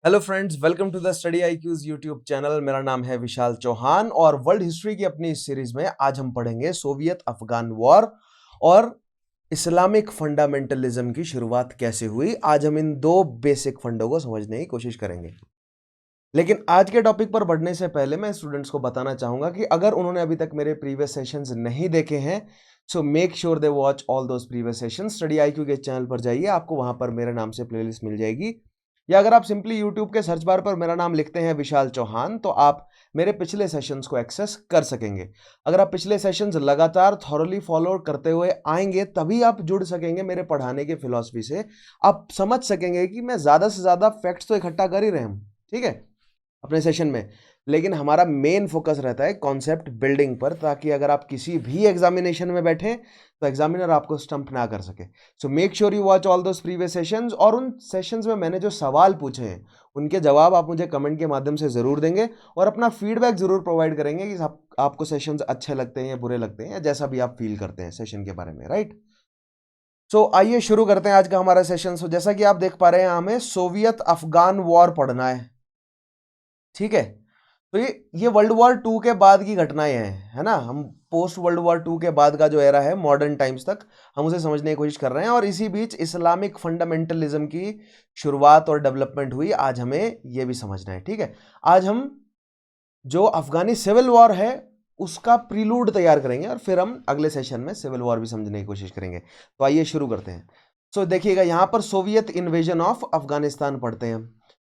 Hello friends, welcome to the study IQ's YouTube channel. मेरा नाम है विशाल चौहान और वर्ल्ड हिस्ट्री की अपनी इस सीरीज में आज हम पढ़ेंगे सोवियत अफगान वॉर और इस्लामिक फंडामेंटलिज्म की शुरुआत कैसे हुई। आज हम इन दो बेसिक फंडों को समझने की कोशिश करेंगे। लेकिन आज के टॉपिक पर बढ़ने से पहले मैं स्टूडेंट्स को बताना चाहूंगा कि अगर उन्होंने अभी तक मेरे प्रीवियस सेशंस नहीं देखे हैं so make sure they watch all those previous sessions. Study IQ के चैनल पर जाइए, आपको वहां पर मेरे नाम से प्लेलिस्ट मिल जाएगी, या अगर आप सिंपली यूट्यूब के सर्च बार पर मेरा नाम लिखते हैं विशाल चौहान तो आप मेरे पिछले सेशंस को एक्सेस कर सकेंगे। अगर आप पिछले सेशंस लगातार थॉरली फॉलो करते हुए आएंगे तभी आप जुड़ सकेंगे मेरे पढ़ाने के फिलॉसफी से। आप समझ सकेंगे कि मैं ज़्यादा से ज़्यादा फैक्ट्स तो इकट्ठा कर ही रहे हूँ, ठीक है, अपने सेशन में, लेकिन हमारा मेन फोकस रहता है कॉन्सेप्ट बिल्डिंग पर, ताकि अगर आप किसी भी एग्जामिनेशन में बैठे तो एग्जामिनर आपको स्टंप ना कर सके। So make sure you watch all those previous sessions, और उन सेशंस में मैंने जो सवाल पूछे हैं उनके जवाब आप मुझे कमेंट के माध्यम से ज़रूर देंगे और अपना फीडबैक ज़रूर प्रोवाइड करेंगे कि आपको सेशंस अच्छे लगते हैं या बुरे लगते हैं, या जैसा भी आप फील करते हैं सेशन के बारे में, राइट। सो आइए शुरू करते हैं आज का हमारा सेशन। सो जैसा कि आप देख पा रहे हैं, हमें सोवियत अफगान वॉर पढ़ना ठीक है। तो ये वर्ल्ड वॉर टू के बाद की घटनाएं हैं, है ना। हम पोस्ट वर्ल्ड वॉर टू के बाद का जो एरा है मॉडर्न टाइम्स तक हम उसे समझने की कोशिश कर रहे हैं, और इसी बीच इस्लामिक फंडामेंटलिज्म की शुरुआत और डेवलपमेंट हुई। आज हमें यह भी समझना है, ठीक है। आज हम जो अफगानी सिविल वॉर है उसका प्रीलूड तैयार करेंगे और फिर हम अगले सेशन में सिविल वॉर भी समझने की कोशिश करेंगे। तो आइए शुरू करते हैं। सो देखिएगा, यहां पर सोवियत इन्वेजन ऑफ अफगानिस्तान पढ़ते हैं।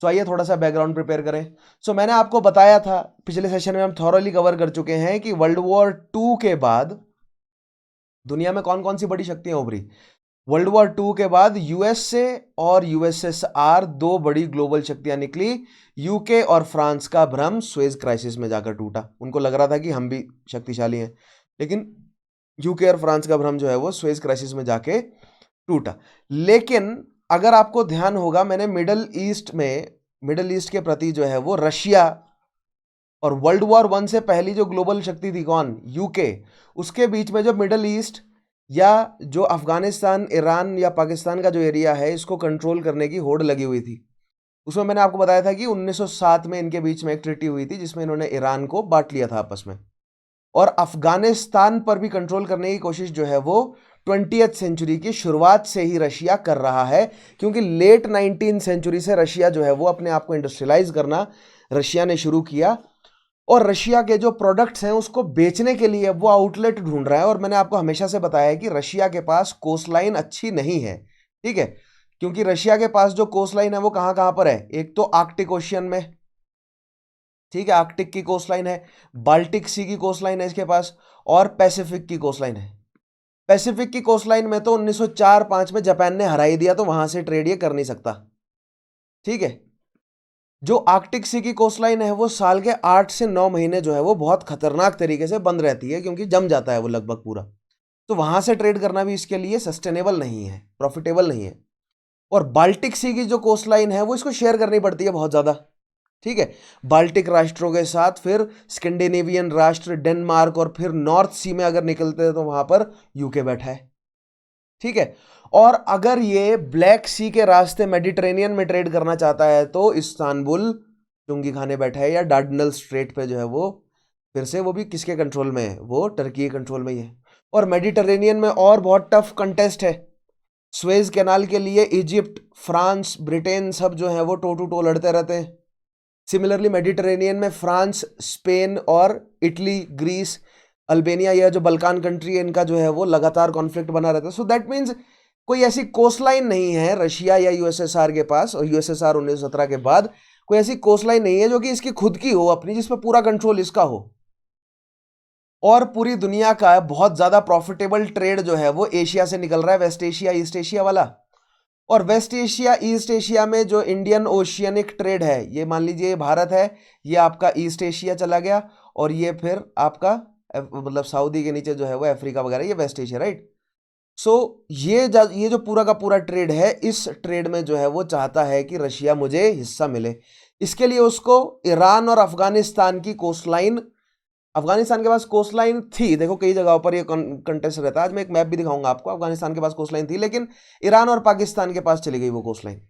तो आइए थोड़ा सा बैकग्राउंड प्रिपेयर करें। सो मैंने आपको बताया था पिछले सेशन में, हम थॉरली कवर कर चुके हैं कि वर्ल्ड वॉर टू के बाद दुनिया में कौन कौन सी बड़ी शक्तियां उभरी। वर्ल्ड वॉर टू के बाद यूएसए और यूएसएसआर दो बड़ी ग्लोबल शक्तियां निकली। यूके और फ्रांस का भ्रम स्वेज क्राइसिस में जाकर टूटा। उनको लग रहा था कि हम भी शक्तिशाली हैं, लेकिन यूके और फ्रांस का भ्रम जो है वो स्वेज क्राइसिस में जाके टूटा। लेकिन अगर आपको ध्यान होगा, मैंने मिडल ईस्ट के प्रति जो है वो रशिया, और वर्ल्ड वॉर वन से पहली जो ग्लोबल शक्ति थी कौन, यूके, उसके बीच में जो मिडल ईस्ट या जो अफगानिस्तान, ईरान या पाकिस्तान का जो एरिया है इसको कंट्रोल करने की होड़ लगी हुई थी। उसमें मैंने आपको बताया था कि 1907 में इनके बीच में एक ट्रीटी हुई थी जिसमें इन्होंने ईरान को बांट लिया था आपस में, और अफगानिस्तान पर भी कंट्रोल करने की कोशिश जो है वो 20th सेंचुरी की शुरुआत से ही रशिया कर रहा है, क्योंकि लेट 19th सेंचुरी से रशिया जो है वो अपने आप को इंडस्ट्रियलाइज करना रशिया ने शुरू किया, और रशिया के जो प्रोडक्ट्स हैं उसको बेचने के लिए वो आउटलेट ढूंढ रहा है। और मैंने आपको हमेशा से बताया है कि रशिया के पास कोस्टलाइन अच्छी नहीं है, ठीक है, क्योंकि रशिया के पास जो कोस्टलाइन है वो कहां कहां पर है। एक तो आर्कटिक ओशियन में, ठीक है, आर्कटिक की कोस्टलाइन है, बाल्टिक सी की कोस्टलाइन है इसके पास, और पैसिफिक की कोस्टलाइन है। पैसिफिक की कोस्टलाइन में तो 1904-05 में जापान ने हरा ही दिया, तो वहां से ट्रेड ये कर नहीं सकता, ठीक है। जो आर्कटिक सी की कोस्टलाइन है वो साल के 8 से 9 महीने जो है वो बहुत खतरनाक तरीके से बंद रहती है, क्योंकि जम जाता है वो लगभग पूरा। तो वहां से ट्रेड करना भी इसके लिए सस्टेनेबल नहीं है, प्रॉफिटेबल नहीं है। और बाल्टिक सी की जो कोस्टलाइन है वो इसको शेयर करनी पड़ती है बहुत ज्यादा, ठीक है, बाल्टिक राष्ट्रों के साथ। फिर स्कैंडिनेवियन राष्ट्र, डेनमार्क, और फिर नॉर्थ सी में अगर निकलते हैं तो वहां पर यूके बैठा है, ठीक है। और अगर ये ब्लैक सी के रास्ते मेडिटेरेनियन में ट्रेड करना चाहता है तो इस्तांबुल चुंगी खाने बैठा है, या डार्डनल स्ट्रेट पे जो है वो फिर से वो भी किसके कंट्रोल में है, वो टर्की के कंट्रोल में ही है। और मेडिटेरेनियन में और बहुत टफ कंटेस्ट है। स्वेज कैनाल के लिए इजिप्ट, फ्रांस, ब्रिटेन सब जो है वो टो टू टो लड़ते रहते हैं। सिमिलरली मेडिटेरेनियन में फ्रांस, स्पेन और इटली, ग्रीस, अल्बेनिया, यह जो बल्कान कंट्री है इनका जो है वो लगातार कॉन्फ्लिक्ट बना रहता है। सो दैट मीन्स कोई ऐसी कोस्टलाइन नहीं है रशिया या यूएसएसआर के पास, और यूएसएसआर 1917 के बाद कोई ऐसी कोस्टलाइन नहीं है जो कि इसकी खुद की हो अपनी, जिसमें पूरा कंट्रोल इसका हो। और पूरी दुनिया का बहुत ज्यादा प्रॉफिटेबल ट्रेड जो है वो एशिया से निकल रहा है, वेस्ट एशिया, ईस्ट एशिया वाला। और वेस्ट एशिया, ईस्ट एशिया में जो इंडियन ओशियनिक ट्रेड है, ये मान लीजिए ये भारत है, ये आपका ईस्ट एशिया चला गया, और ये फिर आपका मतलब सऊदी के नीचे जो है वो अफ्रीका वगैरह, ये वेस्ट एशिया, राइट। सो ये जो पूरा का पूरा ट्रेड है, इस ट्रेड में जो है वो चाहता है कि रशिया मुझे हिस्सा मिले। इसके लिए उसको ईरान और अफगानिस्तान की कोस्टलाइन, अफगानिस्तान के पास कोस्टलाइन थी, देखो कई जगहों पर ये कंटेस्ट रहता है, आज मैं एक मैप भी दिखाऊंगा आपको। अफगानिस्तान के पास कोस्टलाइन थी, लेकिन ईरान और पाकिस्तान के पास चली गई वो कोस्टलाइन।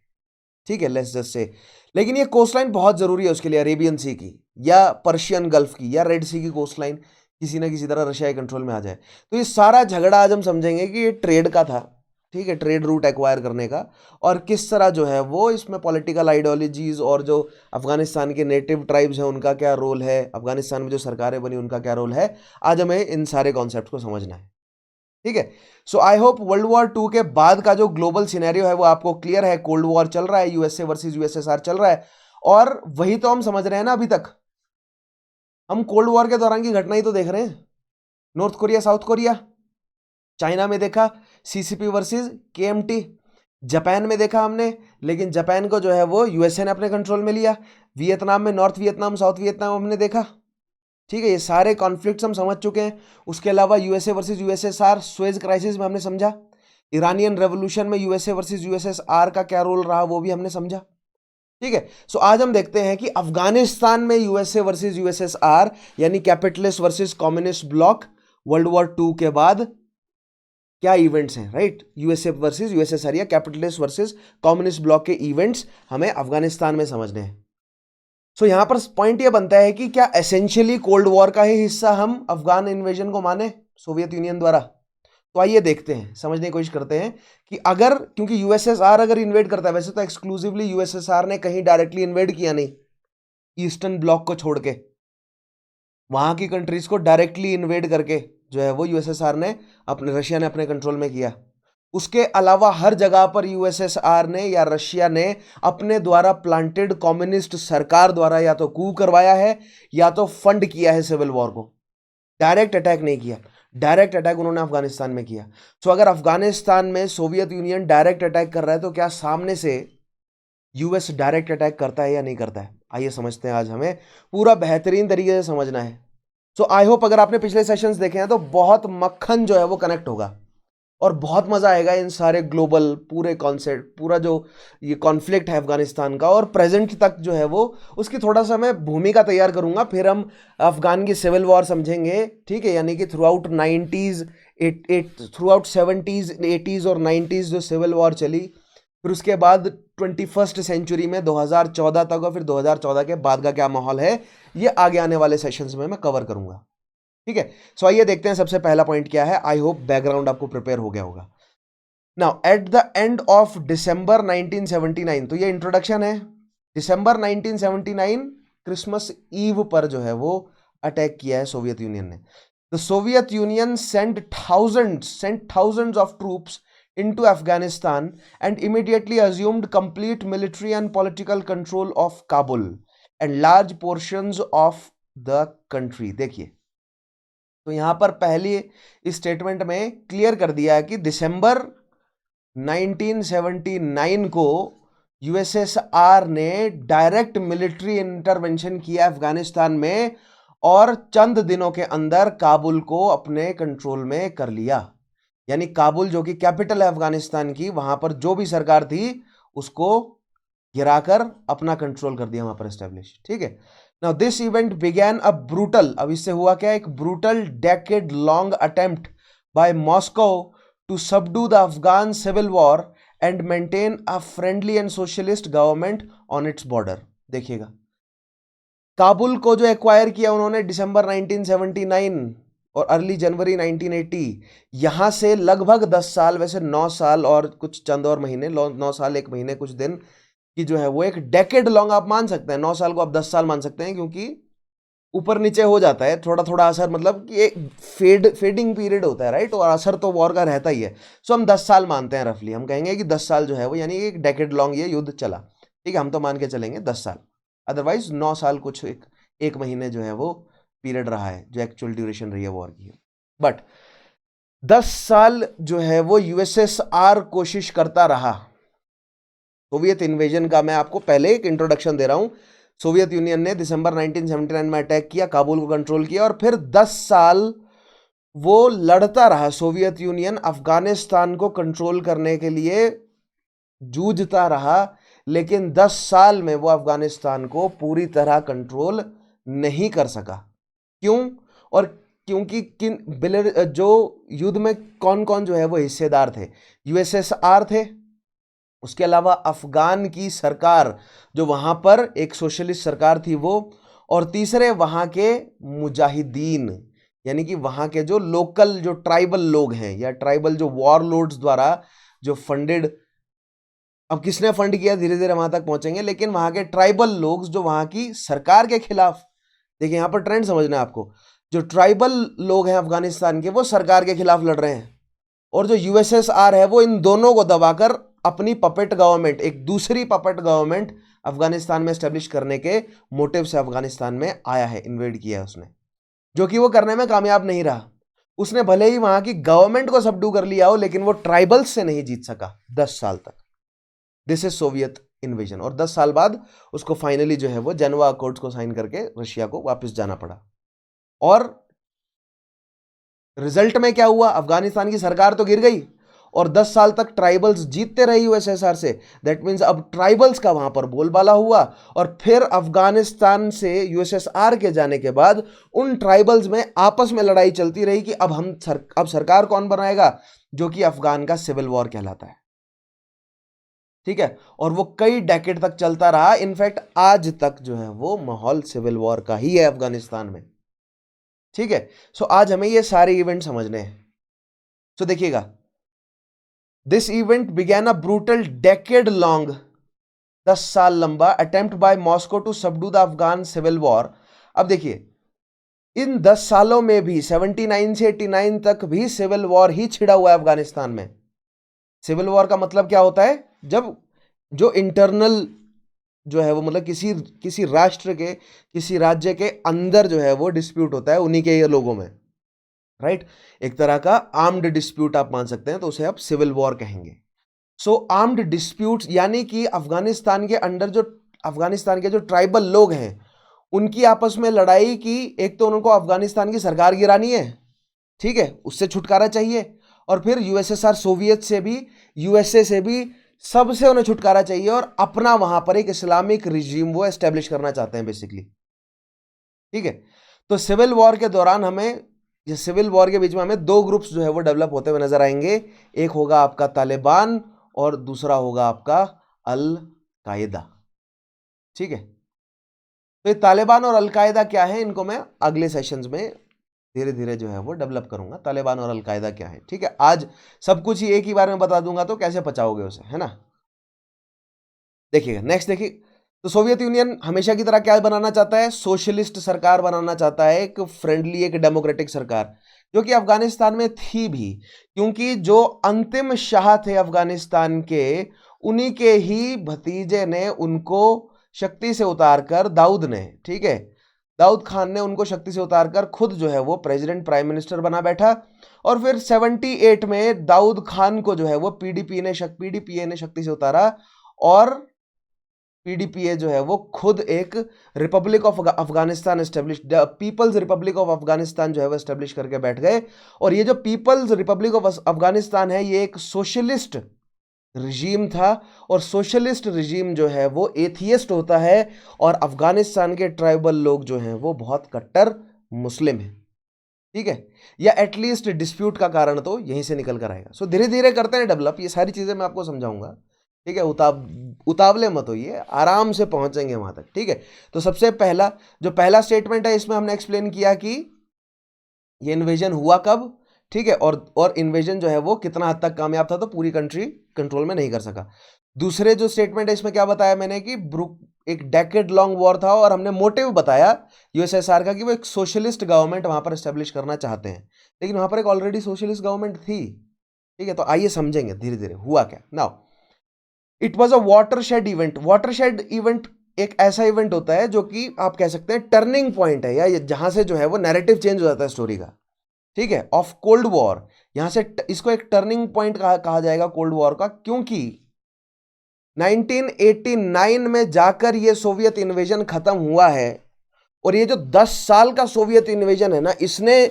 ठीक है, लेट्स जस्ट से। लेकिन ये कोस्ट लाइन बहुत जरूरी है उसके लिए, अरेबियन सी की या पर्शियन गल्फ की या रेड सी की कोस्ट लाइन किसी ना किसी तरह रशिया के कंट्रोल में आ जाए। तो ये सारा झगड़ा आज हम समझेंगे कि ये ट्रेड का था, ठीक है, ट्रेड रूट एक्वायर करने का, और किस तरह जो है वो इसमें पॉलिटिकल आइडियोलॉजीज और जो अफगानिस्तान के नेटिव ट्राइब्स हैं उनका क्या रोल है, अफगानिस्तान में जो सरकारें बनी उनका क्या रोल है, आज हमें इन सारे कॉन्सेप्ट को समझना है। ठीक है, सो आई होप वर्ल्ड वॉर 2 के बाद का जो ग्लोबल सिनेरियो है वो आपको क्लियर है। कोल्ड वॉर चल रहा है, यूएसए वर्सेस यूएसएसआर चल रहा है, और वही तो हम समझ रहे हैं ना अभी तक। हम कोल्ड वॉर के दौरान की घटना ही तो देख रहे हैं। North Korea, south Korea, China में देखा सीसीपी वर्सेस केएमटी, जापान में देखा हमने, लेकिन जापान को जो है वो यूएसए ने अपने कंट्रोल में लिया। वियतनाम में नॉर्थ वियतनाम, साउथ वियतनाम हमने देखा। ठीक है, ये सारे कॉन्फ्लिक्ट्स हम समझ चुके हैं। उसके अलावा USA versus USSR, Suez crisis में हमने समझा। ईरानियन रेवोल्यूशन में यूएसए वर्सेस यूएसएसआर का क्या रोल रहा वो भी हमने समझा। ठीक है, सो आज हम देखते हैं कि अफगानिस्तान में यूएसए वर्सेस यूएसएसआर यानी capitalist versus communist bloc world war 2 के बाद क्या इवेंट्स हैं, राइट। यूएसए वर्सेस यूएसएसआर या कैपिटलिस्ट वर्सेस कम्युनिस्ट ब्लॉक के इवेंट्स हमें अफगानिस्तान में समझने हैं। सो यहां पर पॉइंट ये बनता है कि क्या एसेंशियली कोल्ड वॉर का ही हिस्सा हम अफगान इन्वेजन को माने सोवियत यूनियन द्वारा। तो आइए देखते हैं, समझने की कोशिश करते हैं कि अगर, क्योंकि यूएसएसआर अगर इन्वेड करता है, वैसे तो एक्सक्लूसिवली यूएसएसआर ने कहीं डायरेक्टली इन्वेड किया नहीं, ईस्टर्न ब्लॉक को छोड़ के वहां की कंट्रीज को डायरेक्टली इन्वेड करके जो है वो यूएसएसआर ने रशिया ने अपने कंट्रोल में किया। उसके अलावा हर जगह पर यूएसएसआर ने या रशिया ने अपने द्वारा प्लांटेड कम्युनिस्ट सरकार द्वारा या तो कू करवाया है या तो फंड किया है सिविल वॉर को। डायरेक्ट अटैक नहीं किया, डायरेक्ट अटैक उन्होंने अफगानिस्तान में किया। तो अगर अफगानिस्तान में सोवियत यूनियन डायरेक्ट अटैक कर रहा है तो क्या सामने से यूएस डायरेक्ट अटैक करता है या नहीं करता है, आइए समझते हैं। आज हमें पूरा बेहतरीन तरीके से समझना है। सो आई होप अगर आपने पिछले सेशंस देखे हैं तो बहुत मक्खन जो है वो कनेक्ट होगा और बहुत मजा आएगा इन सारे ग्लोबल पूरे कॉन्सेप्ट, पूरा जो ये कॉन्फ्लिक्ट है अफगानिस्तान का और प्रेजेंट तक जो है वो, उसकी थोड़ा सा मैं भूमिका तैयार करूंगा। फिर हम अफगान की सिविल वॉर समझेंगे, ठीक है, यानी कि through out 90s, through out 70s 80s और 90s जो सिविल वॉर चली, फिर उसके बाद 21st सेंचुरी में 2014 तक और फिर 2014 के बाद का क्या माहौल है, ये आगे आने वाले सेशंस में मैं कवर करूंगा। ठीक है, सो आइए देखते हैं सबसे पहला पॉइंट क्या है। आई होप बैकग्राउंड आपको प्रिपेयर हो गया होगा। Now at the end of December 1979, तो ये इंट्रोडक्शन है। दिसंबर 1979 क्रिसमस ईव पर जो है वो अटैक किया है सोवियत यूनियन ने। The Soviet Union sent thousands of troops into Afghanistan and immediately assumed complete military and political control of Kabul and large portions of the country। देखिए, तो यहां पर पहले इस स्टेटमेंट में क्लियर कर दिया है कि दिसंबर 1979 को यूएसएसआर ने डायरेक्ट मिलिट्री इंटरवेंशन किया अफगानिस्तान में और चंद दिनों के अंदर काबुल को अपने कंट्रोल में कर लिया। यानी काबुल जो कि कैपिटल है अफगानिस्तान की, वहां पर जो भी सरकार थी उसको गिराकर अपना कंट्रोल कर दिया वहां पर एस्टेब्लिश। ठीक है, now this event began a brutal, अब इससे हुआ क्या, एक brutal decade long attempt by Moscow to subdue the Afghan civil war and maintain a friendly and socialist government on its border. देखिएगा, काबुल को जो एक्वायर किया उन्होंने दिसंबर 1979 और अर्ली जनवरी 1980, यहां से लगभग 10 साल, वैसे 9 साल और कुछ चंद और महीने, 9 साल 1 महीने कुछ दिन की जो है वो एक डेकेड लॉन्ग आप मान सकते हैं। 9 साल को आप 10 साल मान सकते हैं क्योंकि ऊपर नीचे हो जाता है थोड़ा थोड़ा असर, मतलब कि एक फेडिंग पीरियड होता है, राइट, और असर तो वॉर का रहता ही है। सो हम 10 साल मानते हैं रफली, हम कहेंगे कि 10 साल जो है वो यानी एक डेकेड लॉन्ग ये युद्ध चला। ठीक है, हम तो मान के चलेंगे 10 साल, अदरवाइज 9 साल कुछ एक महीने जो है वो पीरियड रहा है जो एक्चुअल ड्यूरेशन रही है वॉर की। बट 10 साल जो है वो यूएसएसआर कोशिश करता रहा सोवियत इन्वेजन का। मैं आपको पहले एक इंट्रोडक्शन दे रहा हूं। सोवियत यूनियन ने दिसंबर 1979 में अटैक किया, काबुल को कंट्रोल किया और फिर 10 साल वो लड़ता रहा। सोवियत यूनियन अफगानिस्तान को कंट्रोल करने के लिए जूझता रहा, लेकिन 10 साल में वो अफगानिस्तान को पूरी तरह कंट्रोल नहीं कर सका। क्यों? और क्योंकि जो युद्ध में कौन कौन जो है वो हिस्सेदार थे, यूएसएसआर थे, उसके अलावा अफगान की सरकार जो वहां पर एक सोशलिस्ट सरकार थी वो, और तीसरे वहां के मुजाहिदीन, यानी कि वहां के जो लोकल जो ट्राइबल लोग हैं या ट्राइबल जो वॉरलोड्स द्वारा जो फंडेड, अब किसने फंड किया धीरे धीरे वहां तक पहुंचेंगे, लेकिन वहां के ट्राइबल लोग जो वहां की सरकार के खिलाफ, देखिए यहां पर ट्रेंड समझना है आपको, जो ट्राइबल लोग हैं अफगानिस्तान के वो सरकार के खिलाफ लड़ रहे हैं, और जो यूएसएसआर है वो इन दोनों को दबाकर अपनी पपेट गवर्नमेंट, एक दूसरी पपेट गवर्नमेंट अफगानिस्तान में एस्टेब्लिश करने के मोटिव से अफगानिस्तान में आया है, इन्वेड किया है उसने, जो कि वो करने में कामयाब नहीं रहा। उसने भले ही वहां की गवर्नमेंट को सबडू कर लिया हो, लेकिन वो ट्राइबल्स से नहीं जीत सका 10 साल तक। This is Soviet invasion. और 10 साल बाद उसको फाइनली जो है वो जेनेवा अकॉर्ड्स को साइन करके रशिया को वापस जाना पड़ा। और रिजल्ट में क्या हुआ, अफगानिस्तान की सरकार तो गिर गई और 10 साल तक ट्राइबल्स जीतते रहे यूएसएसआर से। दैट मीन्स अब ट्राइबल्स का वहां पर बोलबाला हुआ, और फिर अफगानिस्तान से यूएसएसआर के जाने के बाद उन ट्राइबल्स में आपस में लड़ाई चलती रही कि अब सरकार कौन बनाएगा, जो कि अफगान का सिविल वॉर कहलाता है। ठीक है, और वो कई डेकेड तक चलता रहा। इनफैक्ट आज तक जो है वो माहौल सिविल वॉर का ही है अफगानिस्तान में। ठीक है, सो आज हमें ये सारे इवेंट समझने हैं। सो देखिएगा, this event began a brutal decade long, 10 साल लंबा attempt by Moscow to subdue the Afghan civil war. अब देखिए, इन 10 सालों में भी 79 से 89 तक भी सिविल वॉर ही छिड़ा हुआ है अफगानिस्तान में। सिविल वॉर का मतलब क्या होता है, जब जो इंटरनल जो है वो मतलब किसी राष्ट्र के, किसी राज्य के अंदर जो है वो डिस्प्यूट होता है उन्हीं के ये लोगों में, राइट, एक तरह का आर्म्ड डिस्प्यूट आप मान सकते हैं, तो उसे आप सिविल वॉर कहेंगे। सो आर्म्ड डिस्प्यूट्स यानी कि अफगानिस्तान के अंदर जो अफगानिस्तान के जो ट्राइबल लोग हैं उनकी आपस में लड़ाई की, एक तो उनको अफगानिस्तान की सरकार गिरानी है, ठीक है, उससे छुटकारा चाहिए, और फिर यूएसएसआर सोवियत से भी, यूएसए से भी, सबसे उन्हें छुटकारा चाहिए, और अपना वहां पर एक इस्लामिक रिजीम वो एस्टेब्लिश करना चाहते हैं बेसिकली। ठीक है, तो सिविल वॉर के दौरान हमें, ये सिविल वॉर के बीच में हमें दो ग्रुप्स जो है वो डेवलप होते हुए नजर आएंगे। एक होगा आपका तालिबान और दूसरा होगा आपका अल कायदा। ठीक है, तो ये तालिबान और अल कायदा क्या है, इनको मैं अगले सेशंस में धीरे धीरे जो है वो डेवलप करूंगा, तालिबान और अल कायदा क्या है। ठीक है, आज सब कुछ ही एक ही बार में बता दूंगा तो कैसे पचाओगे उसे, है ना। देखिएगा नेक्स्ट, देखिए, तो सोवियत यूनियन हमेशा की तरह क्या बनाना चाहता है, सोशलिस्ट सरकार बनाना चाहता है, एक फ्रेंडली, एक डेमोक्रेटिक सरकार, जो कि अफगानिस्तान में थी भी, क्योंकि जो अंतिम शाह थे अफगानिस्तान के, उन्हीं के ही भतीजे ने उनको शक्ति से उतारकर, दाऊद ने, ठीक है, दाऊद खान ने उनको शक्ति से उतारकर खुद जो है वो प्रेसिडेंट, प्राइम मिनिस्टर बना बैठा, और फिर 78 में दाऊद खान को जो है वो पीडीपीए ने शक्ति से उतारा, और पीडीपीए जो है वो खुद एक republic of Afghanistan establish, people's republic of Afghanistan जो है वो एस्टेब्लिश करके बैठ गए। और ये जो पीपल्स रिपब्लिक ऑफ अफगानिस्तान है, ये एक सोशलिस्ट रिजीम था, और सोशलिस्ट रिजीम जो है वो एथियस्ट होता है, और अफगानिस्तान के ट्राइबल लोग जो हैं वो बहुत कट्टर मुस्लिम हैं। ठीक है, या एटलीस्ट डिस्प्यूट का कारण तो यहीं से निकल कर आएगा। सो धीरे धीरे करते हैं डेवलप, ये सारी चीजें मैं आपको समझाऊंगा। ठीक है, उतावले मत होइए, आराम से पहुंचेंगे वहां तक। ठीक है, तो सबसे पहला स्टेटमेंट है, इसमें हमने एक्सप्लेन किया कि ये इन्वेजन हुआ कब, ठीक है, और इन्वेजन जो है वो कितना हद तक कामयाब था, तो पूरी कंट्री कंट्रोल में नहीं कर सका। दूसरे जो स्टेटमेंट है, इसमें क्या बताया मैंने कि एक डेकेड लॉन्ग वॉर था, और हमने मोटिव बताया यूएसएसआर का कि वो एक सोशलिस्ट गवर्नमेंट वहां पर एस्टेब्लिश करना चाहते हैं, लेकिन वहां पर एक ऑलरेडी सोशलिस्ट गवर्नमेंट थी। ठीक है, तो आइए समझेंगे धीरे धीरे हुआ क्या। Now, it was a watershed event. Watershed event एक ऐसा इवेंट होता है जो कि आप कह सकते हैं टर्निंग पॉइंट है, या जहां से जो है वो नैरेटिव चेंज हो जाता है स्टोरी का। ठीक है, ऑफ कोल्ड वॉर, यहां से इसको एक टर्निंग पॉइंट कहा जाएगा कोल्ड वॉर का, क्योंकि 1989 में जाकर ये सोवियत इन्वेजन खत्म हुआ है, और ये जो 10 साल का सोवियत इन्वेजन है ना, इसने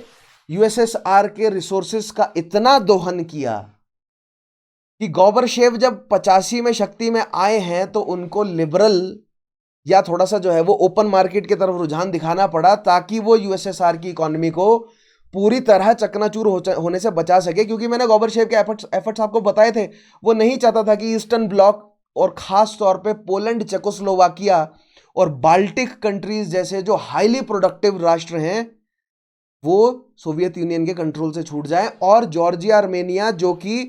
यूएसएसआर के रिसोर्सेस का इतना दोहन किया कि गोर्बाचेव जब 85 में शक्ति में आए हैं तो उनको लिबरल या थोड़ा सा जो है वो ओपन मार्केट की तरफ रुझान दिखाना पड़ा, ताकि वो यूएसएसआर की इकोनॉमी को पूरी तरह चकनाचूर होने से बचा सके, क्योंकि मैंने गोर्बाचेव के एफर्ट्स आपको बताए थे। वो नहीं चाहता था कि ईस्टर्न ब्लॉक और खास तौर पे पोलैंड, चेकोस्लोवाकिया और बाल्टिक कंट्रीज जैसे जो हाईली प्रोडक्टिव राष्ट्र हैं वो सोवियत यूनियन के कंट्रोल से छूट जाए, और जॉर्जिया, आर्मेनिया जो कि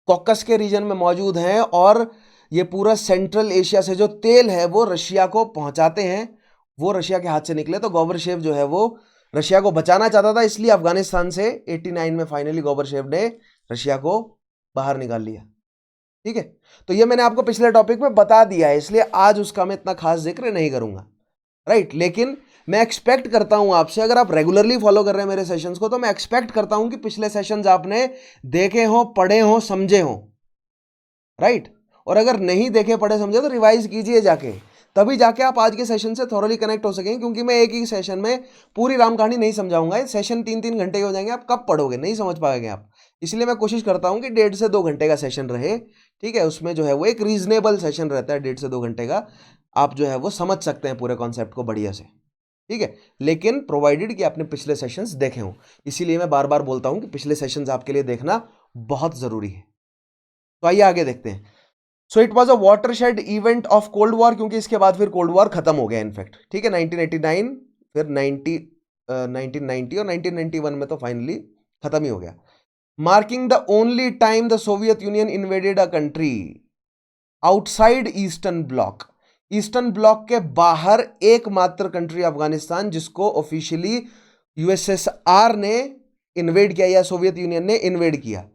कॉकस के रीजन में मौजूद हैं और ये पूरा सेंट्रल एशिया से जो तेल है वो रशिया को पहुंचाते हैं, वो रशिया के हाथ से निकले। तो गोर्बाचेव जो है वो रशिया को बचाना चाहता था, इसलिए अफगानिस्तान से 89 में फाइनली गोर्बाचेव ने रशिया को बाहर निकाल लिया। ठीक है, तो ये मैंने आपको पिछले टॉपिक में बता दिया है, इसलिए आज उसका मैं इतना खास जिक्र नहीं करूंगा, राइट। लेकिन मैं एक्सपेक्ट करता हूं आपसे, अगर आप रेगुलरली फॉलो कर रहे हैं मेरे सेशंस को, तो मैं एक्सपेक्ट करता हूं कि पिछले सेशंस आपने देखे हो, पढ़े हो, समझे हो, राइट। और अगर नहीं देखे, पढ़े, समझे तो रिवाइज कीजिए जाके, तभी जाके आप आज के सेशन से थोरली कनेक्ट हो सकेंगे। क्योंकि मैं एक ही सेशन में पूरी राम कहानी नहीं समझाऊंगा, सेशन 3-3 घंटे के हो जाएंगे, आप कब पढ़ोगे, नहीं समझ पाएंगे आप। इसलिए मैं कोशिश करता हूं कि 1.5 से 2 घंटे का सेशन रहे, ठीक है। उसमें जो है वो एक रीजनेबल सेशन रहता है, 1.5 से 2 घंटे का, आप जो है वो समझ सकते हैं पूरे कॉन्सेप्ट को बढ़िया से, ठीक है। लेकिन प्रोवाइडेड कि आपने पिछले सेशंस देखे हों, इसीलिए मैं बार बार बोलता हूं कि पिछले सेशंस आपके लिए देखना बहुत जरूरी है। तो आइए आगे देखते हैं। So it was a watershed event of cold war, क्योंकि इसके बाद फिर कोल्ड वॉर खत्म हो गया इनफैक्ट, ठीक है। 1989, फिर 1990 और 1991 में तो फाइनली खत्म ही हो गया। Marking the only time the Soviet union invaded a country outside eastern block, eastern block के बाहर एकमात्र कंट्री अफगानिस्तान, जिसको ऑफिशियली यूएसएसआर ने इन्वेड किया या सोवियत यूनियन ने इन्वेड किया।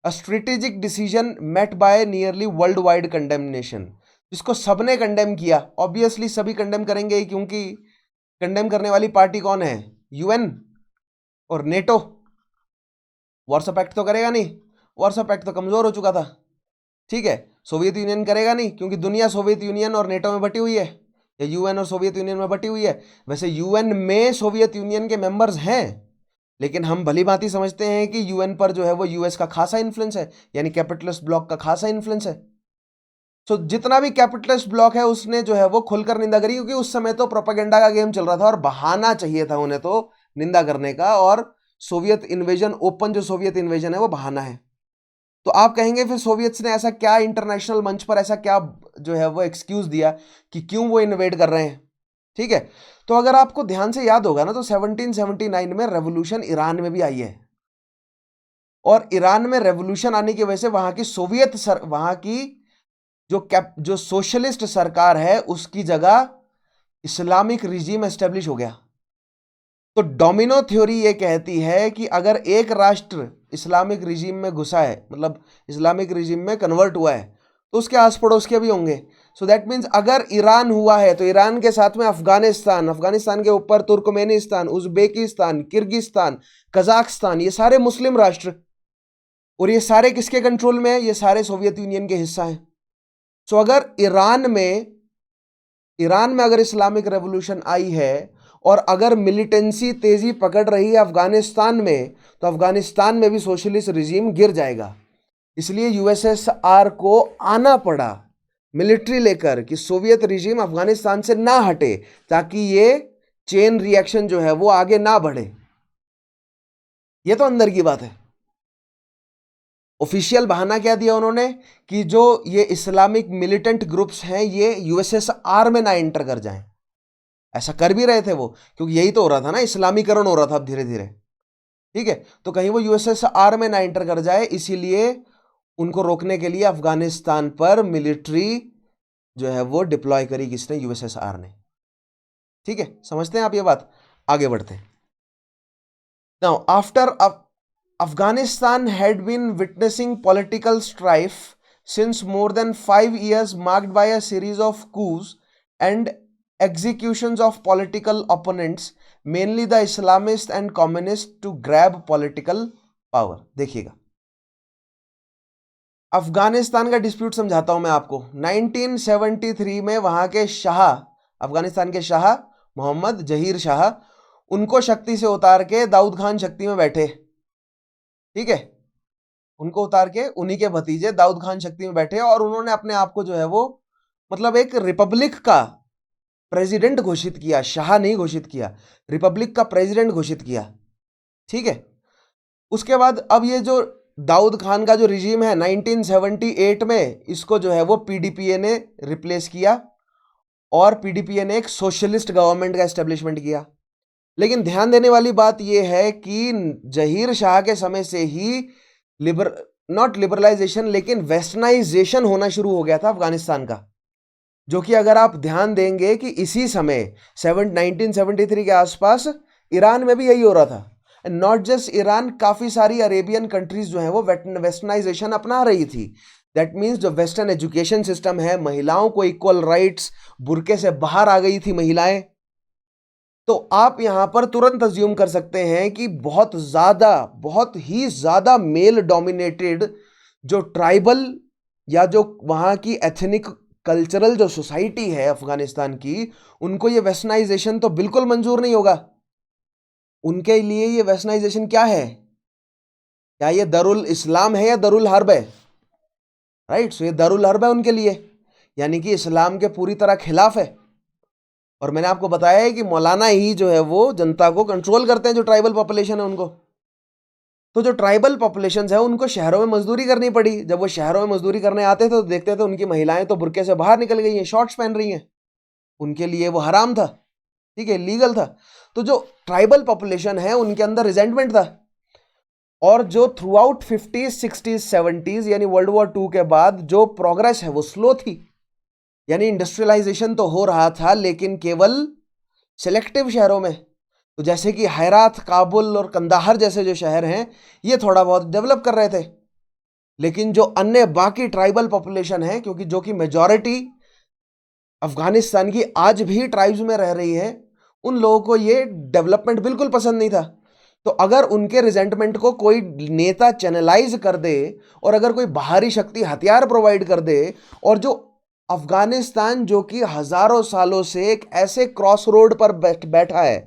A strategic decision met by nearly worldwide condemnation, जिसको सबने कंडेम किया। ऑब्वियसली सभी कंडेम करेंगे ही, क्योंकि कंडेम करने वाली पार्टी कौन है, यूएन और नेटो। वार्सो पैक्ट तो करेगा नहीं, वार्सो पैक्ट तो कमजोर हो चुका था, ठीक है। सोवियत यूनियन करेगा नहीं, क्योंकि दुनिया सोवियत यूनियन और नेटो में बटी हुई है, या यूएन और सोवियत यूनियन में बटी हुई है। वैसे यूएन में सोवियत यूनियन के मेंबर्स हैं, लेकिन हम भली भांति समझते हैं कि यूएन पर जो है वो यूएस का खासा इन्फ्लुएंस है, यानी कैपिटलिस्ट ब्लॉक का खासा इन्फ्लुएंस है। तो जितना भी कैपिटलिस्ट ब्लॉक है उसने जो है वो खुलकर निंदा करी, क्योंकि उस समय तो प्रोपेगेंडा का गेम चल रहा था और बहाना चाहिए था उन्हें तो निंदा करने का, और सोवियत इन्वेजन, ओपन जो सोवियत इन्वेजन है वो बहाना है। तो आप कहेंगे फिर सोवियत्स ने ऐसा क्या इंटरनेशनल मंच पर ऐसा क्या जो है वो एक्सक्यूज दिया कि क्यों वो इन्वेड कर रहे हैं, ठीक है। तो अगर आपको ध्यान से याद होगा ना, तो 1779 में रेवोल्यूशन ईरान में भी आई है, और ईरान में रेवोल्यूशन आने की वजह से वहां की जो सोशलिस्ट सरकार है उसकी जगह इस्लामिक रिजीम एस्टेब्लिश हो गया। तो डोमिनो थ्योरी ये कहती है कि अगर एक राष्ट्र इस्लामिक रिजीम में घुसा है, मतलब इस्लामिक रिजीम में कन्वर्ट हुआ है, तो उसके आस पड़ोस के भी होंगे। सो दैट मीन्स अगर ईरान हुआ है तो ईरान के साथ में अफगानिस्तान, अफगानिस्तान के ऊपर तुर्कमेनिस्तान, उज्बेकिस्तान, किर्गिस्तान, कजाकिस्तान, ये सारे मुस्लिम राष्ट्र, और ये सारे किसके कंट्रोल में है, ये सारे सोवियत यूनियन के हिस्सा हैं। सो अगर ईरान में अगर इस्लामिक रेवोल्यूशन आई है और अगर मिलिटेंसी तेजी पकड़ रही है अफगानिस्तान में, तो अफगानिस्तान में भी सोशलिस्ट रिजीम गिर जाएगा। इसलिए यूएसएसआर को आना पड़ा मिलिट्री लेकर कि सोवियत रिजीम अफगानिस्तान से ना हटे, ताकि ये चेन रिएक्शन जो है वो आगे ना बढ़े। ये तो अंदर की बात है। ऑफिशियल बहाना क्या दिया उन्होंने कि जो ये इस्लामिक मिलिटेंट ग्रुप्स हैं ये यूएसएसआर में ना एंटर कर जाएं। ऐसा कर भी रहे थे वो, क्योंकि यही तो हो रहा था ना, इस्लामीकरण हो रहा था अब धीरे धीरे, ठीक है। तो कहीं वो यूएसएसआर में ना एंटर कर जाए, इसीलिए उनको रोकने के लिए अफगानिस्तान पर मिलिट्री जो है वो डिप्लॉय करी किसने, यूएसएसआर ने, ठीक है। समझते हैं आप ये बात, आगे बढ़ते हैं। Now after Afghanistan had been witnessing political strife since more than 5 years, marked by a series of coups and executions of political opponents, mainly the Islamists and communists, to grab political power. देखिएगा, अफगानिस्तान का dispute समझाता हूं मैं आपको। 1973 में वहां के शाह, अफगानिस्तान के शाह मोहम्मद जहीर शाह, उनको शक्ति से उतार के दाऊद खान शक्ति में बैठे, ठीक है। उनको उतार के उन्हीं के भतीजे दाऊद खान शक्ति में बैठे, और उन्होंने अपने आप को जो है वो मतलब एक रिपब्लिक का प्रेसिडेंट घोषित किया। शाह नहीं घोषित किया, रिपब्लिक का प्रेसिडेंट घोषित किया, ठीक है। उसके बाद अब ये जो दाऊद खान का जो रिजीम है 1978 में, इसको जो है वो पीडीपीए ने रिप्लेस किया और पीडीपीए ने एक सोशलिस्ट गवर्नमेंट का एस्टेब्लिशमेंट किया। लेकिन ध्यान देने वाली बात यह है कि जहीर शाह के समय से ही नॉट लिबरलाइजेशन लेकिन वेस्टर्नाइजेशन होना शुरू हो गया था अफगानिस्तान का, जो कि अगर आप ध्यान देंगे कि इसी समय 1973 के आसपास ईरान में भी यही हो रहा था। नॉट जस्ट ईरान, काफ़ी सारी अरेबियन कंट्रीज जो हैं वो वेस्टर्नाइजेशन अपना रही थी। दैट मीन्स जो वेस्टर्न एजुकेशन सिस्टम है, महिलाओं को इक्वल राइट्स, बुर्के से बाहर आ गई थी महिलाएं। तो आप यहां पर तुरंत अज्यूम कर सकते हैं कि बहुत ही ज्यादा मेल डोमिनेटेड जो ट्राइबल या जो वहां की एथनिक कल्चरल जो सोसाइटी है अफगानिस्तान की, उनको ये वेस्टर्नाइजेशन तो बिल्कुल मंजूर नहीं होगा। उनके लिए ये वेस्टर्नाइजेशन क्या है? क्या ये दरुल इस्लाम है या दरुल हर्ब है? राइट, सो ये दरुल हर्ब है उनके लिए, यानी कि इस्लाम के पूरी तरह खिलाफ है। और मैंने आपको बताया है कि मौलाना ही जो है वो जनता को कंट्रोल करते हैं, जो ट्राइबल पॉपुलेशन है उनको। तो जो ट्राइबल पॉपुलेशन है उनको शहरों में मजदूरी करनी पड़ी। जब वो शहरों में मजदूरी करने आते थे तो देखते थे उनकी महिलाएं तो बुर्के से बाहर निकल गई हैं, शॉर्ट्स पहन रही हैं। उनके लिए वो हराम था, ठीक है, लीगल था। तो जो ट्राइबल पॉपुलेशन है उनके अंदर रिजेंटमेंट था। और जो through out 50s 60s 70s यानी वर्ल्ड वॉर 2 के बाद जो प्रोग्रेस है वो स्लो थी। यानी इंडस्ट्रियलाइजेशन तो हो रहा था लेकिन केवल सिलेक्टिव शहरों में। तो जैसे कि हैरात, काबुल और कंदाहर जैसे जो शहर हैं ये थोड़ा बहुत डेवलप कर रहे थे। लेकिन जो अन्य बाकी ट्राइबल पॉपुलेशन है, क्योंकि जो कि मेजॉरिटी अफगानिस्तान की आज भी ट्राइब्स में रह रही है, उन लोगों को ये डेवलपमेंट बिल्कुल पसंद नहीं था। तो अगर उनके रिजेंटमेंट को कोई नेता चैनलाइज कर दे और अगर कोई बाहरी शक्ति हथियार प्रोवाइड कर दे, और जो अफगानिस्तान जो कि हजारों सालों से एक ऐसे क्रॉस रोड पर बैठा है,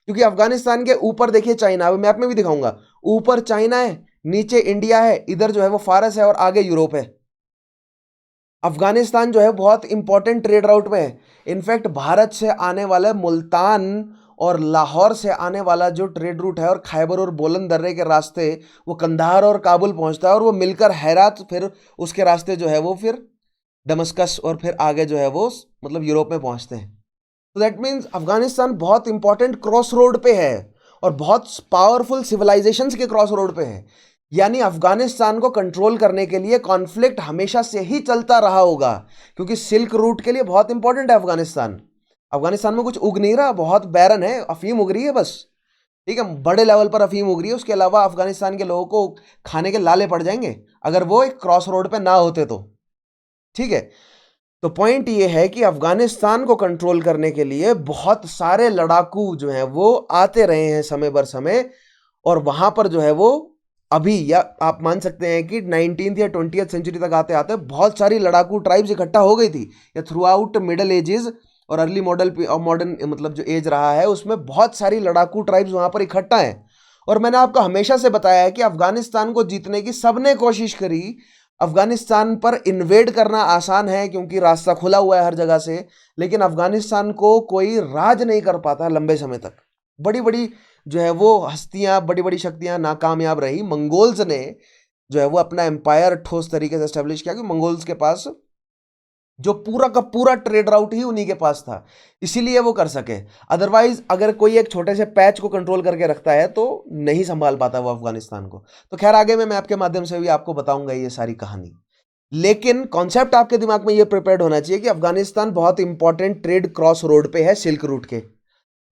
क्योंकि अफगानिस्तान के ऊपर देखिए चाइना, मैप में भी दिखाऊंगा, ऊपर चाइना है, नीचे इंडिया है, इधर जो है वो फारस है और आगे यूरोप है। अफगानिस्तान जो है बहुत इंपॉर्टेंट ट्रेड राउट में है। इनफैक्ट भारत से आने वाला मुल्तान और लाहौर से आने वाला जो ट्रेड रूट है और खैबर और बोलन दर्रे के रास्ते वो कंधार और काबुल पहुंचता है और वो मिलकर हैरात, फिर उसके रास्ते जो है वो फिर दमस्कस और फिर आगे जो है वो मतलब यूरोप में पहुंचते हैं। तो दैट मीन्स अफगानिस्तान बहुत इंपॉर्टेंट क्रॉस रोड पे है और बहुत पावरफुल सिविलाइजेशंस के क्रॉस रोड पे है। यानी अफगानिस्तान को कंट्रोल करने के लिए कॉन्फ्लिक्ट हमेशा से ही चलता रहा होगा, क्योंकि सिल्क रूट के लिए बहुत इंपॉर्टेंट है अफगानिस्तान। अफगानिस्तान में कुछ उग नहीं रहा, बहुत बैरन है, अफीम उग रही है बस, ठीक है, बड़े लेवल पर अफीम उग रही है। उसके अलावा अफगानिस्तान के लोगों को खाने के लाले पड़ जाएंगे अगर वो एक क्रॉस रोड पे ना होते तो, ठीक है। तो पॉइंट ये है कि अफगानिस्तान को कंट्रोल करने के लिए बहुत सारे लड़ाकू जो हैं वो आते रहे हैं समय बर समय, और वहां पर जो है वो अभी, या आप मान सकते हैं कि 19th या 20th सेंचुरी तक आते आते बहुत सारी लड़ाकू ट्राइब्स इकट्ठा हो गई थी। या थ्रू आउट मिडल एजेस और अर्ली मॉडर्न मतलब जो एज रहा है उसमें बहुत सारी लड़ाकू ट्राइब्स वहां पर इकट्ठा हैं। और मैंने आपको हमेशा से बताया है कि अफगानिस्तान को जीतने की सबने कोशिश करी। अफगानिस्तान पर इन्वेड करना आसान है क्योंकि रास्ता खुला हुआ है हर जगह से, लेकिन अफगानिस्तान को कोई राज नहीं कर पाता लंबे समय तक। बड़ी बड़ी जो है वो हस्तियां, बड़ी बड़ी शक्तियां नाकामयाब रही। मंगोल्स ने जो है वो अपना एम्पायर ठोस तरीके से एस्टेब्लिश किया, कि मंगोल्स के पास जो पूरा का पूरा ट्रेड राउट ही उन्हीं के पास था, इसीलिए वो कर सके। अदरवाइज अगर कोई एक छोटे से पैच को कंट्रोल करके रखता है तो नहीं संभाल पाता वो अफगानिस्तान को। तो खैर आगे मैं आपके माध्यम से भी आपको बताऊंगा ये सारी कहानी। लेकिन कॉन्सेप्ट आपके दिमाग में ये प्रिपेयर्ड होना चाहिए कि अफगानिस्तान बहुत इंपॉर्टेंट ट्रेड क्रॉस रोड पे है, सिल्क रूट के,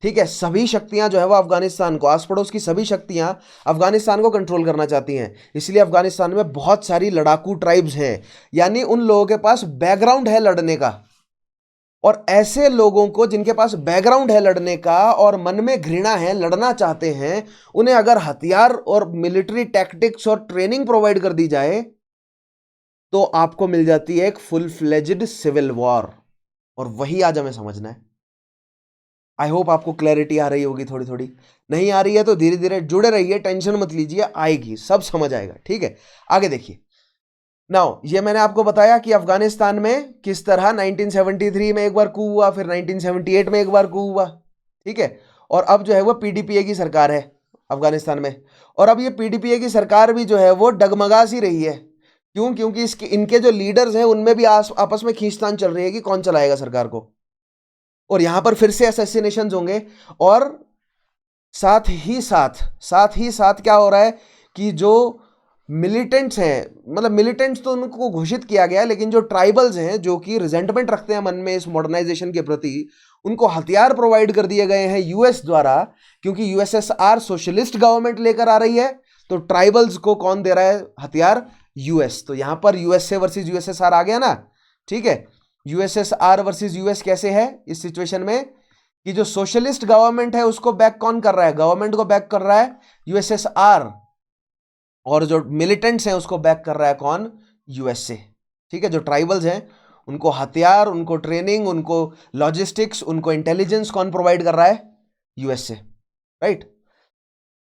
ठीक है। सभी शक्तियां जो है वो अफगानिस्तान को, आस पड़ोस की सभी शक्तियां अफगानिस्तान को कंट्रोल करना चाहती हैं। इसलिए अफगानिस्तान में बहुत सारी लड़ाकू ट्राइब्स हैं, यानी उन लोगों के पास बैकग्राउंड है लड़ने का। और ऐसे लोगों को जिनके पास बैकग्राउंड है लड़ने का और मन में घृणा है, लड़ना चाहते हैं, उन्हें अगर हथियार और मिलिट्री टैक्टिक्स और ट्रेनिंग प्रोवाइड कर दी जाए तो आपको मिल जाती है एक फुल फ्लेज्ड सिविल वॉर। और वही आज हमें समझना है। आई होप आपको क्लैरिटी आ रही होगी थोड़ी थोड़ी। नहीं आ रही है तो धीरे धीरे जुड़े रहिए, टेंशन मत लीजिए, आएगी, सब समझ आएगा, ठीक है। आगे देखिए। नाउ ये मैंने आपको बताया कि अफगानिस्तान में किस तरह 1973 में एक बार कू हुआ, फिर 1978 में एक बार कू हुआ, ठीक है। और अब जो है वो पीडीपीए की सरकार है, अफगानिस्तान में। और अब ये पीडीपीए की सरकार भी जो है वो डगमगा सी रही है। क्यों? क्योंकि इनके जो लीडर्स हैं उनमें भी आपस में खींचतान चल रही है कि कौन चलाएगा सरकार को। और यहां पर फिर से असैसिनेशंस होंगे। और साथ ही साथ क्या हो रहा है कि जो मिलिटेंट्स हैं, मतलब मिलिटेंट्स तो उनको घोषित किया गया, लेकिन जो ट्राइबल्स हैं जो कि रिजेंटमेंट रखते हैं मन में इस मॉडर्नाइजेशन के प्रति, उनको हथियार प्रोवाइड कर दिए गए हैं यूएस द्वारा। क्योंकि यूएसएसआर सोशलिस्ट गवर्नमेंट लेकर आ रही है, तो ट्राइबल्स को कौन दे रहा है हथियार? यूएस। तो यहां पर यूएसए वर्सेस यूएसएसआर आ गया ना। ठीक है, यूएसएसआर वर्सेस यूएस कैसे है इस सिचुएशन में कि जो सोशलिस्ट गवर्नमेंट है उसको बैक कौन कर रहा है? गवर्नमेंट को बैक कर रहा है यूएसएसआर, और जो मिलिटेंट्स हैं उसको बैक कर रहा है कौन? यूएसए। ठीक है, जो ट्राइबल्स हैं उनको हथियार, उनको ट्रेनिंग, उनको लॉजिस्टिक्स, उनको इंटेलिजेंस कौन प्रोवाइड कर रहा है? यूएसए। राइट।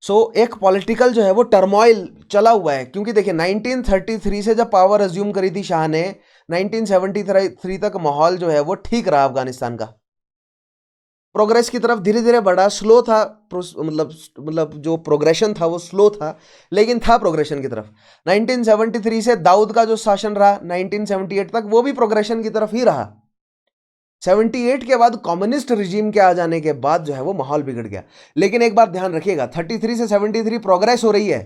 सो एक पॉलिटिकल जो है वो टर्मोइल चला हुआ है। क्योंकि देखिए 1933 से जब पावर अज्यूम करी थी शाह ने, 1973 तक माहौल जो है वो ठीक रहा अफगानिस्तान का। प्रोग्रेस की तरफ धीरे धीरे बढ़ा, स्लो था, मतलब जो प्रोग्रेशन था वो स्लो था, लेकिन था प्रोग्रेशन की तरफ। 1973 से दाऊद का जो शासन रहा 1978 तक, वो भी प्रोग्रेशन की तरफ ही रहा। 78 के बाद कम्युनिस्ट रिजीम के आ जाने के बाद जो है वो माहौल बिगड़ गया। लेकिन एक बात ध्यान रखिएगा, 33 से 73 प्रोग्रेस हो रही है।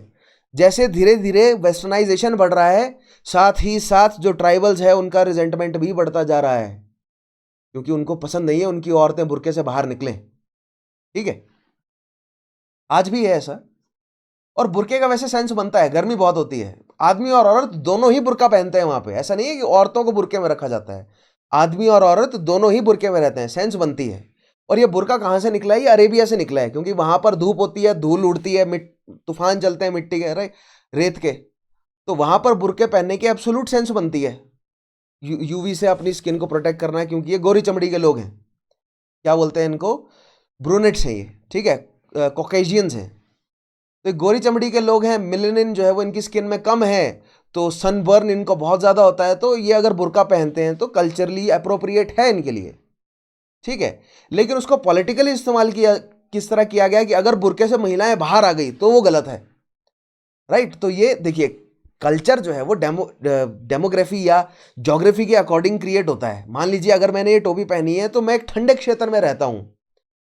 जैसे धीरे धीरे वेस्टर्नाइजेशन बढ़ रहा है, साथ ही साथ जो ट्राइबल्स है उनका रिजेंटमेंट भी बढ़ता जा रहा है, क्योंकि उनको पसंद नहीं है उनकी औरतें बुर्के से बाहर निकलें। ठीक है, आज भी है ऐसा। और बुर्के का वैसे सेंस बनता है, गर्मी बहुत होती है, आदमी और औरत दोनों ही बुर्का पहनते हैं वहां पे। ऐसा नहीं है कि औरतों को बुर्के में रखा जाता है, आदमी और औरत दोनों ही बुर्के में रहते हैं, सेंस बनती है। और ये बुर्का कहां से निकला है? ये अरेबिया से निकला है, क्योंकि वहां पर धूप होती है, धूल उड़ती है, तूफान चलते हैं मिट्टी के, रेत के, तो वहां पर बुर्के पहनने की एब्सोल्यूट सेंस बनती है। यूवी से अपनी स्किन को प्रोटेक्ट करना है, क्योंकि ये गोरी चमड़ी के लोग हैं। क्या बोलते हैं इनको? ब्रूनेट्स हैं ये। ठीक है, कॉकेशियंस हैं। तो गोरी चमड़ी के लोग हैं, मिलेनिन जो है वो इनकी स्किन में कम है, तो सनबर्न इनको बहुत ज़्यादा होता है। तो ये अगर बुर्का पहनते हैं तो कल्चरली अप्रोप्रिएट है इनके लिए। ठीक है, लेकिन उसको पॉलिटिकली इस्तेमाल किया किस तरह किया गया कि अगर बुर्के से महिलाएं बाहर आ गई तो वो गलत है। राइट। तो ये देखिए, कल्चर जो है वो डेमोग्राफी या ज्योग्राफी के अकॉर्डिंग क्रिएट होता है। मान लीजिए अगर मैंने ये टोपी पहनी है तो मैं एक ठंडे क्षेत्र में रहता हूं,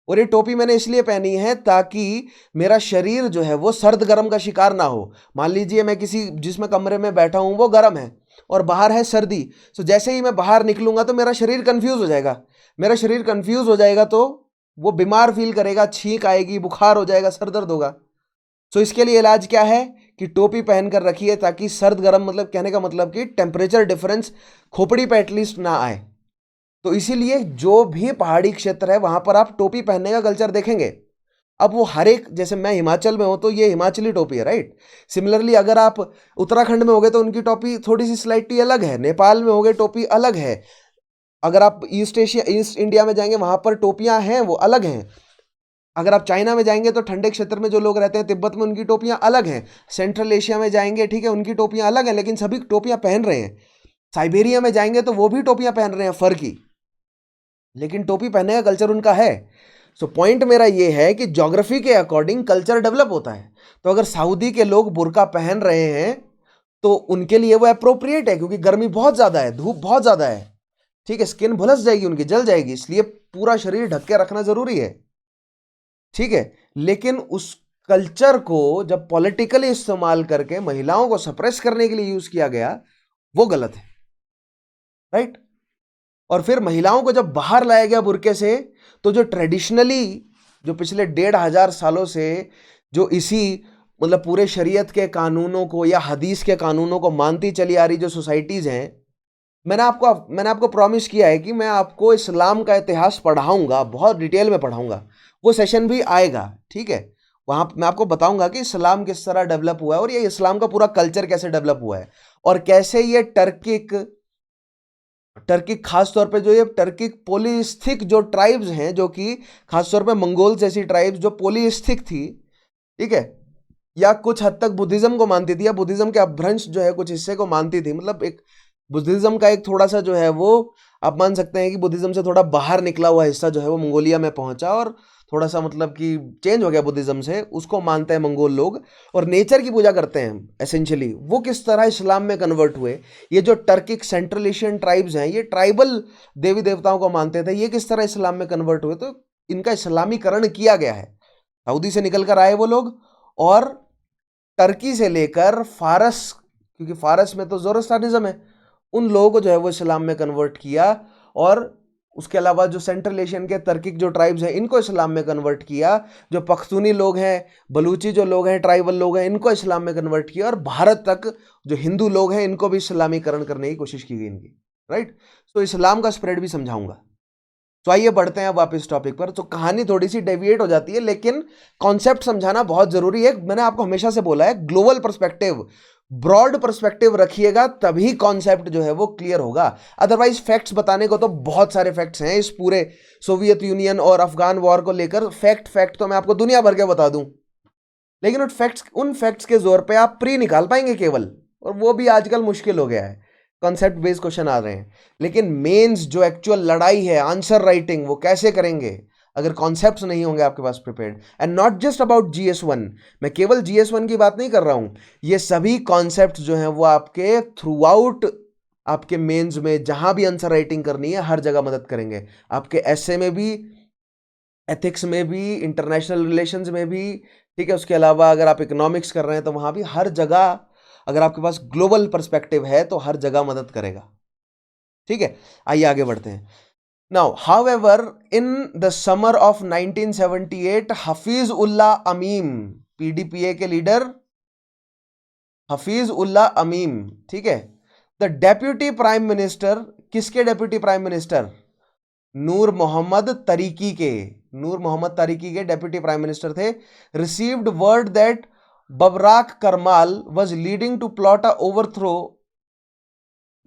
और ये टोपी मैंने इसलिए पहनी है ताकि मेरा शरीर जो है वो सर्द गर्म का शिकार ना हो। मान लीजिए मैं जिसमें कमरे में बैठा हूं वो गर्म है और बाहर है सर्दी, तो जैसे ही मैं बाहर निकलूंगा तो मेरा शरीर कंफ्यूज हो जाएगा। मेरा शरीर कंफ्यूज हो जाएगा तो वो बीमार फील करेगा, छींक आएगी, बुखार हो जाएगा, सर दर्द होगा। तो इसके लिए इलाज क्या है कि टोपी पहन कर रखिए, ताकि सर्द गर्म, मतलब कहने का मतलब कि टेम्परेचर डिफरेंस खोपड़ी पे एटलीस्ट ना आए। तो इसीलिए जो भी पहाड़ी क्षेत्र है वहां पर आप टोपी पहनने का कल्चर देखेंगे। अब वो हर एक, जैसे मैं हिमाचल में हूं तो ये हिमाचली टोपी है, राइट। सिमिलरली अगर आप उत्तराखंड में होगे तो उनकी टोपी थोड़ी सी स्लाइटली अलग है, नेपाल में होगे टोपी अलग है, अगर आप ईस्ट इंडिया में जाएंगे वहां पर टोपियां हैं वो अलग हैं, अगर आप चाइना में जाएंगे तो ठंडे क्षेत्र में जो लोग रहते हैं तिब्बत में उनकी टोपियां अलग हैं, सेंट्रल एशिया में जाएंगे, ठीक है, उनकी टोपियां अलग हैं, लेकिन सभी टोपियां पहन रहे हैं। साइबेरिया में जाएंगे तो वो भी टोपियां पहन रहे हैं फर की, लेकिन टोपी पहनने का कल्चर उनका है। सो पॉइंट मेरा ये है कि ज्योग्राफी के अकॉर्डिंग कल्चर डेवलप होता है। तो अगर सऊदी के लोग बुर्का पहन रहे हैं तो उनके लिए वो अप्रोप्रिएट है, क्योंकि गर्मी बहुत ज्यादा है, धूप बहुत ज्यादा है। ठीक है, स्किन भुलस जाएगी उनकी, जल जाएगी, इसलिए पूरा शरीर ढक के रखना जरूरी है। ठीक है, लेकिन उस कल्चर को जब पॉलिटिकली इस्तेमाल करके महिलाओं को सप्रेस करने के लिए यूज किया गया, वो गलत है। राइट। और फिर महिलाओं को जब बाहर लाया गया बुर्के से, तो जो ट्रेडिशनली, जो पिछले 1500 सालों से जो इसी मतलब पूरे शरीयत के कानूनों को या हदीस के कानूनों को मानती चली आ रही जो सोसाइटीज हैं, मैंने आपको प्रॉमिस किया है कि मैं आपको इस्लाम का इतिहास पढ़ाऊंगा, बहुत डिटेल में पढ़ाऊंगा। वो सेशन भी आएगा, ठीक है, वहां मैं आपको बताऊंगा कि इस्लाम किस तरह डेवलप हुआ है और ये इस्लाम का पूरा कल्चर कैसे डेवलप हुआ है, और कैसे ये टर्किक खासतौर पे जो ये टर्किक पोलिस्थिक जो ट्राइब्स हैं, जो कि खासतौर पे मंगोल्स जैसी ट्राइब्स जो पोलिस्थिक थी, ठीक है, या कुछ हद तक बुद्धिज्म को मानती थी, या बुद्धिज्म के अपभ्रंश जो है कुछ हिस्से को मानती थी, मतलब एक बुद्धिज्म का एक थोड़ा सा जो है वो आप मान सकते हैं कि बुद्धिज्म से थोड़ा बाहर निकला हुआ हिस्सा जो है वो मंगोलिया में पहुंचा, और थोड़ा सा मतलब कि चेंज हो गया बुद्धिज्म से, उसको मानते हैं मंगोल लोग और नेचर की पूजा करते हैं एसेंशियली, वो किस तरह इस्लाम में कन्वर्ट हुए। ये जो टर्किक सेंट्रल एशियन ट्राइब्स हैं, ये ट्राइबल देवी देवताओं को मानते थे, ये किस तरह इस्लाम में कन्वर्ट हुए। तो इनका इस्लामीकरण किया गया है, सऊदी से निकल कर आए वो लोग और टर्की से लेकर फारस, क्योंकि फारस में तो ज़ोरास्ट्रियनिज्म है, उन लोगों को जो है वो इस्लाम में कन्वर्ट किया। और उसके अलावा जो सेंट्रल एशियन के तर्किक जो ट्राइब्स हैं, इनको इस्लाम में कन्वर्ट किया। जो पख्तूनी लोग हैं, बलूची जो लोग हैं, ट्राइबल लोग हैं, इनको इस्लाम में कन्वर्ट किया। और भारत तक जो हिंदू लोग हैं, इनको भी इस्लामीकरण करने की कोशिश की गई इनकी, राइट। तो इस्लाम का स्प्रेड भी समझाऊंगा। तो आइए बढ़ते हैं अब वापस टॉपिक पर। तो कहानी थोड़ी सी डेविएट हो जाती है, लेकिन कॉन्सेप्ट समझाना बहुत जरूरी है। मैंने आपको हमेशा से बोला है, ग्लोबल पर्सपेक्टिव, ब्रॉड पर्सपेक्टिव रखिएगा, तभी कॉन्सेप्ट जो है वो क्लियर होगा। अदरवाइज फैक्ट्स बताने को तो बहुत सारे फैक्ट्स हैं इस पूरे सोवियत यूनियन और अफगान वॉर को लेकर। फैक्ट तो मैं आपको दुनिया भर के बता दूं, लेकिन उन फैक्ट्स के जोर पे आप प्री निकाल पाएंगे केवल, और वो भी आजकल मुश्किल हो गया है, कॉन्सेप्ट बेस्ड क्वेश्चन आ रहे हैं। लेकिन मेंस जो एक्चुअल लड़ाई है, आंसर राइटिंग, वो कैसे करेंगे अगर कॉन्सेप्ट्स नहीं होंगे आपके पास prepared. And not just about GS1, मैं केवल GS1 की बात नहीं कर रहा हूं, ये सभी कॉन्सेप्ट्स जो हैं वो आपके थ्रू आउट आपके मेंस में जहां भी आंसर राइटिंग करनी है, हर जगह मदद करेंगे। आपके ऐसे में भी, एथिक्स में भी, इंटरनेशनल रिलेशंस में भी, ठीक है। उसके अलावा अगर आप इकोनॉमिक्स कर रहे हैं तो वहां भी, हर जगह अगर आपके पास ग्लोबल पर्सपेक्टिव है तो हर जगह मदद करेगा, ठीक है। आइए आगे बढ़ते हैं। Now however, in the summer of 1978, Hafiz Ullah Amin, PDPA के लीडर हफीज उल्लाह अमीम, ठीक है, द डेप्यूटी प्राइम मिनिस्टर, किसके deputy prime minister? Noor Mohammad Taraki के, नूर मोहम्मद तारिकी के डेप्यूटी प्राइम मिनिस्टर थे। Received word that Babrak Karmal was leading to plot a overthrow,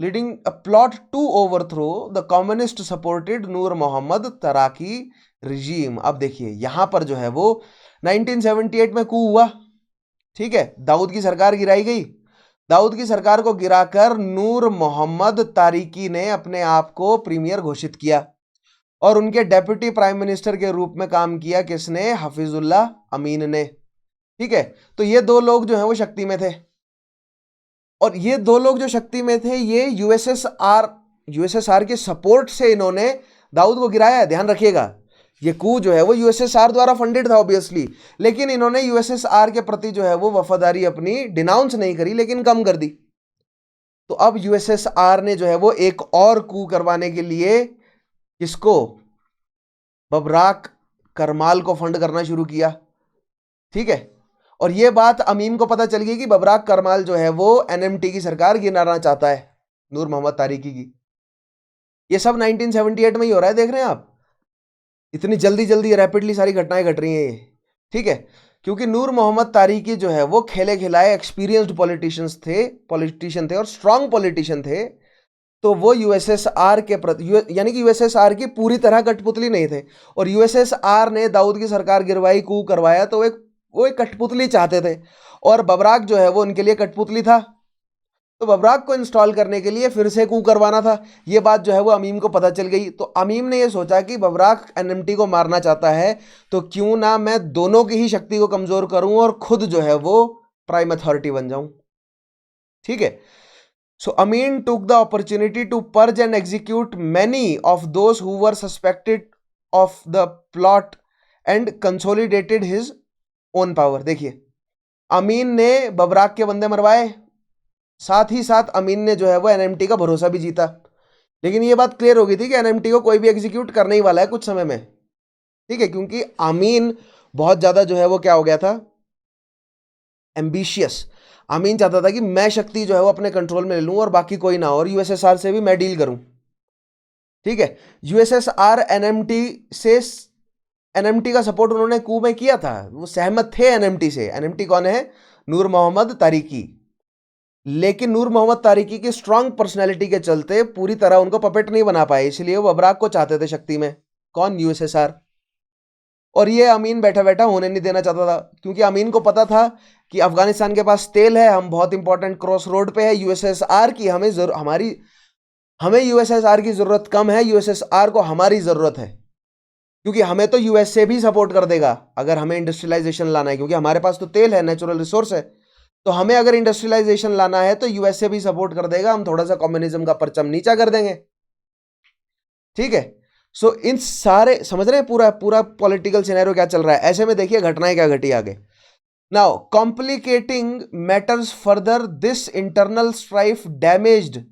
leading a plot to overthrow the communist supported Noor Mohammad Taraki regime। अब देखिए यहां पर जो है वो 1978 में कू हुआ, ठीक है, दाऊद की सरकार गिराई गई। दाऊद की सरकार को गिराकर नूर मोहम्मद तारिकी ने अपने आप को प्रीमियर घोषित किया और उनके डेप्यूटी प्राइम मिनिस्टर के रूप में काम किया किसने? हफीजुल्लाह अमीन ने, ठीक है। तो ये दो लोग जो हैं वो शक्ति में थे, और ये दो लोग जो शक्ति में थे, ये यूएसएसआर के सपोर्ट से इन्होंने दाऊद को गिराया है। ध्यान रखिएगा, ये कू जो है वो यूएसएसआर द्वारा फंडेड था ऑब्वियसली, लेकिन इन्होंने यूएसएसआर के प्रति जो है वो वफादारी अपनी डिनाउंस नहीं करी, लेकिन कम कर दी। तो अब यूएसएसआर ने जो है वो एक और कू करवाने के लिए किसको? बबराक करमाल को फंड करना शुरू किया, ठीक है। और ये बात अमीम को पता चल गई कि बबराक करमाल जो है वो NMT की सरकार गिराना चाहता है, नूर मोहम्मद तारिकी की। ये सब 1978 में ही हो रहा है, देख रहे हैं आप, इतनी जल्दी जल्दी रैपिडली सारी घटनाएं घट रही हैं ये, ठीक है। क्योंकि नूर मोहम्मद तारिकी जो है वो खेले खिलाए एक्सपीरियंस्ड पॉलिटिशियन थे और स्ट्रांग पॉलिटिशियन थे। तो वो यूएसएसआर के प्रति, यानी कि यूएसएसआर की पूरी तरह कठपुतली नहीं थे। और यूएसएसआर ने दाऊद की सरकार गिरवाई, कू करवाया, तो वो एक कठपुतली चाहते थे, और बबराक जो है वो उनके लिए कठपुतली था। तो बबराक को इंस्टॉल करने के लिए फिर से कू करवाना था। ये बात जो है वो अमीम को पता चल गई। तो अमीम ने ये सोचा कि बबराक NMT को मारना चाहता है, तो क्यों ना मैं दोनों की ही शक्ति को कमजोर करूं और खुद जो है वो प्राइम अथॉरिटी बन जाऊं, ठीक है। So Amin took the opportunity to purge and execute many of those who were suspected of the plot and consolidated his own power। देखिए, अमीन ने बबराक के बंदे मरवाए, साथ ही साथ अमीन ने जो है वो NMT का भरोसा भी जीता। लेकिन ये बात क्लियर हो गई थी कि NMT को कोई भी एग्जीक्यूट करने ही वाला है कुछ समय में, ठीक है, क्योंकि अमीन बहुत ज्यादा जो है वो क्या हो गया था? एम्बिशियस। अमीन चाहता था कि मैं शक्ति जो है वो अपने कंट्रोल में ले लूं और बाकी कोई ना हो, और यूएसएसआर से भी मैं डील करूं, ठीक है। यूएसएसआर NMT का सपोर्ट उन्होंने कू में किया था, वो सहमत थे NMT से। NMT कौन है? नूर मोहम्मद तारिकी। लेकिन नूर मोहम्मद तारिकी की स्ट्रांग पर्सनैलिटी के चलते पूरी तरह उनको पपेट नहीं बना पाए, इसलिए वो बबराक को चाहते थे शक्ति में। कौन? यूएसएसआर। और ये अमीन बैठा बैठा होने नहीं देना चाहता था, क्योंकि अमीन को पता था कि अफगानिस्तान के पास तेल है, हम बहुत इंपॉर्टेंट क्रॉस रोड पे है यूएसएसआर की, हमें यूएसएसआर की जरूरत कम है, यूएसएसआर को हमारी जरूरत है। क्योंकि हमें तो यूएसए भी सपोर्ट कर देगा अगर हमें इंडस्ट्रियलाइजेशन लाना है, क्योंकि हमारे पास तो तेल है, नेचुरल रिसोर्स है। तो हमें अगर इंडस्ट्रियलाइजेशन लाना है तो यूएसए भी सपोर्ट कर देगा, हम थोड़ा सा कम्युनिज्म का परचम नीचा कर देंगे। ठीक है। सो इन सारे समझ रहे हैं पूरा पूरा पॉलिटिकल सिनेरियो क्या चल रहा है। ऐसे में देखिए घटनाएं क्या घटी आगे। Now complicating matters further, this internal strife damaged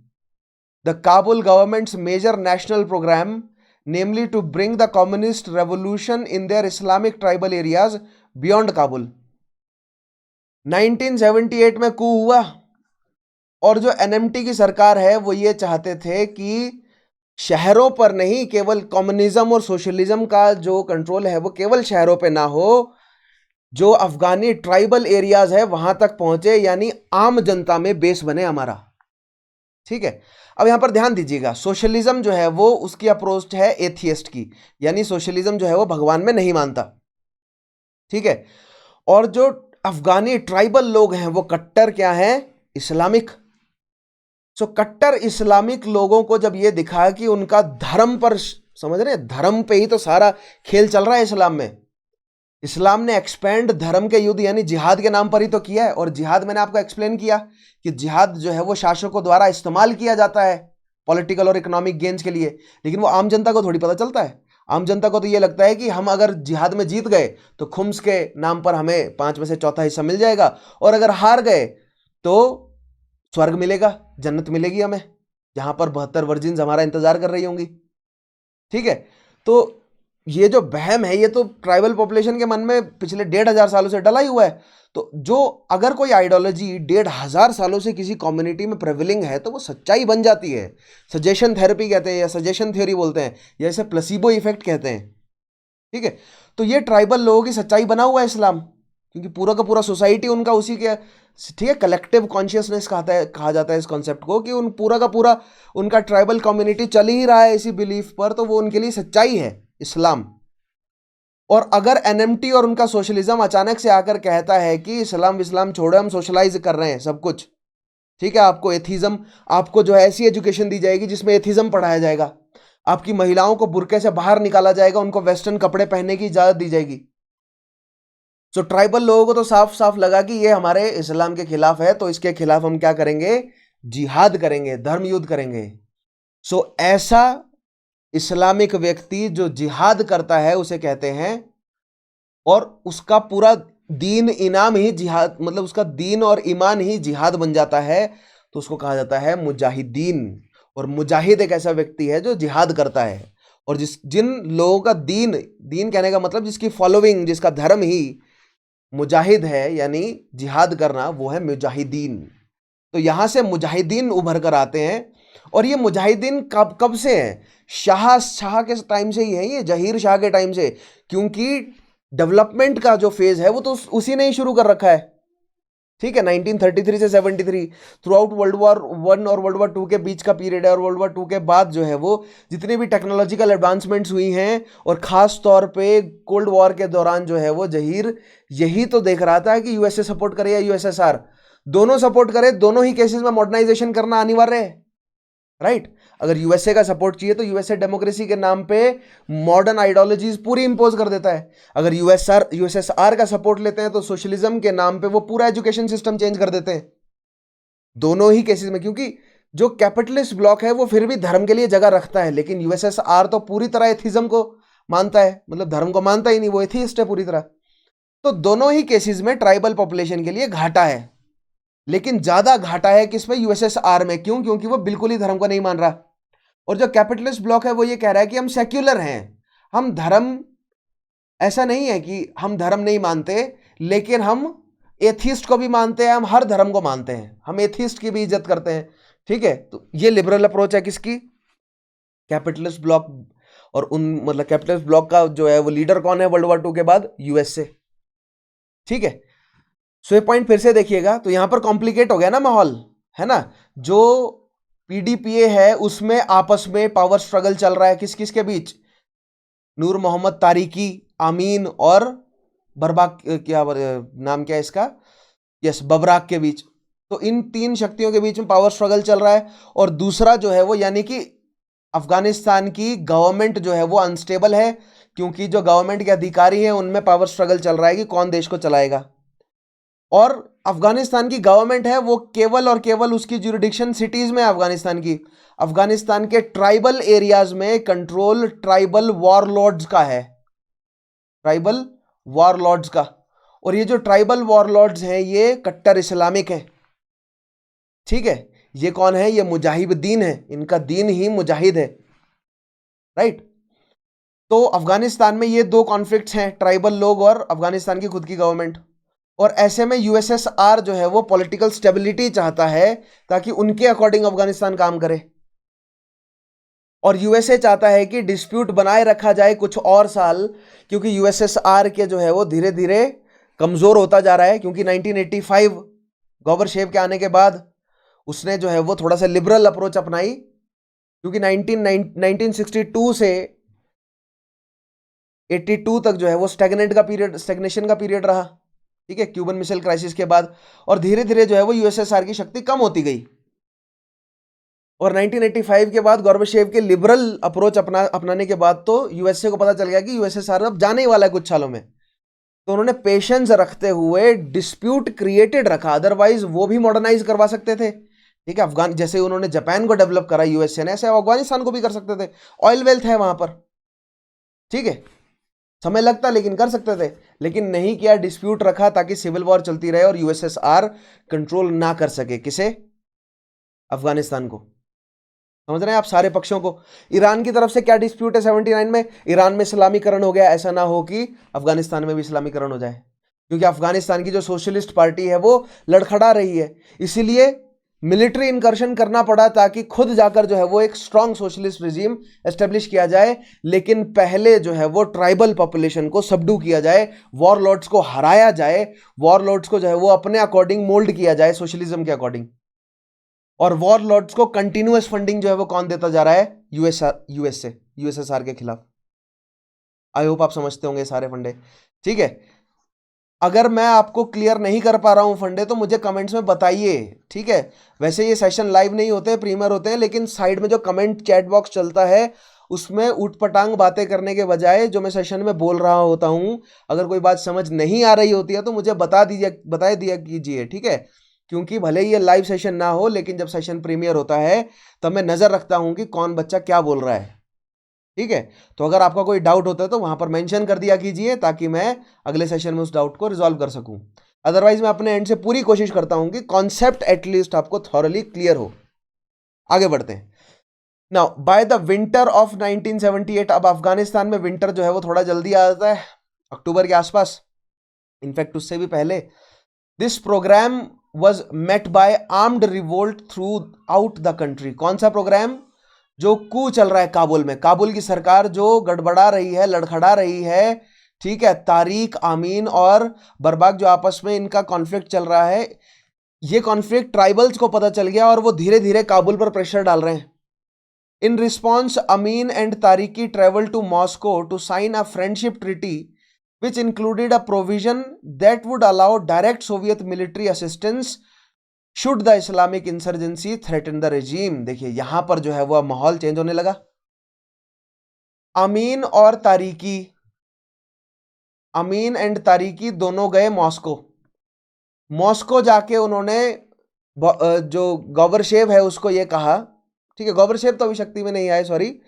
the Kabul government's major national programme, namely to bring the communist revolution in their Islamic tribal areas beyond Kabul। 1978 में कू हुआ और जो एनएमटी की सरकार है वो ये चाहते थे कि शहरों पर नहीं, केवल कम्युनिज्म और सोशलिज्म का जो कंट्रोल है वो केवल शहरों पे ना हो, जो अफगानी ट्राइबल एरियाज है वहां तक पहुंचे, यानी आम जनता में बेस बने हमारा। ठीक है। अब यहां पर ध्यान दीजिएगा, सोशलिज्म जो है वो उसकी अप्रोच है एथियस्ट की, यानी सोशलिज्म जो है वो भगवान में नहीं मानता। ठीक है। और जो अफगानी ट्राइबल लोग हैं वो कट्टर क्या हैं, इस्लामिक। सो कट्टर इस्लामिक लोगों को जब ये दिखा कि उनका धर्म पर, समझ रहे हैं, धर्म पे ही तो सारा खेल चल रहा है इस्लाम में। इस्लाम ने एक्सपेंड धर्म के युद्ध यानी जिहाद के नाम पर ही तो किया है। और जिहाद मैंने आपको एक्सप्लेन किया कि जिहाद जो है वो शासकों द्वारा इस्तेमाल किया जाता है पॉलिटिकल और इकोनॉमिक गेन्स के लिए, लेकिन वो आम जनता को थोड़ी पता चलता है। आम जनता को तो ये लगता है कि हम अगर जिहाद में जीत गए तो खुम्स के नाम पर हमें 5 में से चौथा हिस्सा मिल जाएगा, और अगर हार गए तो स्वर्ग मिलेगा, जन्नत मिलेगी हमें, जहां पर 72 वर्जिन्स हमारा इंतजार कर रही होंगी। ठीक है। तो ये जो वहम है ये तो ट्राइबल पॉपुलेशन के मन में पिछले 1500 सालों से डला ही हुआ है। तो जो अगर कोई आइडियोलॉजी 1500 सालों से किसी कम्युनिटी में प्रेवलिंग है तो वो सच्चाई बन जाती है। सजेशन थेरेपी कहते हैं या सजेशन थ्योरी बोलते हैं या इसे प्लेसिबो इफेक्ट कहते हैं। ठीक है। तो ये ट्राइबल लोगों की सच्चाई बना हुआ है इस्लाम, क्योंकि पूरा का पूरा सोसाइटी उनका उसी के, ठीक है, कलेक्टिव कॉन्शियसनेस कहा जाता है इस कॉन्सेप्ट को, कि उन पूरा का पूरा उनका ट्राइबल कम्युनिटी चल ही रहा है इसी बिलीफ पर, तो वो उनके लिए सच्चाई है इस्लाम। और अगर एनएमटी और उनका सोशलिज्म अचानक से आकर कहता है कि इस्लाम छोड़ो, हम सोशलाइज कर रहे हैं सब कुछ, ठीक है, आपको एथिज्म, आपको जो है ऐसी एजुकेशन दी जाएगी जिसमें एथिज्म पढ़ाया जाएगा, आपकी महिलाओं को बुर्के से बाहर निकाला जाएगा, उनको वेस्टर्न कपड़े पहनने की इजाजत दी जाएगी। सो ट्राइबल लोगों को तो साफ साफ लगा कि ये हमारे इस्लाम के खिलाफ है, तो इसके खिलाफ हम क्या करेंगे, जिहाद करेंगे, धर्म युद्ध करेंगे। सो ऐसा इस्लामिक व्यक्ति जो जिहाद करता है उसे कहते हैं, और उसका पूरा दीन इनाम ही जिहाद, मतलब उसका दीन और ईमान ही जिहाद बन जाता है, तो उसको कहा जाता है मुजाहिदीन। और मुजाहिद एक ऐसा व्यक्ति है जो जिहाद करता है, और जिन लोगों का दीन कहने का मतलब जिसकी फॉलोइंग, जिसका धर्म ही मुजाहिद है यानी जिहाद करना, वो है मुजाहिदीन। तो यहां से मुजाहिदीन उभर कर आते हैं। और ये मुजाहिदीन कब से हैं, शाह के टाइम से ही है, ये जहीर शाह के टाइम से, क्योंकि डेवलपमेंट का जो फेज है वो तो उसी ने ही शुरू कर रखा है। ठीक है। 1933 से 73 थ्रू आउट वर्ल्ड वॉर 1 और वर्ल्ड वॉर 2 के बीच का पीरियड है, और वर्ल्ड वॉर 2 के बाद जो है वो जितनी भी टेक्नोलॉजिकल एडवांसमेंट्स हुई हैं, और खास तौर पे कोल्ड वॉर के दौरान जो है वो जहीर यही तो देख रहा था कि यूएसए सपोर्ट करे या यूएसएसआर, दोनों सपोर्ट करे, दोनों ही केसेस में मॉडर्नाइजेशन करना अनिवार्य है, राइट। अगर यूएसए का सपोर्ट चाहिए तो यूएसए डेमोक्रेसी के नाम पे मॉडर्न आइडियोलॉजीज पूरी इंपोज कर देता है। अगर यूएसएसआर का सपोर्ट लेते हैं तो सोशलिज्म के नाम पे वो पूरा एजुकेशन सिस्टम चेंज कर देते हैं, दोनों ही केसेस में। क्योंकि जो कैपिटलिस्ट ब्लॉक है वो फिर भी धर्म के लिए जगह रखता है, लेकिन यूएसएसआर तो पूरी तरह एथिज्म को मानता है, मतलब धर्म को मानता ही नहीं, वो एथिस्ट है पूरी तरह। तो दोनों ही केसेस में ट्राइबल पॉपुलेशन के लिए घाटा है, लेकिन ज्यादा घाटा है किसमें, यूएसएसआर में। क्यों? क्योंकि वो बिल्कुल ही धर्म को नहीं मान रहा। और जो कैपिटलिस्ट ब्लॉक है वो ये कह रहा है कि हम सेक्युलर हैं, हम धर्म, ऐसा नहीं है कि हम धर्म नहीं मानते, लेकिन हम एथिस्ट को भी मानते हैं, हम हर धर्म को मानते हैं, हम एथिस्ट की भी इज्जत करते हैं। ठीक है। तो ये लिबरल अप्रोच है किसकी, कैपिटलिस्ट ब्लॉक। और उन मतलब कैपिटलिस्ट ब्लॉक का जो है वो लीडर कौन है वर्ल्ड वॉर 2 के बाद, यूएसए। ठीक है। सो ये पॉइंट फिर से देखिएगा, तो यहां पर कॉम्प्लिकेट हो गया ना माहौल, है ना। जो पीडीपीए है उसमें आपस में पावर स्ट्रगल चल रहा है, किस किस के बीच, नूर मोहम्मद तारिकी, आमीन और बरबाक, क्या नाम क्या है इसका, यस, बबराक के बीच। तो इन 3 शक्तियों के बीच में पावर स्ट्रगल चल रहा है। और दूसरा जो है वो यानी कि अफगानिस्तान की गवर्नमेंट जो है वो अनस्टेबल है, क्योंकि जो गवर्नमेंट के अधिकारी हैं उनमें पावर स्ट्रगल चल रहा है कि कौन देश को चलाएगा। और अफगानिस्तान की गवर्नमेंट है वो केवल और केवल उसकी ज्यूरिडिक्शन सिटीज में अफगानिस्तान के ट्राइबल एरियाज में कंट्रोल ट्राइबल वॉरलॉर्ड्स का है, ट्राइबल वॉरलॉर्ड्स का। और ये जो ट्राइबल वॉरलॉर्ड्स हैं ये कट्टर इस्लामिक हैं, ठीक है। ये कौन है? ये मुजाहिदीन है, इनका दीन ही मुजाहिद है, राइट। तो अफगानिस्तान में ये दो कॉन्फ्लिक्ट्स हैं, ट्राइबल लोग और अफगानिस्तान की खुद की गवर्नमेंट। और ऐसे में यूएसएसआर जो है वो पॉलिटिकल स्टेबिलिटी चाहता है ताकि उनके अकॉर्डिंग अफगानिस्तान काम करे। और यूएसए चाहता है कि डिस्प्यूट बनाए रखा जाए कुछ और साल, क्योंकि यूएसएसआर के जो है वो धीरे धीरे कमजोर होता जा रहा है। क्योंकि 1985 गॉर्बाचेव के आने के बाद उसने जो है वो थोड़ा सा लिबरल अप्रोच अपनाई, क्योंकि 1962 से 82 तक जो है वो स्टैग्नेशन का पीरियड रहा, ठीक है, क्यूबन मिसाइल क्राइसिस के बाद। और धीरे धीरे जो है वो यूएसएसआर की शक्ति कम होती गई। और 1985 के बाद गॉर्बाचेव के लिबरल अप्रोच अपनाने के बाद तो यूएसए को पता चल गया कि यूएसएसआर अब जाने ही वाला है कुछ सालों में। तो उन्होंने पेशेंस रखते हुए डिस्प्यूट क्रिएटेड रखा, अदरवाइज वो भी मॉडर्नाइज करवा सकते थे, ठीक है। अफगान जैसे उन्होंने जापान को डेवलप करा यूएसए ने, ऐसे अफगानिस्तान को भी कर सकते थे। ऑयल वेल्थ है वहां पर, ठीक है, समय लगता लेकिन कर सकते थे, लेकिन नहीं किया, डिस्प्यूट रखा ताकि सिविल वॉर चलती रहे और यूएसएसआर कंट्रोल ना कर सके किसे? अफगानिस्तान को। समझ रहे हैं आप सारे पक्षों को। ईरान की तरफ से क्या डिस्प्यूट है 79 में? ईरान में इस्लामीकरण हो गया, ऐसा ना हो कि अफगानिस्तान में भी इस्लामीकरण हो जाए, क्योंकि अफगानिस्तान की जो सोशलिस्ट पार्टी है वो लड़खड़ा रही है, इसीलिए मिलिट्री इनकर्शन करना पड़ा ताकि खुद जाकर जो है वो एक स्ट्रॉन्ग सोशलिस्ट रिजीम एस्टेब्लिश किया जाए। लेकिन पहले जो है वो ट्राइबल पॉपुलेशन को सबडू किया जाए, वॉरलॉर्ड्स को हराया जाए, वॉरलॉर्ड्स को जो है वो अपने अकॉर्डिंग मोल्ड किया जाए, सोशलिज्म के अकॉर्डिंग। और वॉरलॉर्ड्स को कंटिन्यूअस फंडिंग जो है वो कौन देता जा रहा है? यूएसएसआर के खिलाफ। आई होप आप समझते होंगे सारे फंडे, ठीक है। अगर मैं आपको क्लियर नहीं कर पा रहा हूं फंडे तो मुझे कमेंट्स में बताइए, ठीक है। वैसे ये सेशन लाइव नहीं होते, प्रीमियर होते हैं, लेकिन साइड में जो कमेंट चैट बॉक्स चलता है उसमें ऊटपटांग बातें करने के बजाय जो मैं सेशन में बोल रहा होता हूं, अगर कोई बात समझ नहीं आ रही होती है तो मुझे बता दिया कीजिए, ठीक है। क्योंकि भले ही ये लाइव सेशन ना हो, लेकिन जब सेशन प्रीमियर होता है तब मैं नजर रखता हूं कि कौन बच्चा क्या बोल रहा है, ठीक है। तो अगर आपका कोई डाउट होता है तो वहां पर मेंशन कर दिया कीजिए ताकि मैं अगले सेशन में उस डाउट को रिजॉल्व कर सकूं। अदरवाइज मैं अपने एंड से पूरी कोशिश करता हूं कि कॉन्सेप्ट एटलीस्ट आपको थॉरली क्लियर हो। आगे बढ़ते हैं। Now by the winter of 1978, अब अफगानिस्तान में विंटर जो है वो थोड़ा जल्दी आ जाता है, अक्टूबर के आसपास, इनफैक्ट उससे भी पहले। This programme was met by armed revolt throughout the country. कौन सा प्रोग्राम? जो कू चल रहा है काबुल में, काबुल की सरकार जो गड़बड़ा रही है, लड़खड़ा रही है, ठीक है। तारिक आमीन और बर्बाक जो आपस में इनका कॉन्फ्लिक्ट चल रहा है, ये कॉन्फ्लिक्ट ट्राइबल्स को पता चल गया और वो धीरे धीरे काबुल पर प्रेशर डाल रहे हैं। In response Amin and Taraki travel to Moscow to sign a friendship treaty which included a provision that would allow direct Soviet military assistance should the Islamic insurgency threaten the regime। देखिए यहां पर जो है वो माहौल चेंज होने लगा। अमीन एंड तारिकी दोनों गए मॉस्को जाके उन्होंने जो गॉर्बाचेव है उसको ये कहा, ठीक है। गॉर्बाचेव तो अभी शक्ति में नहीं आए, सॉरी,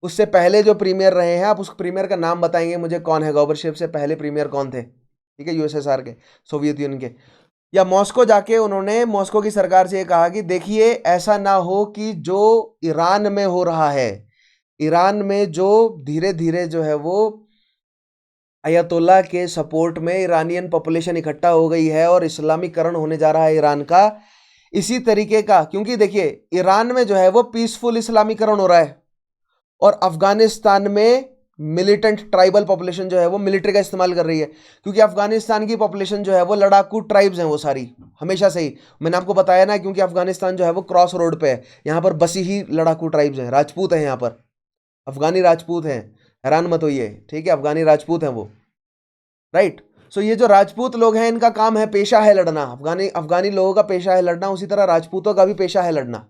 उससे पहले जो प्रीमियर रहे हैं, आप उस प्रीमियर का नाम बताएंगे मुझे कौन है? गॉर्बाचेव से पहले प्रीमियर कौन थे? ठीक है, यूएसएसआर के, सोवियत यूनियन के। या मॉस्को जाके उन्होंने मॉस्को की सरकार से ये कहा कि देखिए ऐसा ना हो कि जो ईरान में हो रहा है, ईरान में जो धीरे धीरे जो है वो अयतुल्ला के सपोर्ट में ईरानियन पॉपुलेशन इकट्ठा हो गई है और इस्लामीकरण होने जा रहा है ईरान का, इसी तरीके का। क्योंकि देखिए ईरान में जो है वो पीसफुल इस्लामीकरण हो रहा है और अफगानिस्तान में मिलिटेंट ट्राइबल पॉपुलेशन जो है वो मिलिट्री का इस्तेमाल कर रही है। क्योंकि अफगानिस्तान की पॉपुलेशन जो है वो लड़ाकू ट्राइब्स हैं, वो सारी हमेशा से ही मैंने आपको बताया ना, क्योंकि अफगानिस्तान जो है वो क्रॉस रोड पे है, यहाँ पर बसी ही लड़ाकू ट्राइब्स हैं, राजपूत हैं यहाँ पर, अफगानी राजपूत हैं, हैरान मत होइए, ठीक है, अफगानी राजपूत हैं वो, राइट। सो ये जो राजपूत लोग हैं इनका काम है, पेशा है लड़ना, अफगानी लोगों का पेशा है लड़ना, उसी तरह राजपूतों का भी पेशा है लड़ना,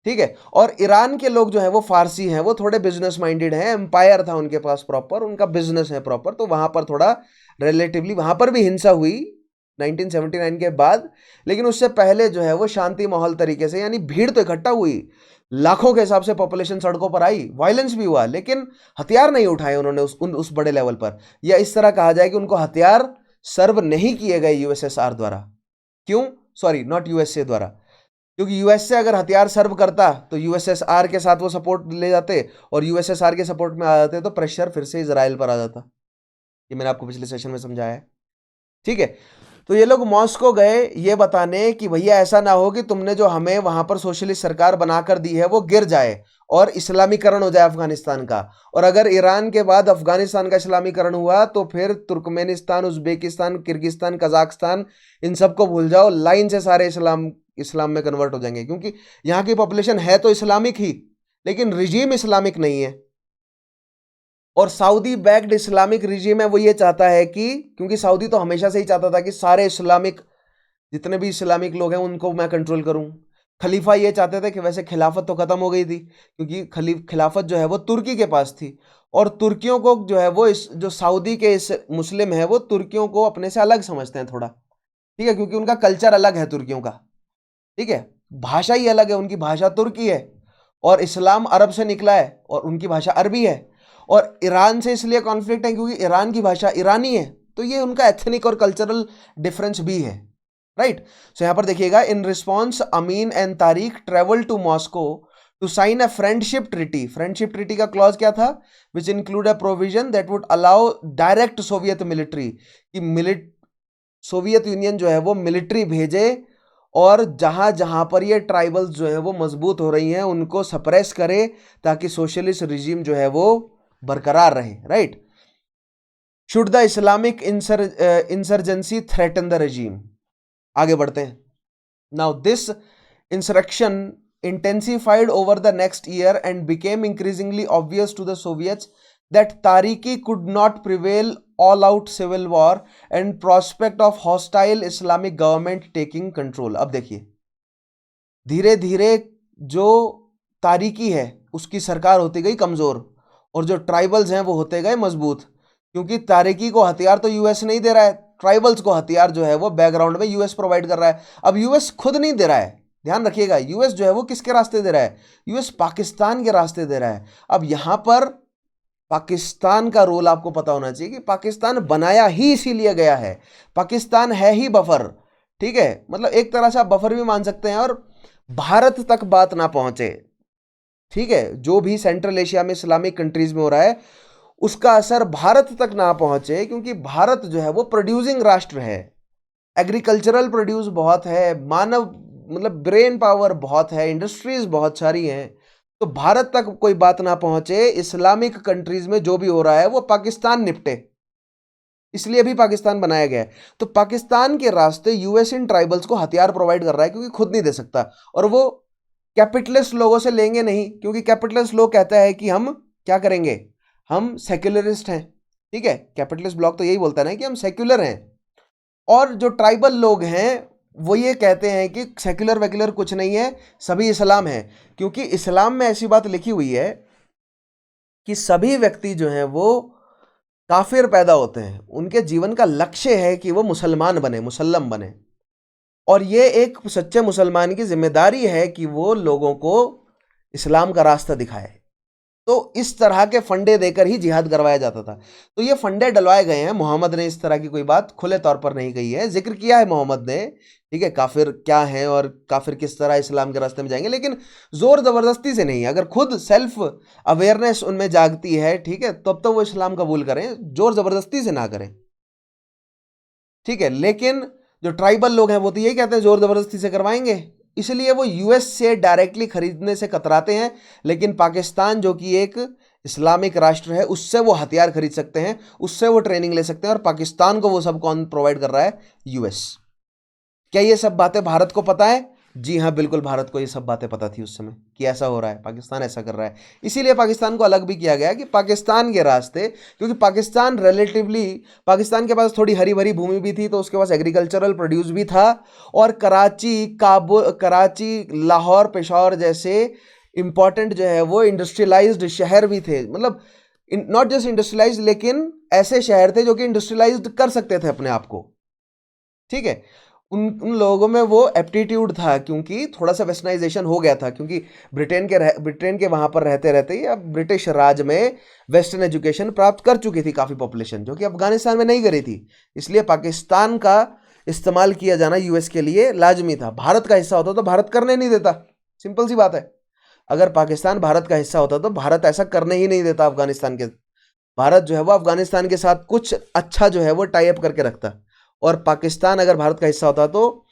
ठीक है। और ईरान के लोग जो है वो फारसी हैं, वो थोड़े बिजनेस माइंडेड हैं, एम्पायर था उनके पास प्रॉपर, उनका बिजनेस है प्रॉपर, तो वहां पर थोड़ा रिलेटिवली वहां पर भी हिंसा हुई 1979 के बाद, लेकिन उससे पहले जो है वो शांति माहौल तरीके से, यानी भीड़ तो इकट्ठा हुई, लाखों के हिसाब से पॉपुलेशन सड़कों पर आई, वायलेंस भी हुआ, लेकिन हथियार नहीं उठाए उन्होंने उस बड़े लेवल पर, या इस तरह कहा जाए कि उनको हथियार सर्व नहीं किए गए यूएसएसआर द्वारा। क्यों? सॉरी, नॉट यूएसए द्वारा, क्योंकि यूएसए अगर हथियार सर्व करता तो यूएसएसआर के साथ वो सपोर्ट ले जाते, और यूएसएसआर के सपोर्ट में आ जाते तो प्रेशर फिर से इजराइल पर आ जाता। ये मैंने आपको पिछले सेशन में समझाया है, ठीक है। तो ये लोग मॉस्को गए ये बताने कि भैया ऐसा ना हो कि तुमने जो हमें वहां पर सोशलिस्ट सरकार बनाकर दी है वो गिर जाए और इस्लामीकरण हो जाए अफगानिस्तान का, और अगर ईरान के बाद अफगानिस्तान का इस्लामीकरण हुआ तो फिर तुर्कमेनिस्तान, उज्बेकिस्तान, किर्गिस्तान, कजाकिस्तान, इन सबको भूल जाओ, लाइन से सारे इस्लाम में कन्वर्ट हो जाएंगे, क्योंकि यहाँ की पॉपुलेशन है तो इस्लामिक ही, लेकिन रिजीम इस्लामिक नहीं है। और सऊदी बैक्ड इस्लामिक रिजीम है, वो ये चाहता है कि, क्योंकि सऊदी तो हमेशा से ही चाहता था कि सारे इस्लामिक, जितने भी इस्लामिक लोग हैं उनको मैं कंट्रोल करूं। खलीफा ये चाहते थे कि, वैसे खिलाफत तो खत्म हो गई थी, क्योंकि खिलाफत जो है वो तुर्की के पास थी, और तुर्कियों को जो है वो इस जो सऊदी के इस मुस्लिम है वो तुर्कियों को अपने से अलग समझते हैं थोड़ा, ठीक है, क्योंकि उनका कल्चर अलग है तुर्कियों का, ठीक है, भाषा ही अलग है, उनकी भाषा तुर्की है, और इस्लाम अरब से निकला है और उनकी भाषा अरबी है, और ईरान से इसलिए कॉन्फ्लिक्ट है क्योंकि ईरान की भाषा ईरानी है, तो ये उनका एथनिक और कल्चरल डिफरेंस भी है, राइट। सो यहां पर देखिएगा, in response Amin and Taraki travel to Moscow to sign a friendship treaty. Friendship treaty का क्लॉज क्या था? Which include a provision that would allow direct Soviet military, कि सोवियत यूनियन जो है वो मिलिट्री भेजे, और जहां जहां पर ये ट्राइबल्स जो है वो मजबूत हो रही हैं उनको सप्रेस करे, ताकि सोशलिस्ट रिजीम जो है वो बरकरार रहे, right. Should the Islamic insurgency threaten the regime? आगे बढ़ते हैं। Now this insurrection intensified over the next year and became increasingly obvious to the Soviets that Tariki could not prevail all out civil war and prospect of hostile Islamic government taking control। अब देखिए, धीरे धीरे जो तारिकी है उसकी सरकार होती गई कमजोर, और जो ट्राइबल्स हैं वो होते गए मजबूत, क्योंकि तारिकी को हथियार तो यूएस नहीं दे रहा है, ट्राइबल्स को हथियार जो है वो बैकग्राउंड में यूएस प्रोवाइड कर रहा है। अब यूएस खुद नहीं दे रहा है, ध्यान रखिएगा, यूएस जो है वो किसके रास्ते दे रहा है? यूएस पाकिस्तान के रास्ते दे रहा है। अब यहां पर पाकिस्तान का रोल आपको पता होना चाहिए कि पाकिस्तान बनाया ही इसीलिए गया है, पाकिस्तान है ही बफर, ठीक है, मतलब एक तरह से आप बफर भी मान सकते हैं, और भारत तक बात ना पहुंचे, ठीक है, जो भी सेंट्रल एशिया में इस्लामिक कंट्रीज में हो रहा है उसका असर भारत तक ना पहुंचे, क्योंकि भारत जो है वो प्रोड्यूसिंग राष्ट्र है, एग्रीकल्चरल प्रोड्यूस बहुत है, मानव मतलब ब्रेन पावर बहुत है, इंडस्ट्रीज बहुत सारी हैं, तो भारत तक कोई बात ना पहुंचे, इस्लामिक कंट्रीज में जो भी हो रहा है वो पाकिस्तान निपटे, इसलिए भी पाकिस्तान बनाया गया है। तो पाकिस्तान के रास्ते यूएस इन ट्राइबल्स को हथियार प्रोवाइड कर रहा है, क्योंकि खुद नहीं दे सकता, और वो कैपिटलिस्ट लोगों से लेंगे नहीं, क्योंकि कैपिटलिस्ट लोग कहता है कि हम क्या करेंगे, हम सेक्युलरिस्ट हैं, ठीक है, कैपिटलिस्ट ब्लॉक तो यही बोलता है ना कि हम सेक्युलर हैं, और जो ट्राइबल लोग हैं वो ये कहते हैं कि सेक्युलर वैक्युलर कुछ नहीं है, सभी इस्लाम है, क्योंकि इस्लाम में ऐसी बात लिखी हुई है कि सभी व्यक्ति जो हैं वो काफिर पैदा होते हैं, उनके जीवन का लक्ष्य है कि वो मुसलमान बने, मुसल्लम बने, और ये एक सच्चे मुसलमान की जिम्मेदारी है कि वो लोगों को इस्लाम का रास्ता दिखाए। तो इस तरह के फंडे देकर ही जिहाद करवाया जाता था, तो ये फंडे डलवाए गए हैं। मोहम्मद ने इस तरह की कोई बात खुले तौर पर नहीं कही है, जिक्र किया है मोहम्मद ने, ठीक है, काफिर क्या है और काफिर किस तरह इस्लाम के रास्ते में जाएंगे, लेकिन जोर जबरदस्ती से नहीं। अगर खुद सेल्फ अवेयरनेस उनमें जागती है, ठीक है, तब तो वो इस्लाम कबूल करें, जोर जबरदस्ती से ना करें, ठीक है। लेकिन जो ट्राइबल लोग हैं वो तो यही कहते हैं जोर जबरदस्ती से करवाएंगे, इसलिए वो यूएस से डायरेक्टली खरीदने से कतराते हैं, लेकिन पाकिस्तान जो कि एक इस्लामिक राष्ट्र है उससे वो हथियार खरीद सकते हैं, उससे वो ट्रेनिंग ले सकते हैं, और पाकिस्तान को वो सब कौन प्रोवाइड कर रहा है? यूएस। क्या ये सब बातें भारत को पता है? जी हाँ, बिल्कुल भारत को ये सब बातें पता थी उस समय कि ऐसा हो रहा है, पाकिस्तान ऐसा कर रहा है। इसीलिए पाकिस्तान को अलग भी किया गया कि पाकिस्तान के रास्ते, क्योंकि पाकिस्तान रिलेटिवली, पाकिस्तान के पास थोड़ी हरी भरी भूमि भी थी, तो उसके पास एग्रीकल्चरल प्रोड्यूस भी था, और कराची, काबुल, कराची, लाहौर, पेशावर जैसे इंपॉर्टेंट जो है वो इंडस्ट्रियलाइज्ड शहर भी थे। मतलब नॉट जस्ट इंडस्ट्रियलाइज्ड, लेकिन ऐसे शहर थे जो कि इंडस्ट्रियलाइज्ड कर सकते थे अपने आप को। ठीक है, उन लोगों में वो एप्टीट्यूड था, क्योंकि थोड़ा सा वेस्टर्नाइजेशन हो गया था, क्योंकि ब्रिटेन के वहां पर रहते रहते ही अब ब्रिटिश राज में वेस्टर्न एजुकेशन प्राप्त कर चुकी थी काफ़ी पॉपुलेशन, जो कि अफगानिस्तान में नहीं करी थी। इसलिए पाकिस्तान का इस्तेमाल किया जाना यूएस के लिए लाजमी था। भारत का हिस्सा होता तो भारत करने नहीं देता, सिंपल सी बात है। अगर पाकिस्तान भारत का हिस्सा होता तो भारत ऐसा करने ही नहीं देता अफगानिस्तान के। भारत जो है वो अफगानिस्तान के साथ कुछ अच्छा जो है वो टाई अप करके रखता, और पाकिस्तान अगर भारत का हिस्सा होता तो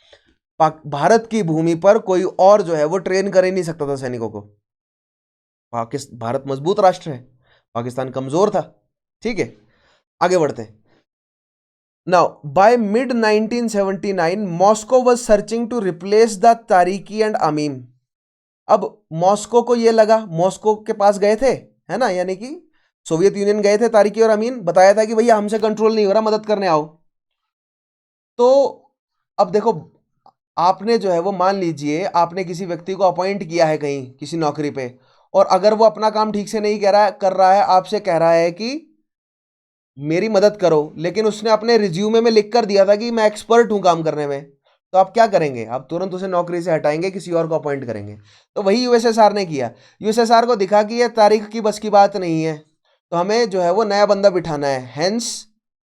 भारत की भूमि पर कोई और जो है वो ट्रेन कर ही नहीं सकता था सैनिकों को। भारत मजबूत राष्ट्र है, पाकिस्तान कमजोर था। ठीक है, आगे बढ़ते हैं। Now by mid 1979 Moscow was searching to replace the Taraki and Amin. अब मॉस्को को ये लगा, मॉस्को के पास गए थे, है ना, यानी कि सोवियत यूनियन गए थे, तारिकी और अमीन, बताया था कि भैया हमसे कंट्रोल नहीं हो रहा, मदद करने आओ। तो अब देखो, आपने जो है वो, मान लीजिए आपने किसी व्यक्ति को अपॉइंट किया है कहीं किसी नौकरी पे, और अगर वो अपना काम ठीक से नहीं कर रहा है, आपसे कह रहा है कि मेरी मदद करो, लेकिन उसने अपने रिज्यूमे में लिख कर दिया था कि मैं एक्सपर्ट हूं काम करने में, तो आप क्या करेंगे? आप तुरंत उसे नौकरी से हटाएंगे, किसी और को अपॉइंट करेंगे। तो वही यूएसएसआर ने किया। यूएसएसआर को दिखा कि यह तारीख की बस की बात नहीं है, तो हमें जो है वो नया बंदा बिठाना है। हेंस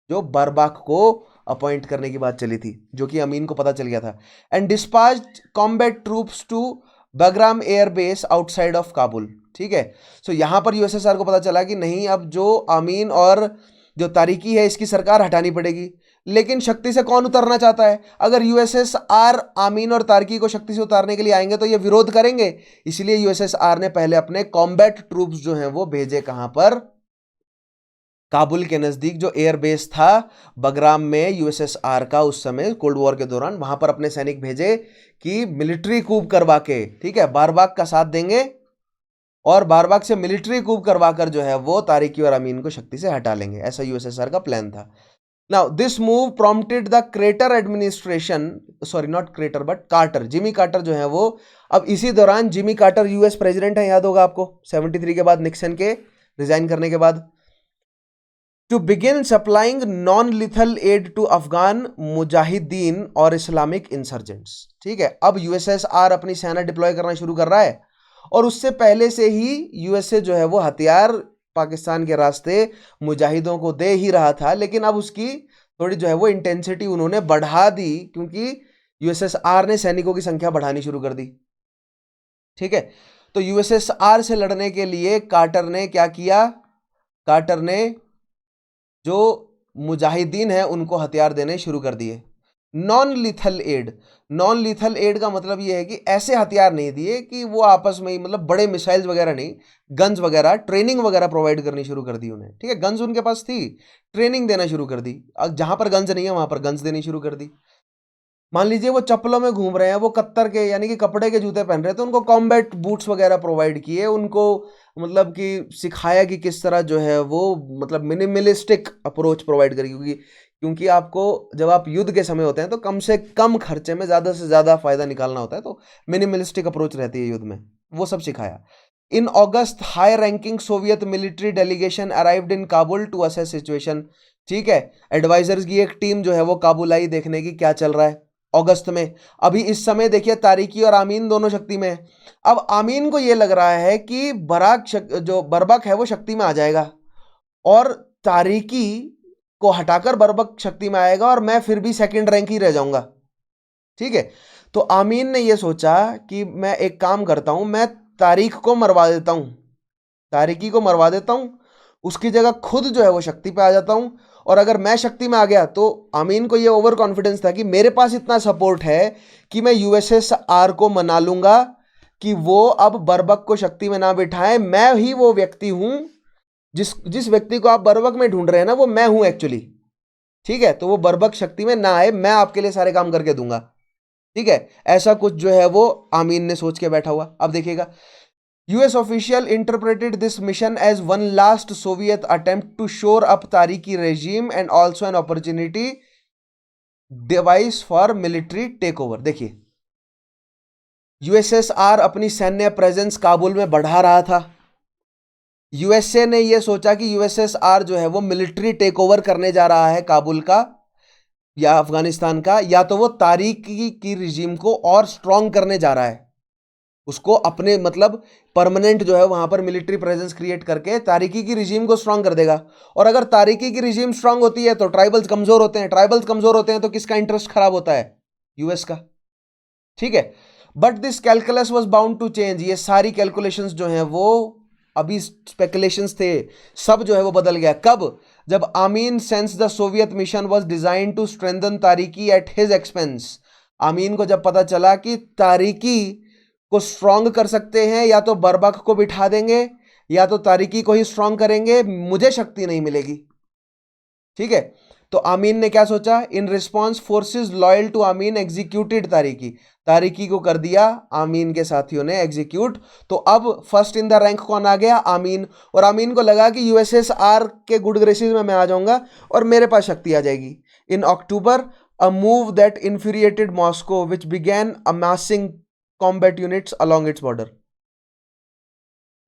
जो बरबाक को अपॉइंट करने की बात चली थी, जो कि अमीन को पता चल गया था। And dispatched combat troops to Bagram air base outside of Kabul. ठीक है, सो यहां पर यूएसएसआर को पता चला कि नहीं, अब जो अमीन और जो तारीकी है इसकी सरकार हटानी पड़ेगी। लेकिन शक्ति से कौन उतरना चाहता है? अगर यूएसएसआर आमीन और तारकी को शक्ति से उतारने के लिए आएंगे तो ये विरोध करेंगे। इसलिए यूएसएसआर ने पहले अपने कॉम्बैट ट्रूप्स जो हैं वो भेजे कहां पर? काबुल के नजदीक जो एयर बेस था बगराम में यूएसएसआर का, उस समय कोल्ड वॉर के दौरान, वहां पर अपने सैनिक भेजे कि मिलिट्री कूप करवा के, ठीक है, बारबाग का साथ देंगे और बारबाग से मिलिट्री कूप करवाकर जो है वो तारिकी और अमीन को शक्ति से हटा लेंगे। ऐसा यूएसएसआर का प्लान था। Now this move prompted the crater administration, sorry not crater but Carter, Jimmy Carter जो है वो, अब इसी दौरान जिमी कार्टर यूएस प्रेसिडेंट है, याद होगा आपको, 73 के बाद, निक्सन के रिजाइन करने के बाद, to begin supplying non lethal aid to Afghan mujahideen और इस्लामिक इंसर्जेंट्स। ठीक है, अब यूएसएसआर अपनी सेना डिप्लॉय करना शुरू कर रहा है, और उससे पहले से ही यूएसए जो है वो हथियार पाकिस्तान के रास्ते मुजाहिदों को दे ही रहा था, लेकिन अब उसकी थोड़ी जो है वो इंटेंसिटी उन्होंने बढ़ा दी, क्योंकि यूएसएसआर ने सैनिकों की संख्या बढ़ानी शुरू कर दी। ठीक है, तो यूएसएसआर से लड़ने के लिए कार्टर ने क्या किया? कार्टर ने जो मुजाहिदीन है उनको हथियार देने शुरू कर दिए। Non lethal aid, non lethal aid का मतलब ये है कि ऐसे हथियार नहीं दिए कि वो आपस में ही, मतलब बड़े मिसाइल्स वगैरह नहीं, गन्स वगैरह, ट्रेनिंग वगैरह प्रोवाइड करनी शुरू कर दी उन्हें। ठीक है, गन्स उनके पास थी, ट्रेनिंग देना शुरू कर दी। अब जहां पर गन्स नहीं है वहां पर गन्स देनी शुरू कर दी। मान लीजिए वो चप्पलों में घूम रहे हैं, वो कत्तर के यानी कि कपड़े के जूते पहन रहे हैं, तो उनको कॉम्बैट बूट्स वगैरह प्रोवाइड किए, उनको मतलब कि सिखाया कि किस तरह जो है वो, मतलब मिनिमलिस्टिक अप्रोच प्रोवाइड करेगी, क्योंकि आपको जब आप युद्ध के समय होते हैं तो कम से कम खर्चे में ज़्यादा से ज़्यादा फायदा निकालना होता है, तो मिनिमलिस्टिक अप्रोच रहती है युद्ध में, वो सब सिखाया। In August high ranking Soviet military delegation arrived in Kabul to assess situation. ठीक है, एडवाइजर्स की एक टीम जो है वो काबुल आई देखने की क्या चल रहा है अगस्त में। अभी इस समय देखिए तारिकी और आमीन दोनों शक्ति में है। अब आमीन को यह लग रहा है कि जो बरबक है वो शक्ति में आ जाएगा, और तारिकी को हटाकर बरबक शक्ति में आएगा, और मैं फिर भी सेकंड रैंक ही रह जाऊंगा। ठीक है, तो आमीन ने यह सोचा कि मैं एक काम करता हूं, मैं तारिक को मरवा देता हूं, तारिकी को मरवा देता हूं, उसकी जगह खुद जो है वो शक्ति पे आ जाता हूं, और अगर मैं शक्ति में आ गया तो आमीन को ये ओवर कॉन्फिडेंस था कि मेरे पास इतना सपोर्ट है कि मैं यूएसएसआर को मना लूंगा कि वो अब बरबक को शक्ति में ना बिठाए। मैं ही वो व्यक्ति हूं, जिस व्यक्ति को आप बरबक में ढूंढ रहे हैं ना, वो मैं हूं एक्चुअली। ठीक है, तो वो बरबक शक्ति में ना आए, मैं आपके लिए सारे काम करके दूंगा। ठीक है, ऐसा कुछ जो है वो आमीन ने सोच के बैठा हुआ। अब देखिएगा, US official interpreted this mission as one last Soviet attempt to shore up Taraki regime and also an opportunity device for military take over. देखिए, यूएसएसआर अपनी सैन्य प्रेजेंस काबुल में बढ़ा रहा था। यूएसए ने यह सोचा कि यूएसएसआर जो है वो मिलिट्री टेक ओवर करने जा रहा है काबुल का या अफगानिस्तान का, या तो वो तारिकी की रिजीम को और स्ट्रांग करने जा रहा है, उसको अपने मतलब परमानेंट जो है वहां पर मिलिट्री प्रेजेंस क्रिएट करके तारिकी की रिजीम को स्ट्रांग कर देगा। और अगर तारिकी की रिजीम स्ट्रांग होती है तो ट्राइबल्स कमजोर होते हैं, ट्राइबल्स कमजोर होते हैं तो किसका इंटरेस्ट खराब होता है? यूएस का। ठीक है, but this calculus was bound to change. ये सारी कैलकुलेशंस जो हैं वो अभी स्पेकुलेशंस थे, सब जो है वो बदल गया। कब? जब Amin sense the Soviet mission was design to strengthen Taraki at his expense. Amin को जब पता चला कि तारिकी को स्ट्रांग कर सकते हैं, या तो बरबक को बिठा देंगे या तो तारिकी को ही स्ट्रांग करेंगे, मुझे शक्ति नहीं मिलेगी। ठीक है, तो आमीन ने क्या सोचा? In response forces loyal to Amin executed Taraki. Taraki को कर दिया आमीन के साथियों ने एग्जीक्यूट। तो अब फर्स्ट इन द रैंक कौन आ गया? आमीन। और आमीन को लगा कि यूएसएसआर के गुड ग्रेसेस में मैं आ जाऊंगा और मेरे पास शक्ति आ जाएगी। In October a move that infuriated Moscow which began amassing combat units along its border.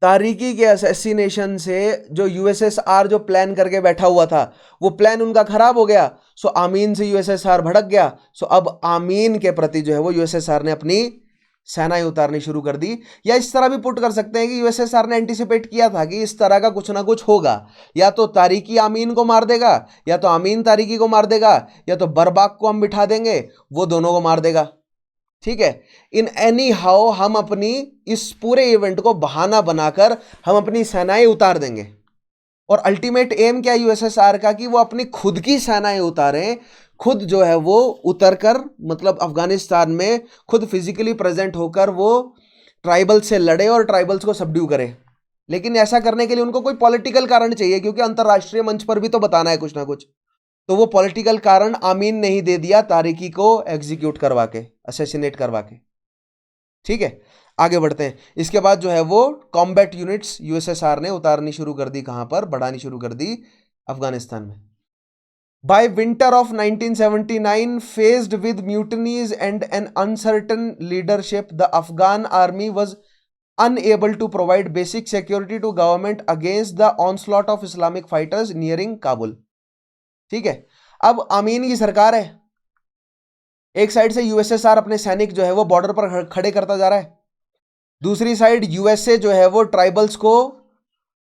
Taraki के असैसिनेशन से जो यूएसएसआर जो प्लान करके बैठा हुआ था वो प्लान उनका खराब हो गया। सो आमीन से यूएसएसआर भड़क गया। सो अब आमीन के प्रति जो है वो यूएसएसआर ने अपनी सेनाएं उतारनी शुरू कर दी। या इस तरह भी पुट कर सकते हैं कि यूएसएसआर ने एंटिसिपेट किया था कि इस तरह का कुछ ना कुछ होगा, या तो तारिकी आमीन को मार देगा, या तो आमीन तारिकी को मार देगा, या तो बरबाक को हम बिठा देंगे, वो दोनों को मार देगा। ठीक है, इन एनी हाउ हम अपनी इस पूरे इवेंट को बहाना बनाकर हम अपनी सेनाएं उतार देंगे। और अल्टीमेट एम क्या यूएसएसआर का? कि वो अपनी खुद की सेनाएं उतारें, खुद जो है वो उतरकर मतलब अफगानिस्तान में खुद फिजिकली प्रेजेंट होकर वो ट्राइबल से लड़े और ट्राइबल्स को सबड्यू करे। लेकिन ऐसा करने के लिए उनको कोई पॉलिटिकल कारण चाहिए, क्योंकि अंतरराष्ट्रीय मंच पर भी तो बताना है कुछ ना कुछ। तो वो पॉलिटिकल कारण आमीन ने ही दे दिया तारिकी को एग्जीक्यूट करवा के, असैसिनेट करवा के। ठीक है, आगे बढ़ते हैं। इसके बाद जो है वो कॉम्बैट यूनिट्स यूएसएसआर ने उतारनी शुरू कर दी। कहां पर? बढ़ानी शुरू कर दी अफगानिस्तान में। By winter of 1979, faced with mutinies and an uncertain leadership, the Afghan army was unable to provide basic security to government against the onslaught of Islamic fighters nearing Kabul। ठीक है, अब आमीन की सरकार है, एक साइड से यूएसएसआर अपने सैनिक जो है वो बॉर्डर पर खड़े करता जा रहा है, दूसरी साइड यूएसए जो है वो ट्राइबल्स को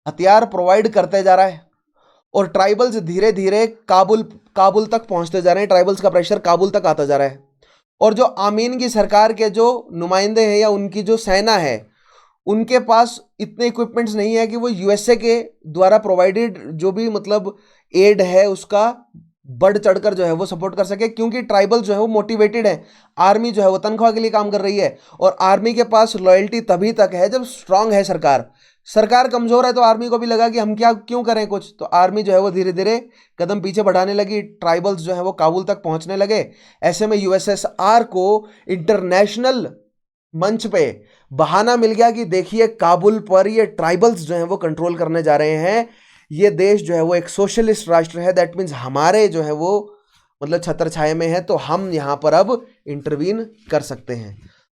हथियार प्रोवाइड करते जा रहा है, और ट्राइबल्स धीरे धीरे काबुल तक पहुंचते जा रहे हैं, ट्राइबल्स का प्रेशर काबुल तक आता जा रहा है। और जो आमीन की सरकार के जो नुमाइंदे हैं या उनकी जो सेना है, उनके पास इतने इक्विपमेंट्स नहीं है कि वो यूएसए के द्वारा प्रोवाइडेड जो भी मतलब एड है उसका बढ़ चढ़कर जो है वो सपोर्ट कर सके, क्योंकि ट्राइबल जो है वो मोटिवेटेड है, आर्मी जो है वो तनख्वाह के लिए काम कर रही है, और आर्मी के पास लॉयल्टी तभी तक है जब स्ट्रांग है सरकार। सरकार कमजोर है तो आर्मी को भी लगा कि हम क्यों करें कुछ, तो आर्मी जो है वो धीरे धीरे कदम पीछे बढ़ाने लगी, ट्राइबल्स जो है वो काबुल तक पहुंचने लगे। ऐसे में यूएसएसआर को इंटरनेशनल मंच पे बहाना मिल गया कि देखिए काबुल पर ये ट्राइबल्स जो हैं वो कंट्रोल करने जा रहे हैं, ये देश जो है वो एक सोशलिस्ट राष्ट्र है, दैट मीन्स हमारे जो है वो मतलब छत्र छाया में है, तो हम यहाँ पर अब इंटरवीन कर सकते हैं।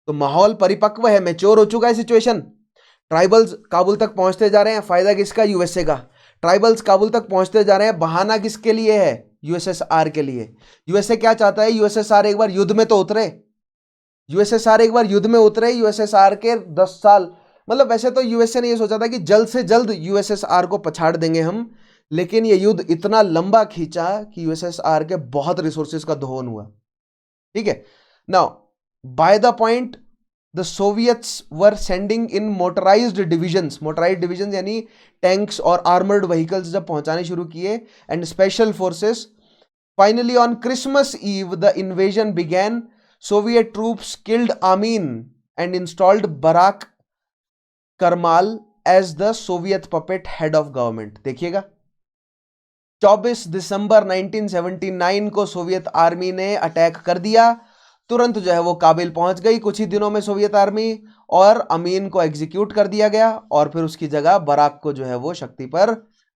तो माहौल परिपक्व है, मैच्योर हो चुका है सिचुएशन। ट्राइबल्स काबुल तक पहुंचते जा रहे हैं, फायदा किसका? यूएसए का। ट्राइबल्स काबुल तक पहुंचते जा रहे हैं, बहाना किसके लिए है? यूएसएसआर के लिए। यूएसए क्या चाहता है? यूएसएसआर एक बार युद्ध में तो उतरे, यूएसएसआर एक बार युद्ध में उतरे। यूएसएसआर के 10 साल मतलब वैसे तो यूएसए ने ये सोचा था कि जल्द से जल्द यूएसएसआर को पछाड़ देंगे हम, लेकिन ये युद्ध इतना लंबा खींचा कि यूएसएसआर के बहुत रिसोर्सेज का दोहन हुआ। ठीक है, now by the point the Soviets were sending in motorised divisions यानी टैंक्स और आर्मर्ड व्हीकल्स जब पहुंचाने शुरू किए, and special forces. Finally on Christmas Eve the invasion began. Soviet troops killed Amin and installed Barak Karmal as the Soviet puppet head of government। देखिएगा, 24 दिसंबर 1979 को Soviet army ने attack कर दिया। तुरंत जो है वो काबिल पहुंच गई कुछ ही दिनों में सोवियत आर्मी, और अमीन को एग्जीक्यूट कर दिया गया और फिर उसकी जगह बराक को जो है वो शक्ति पर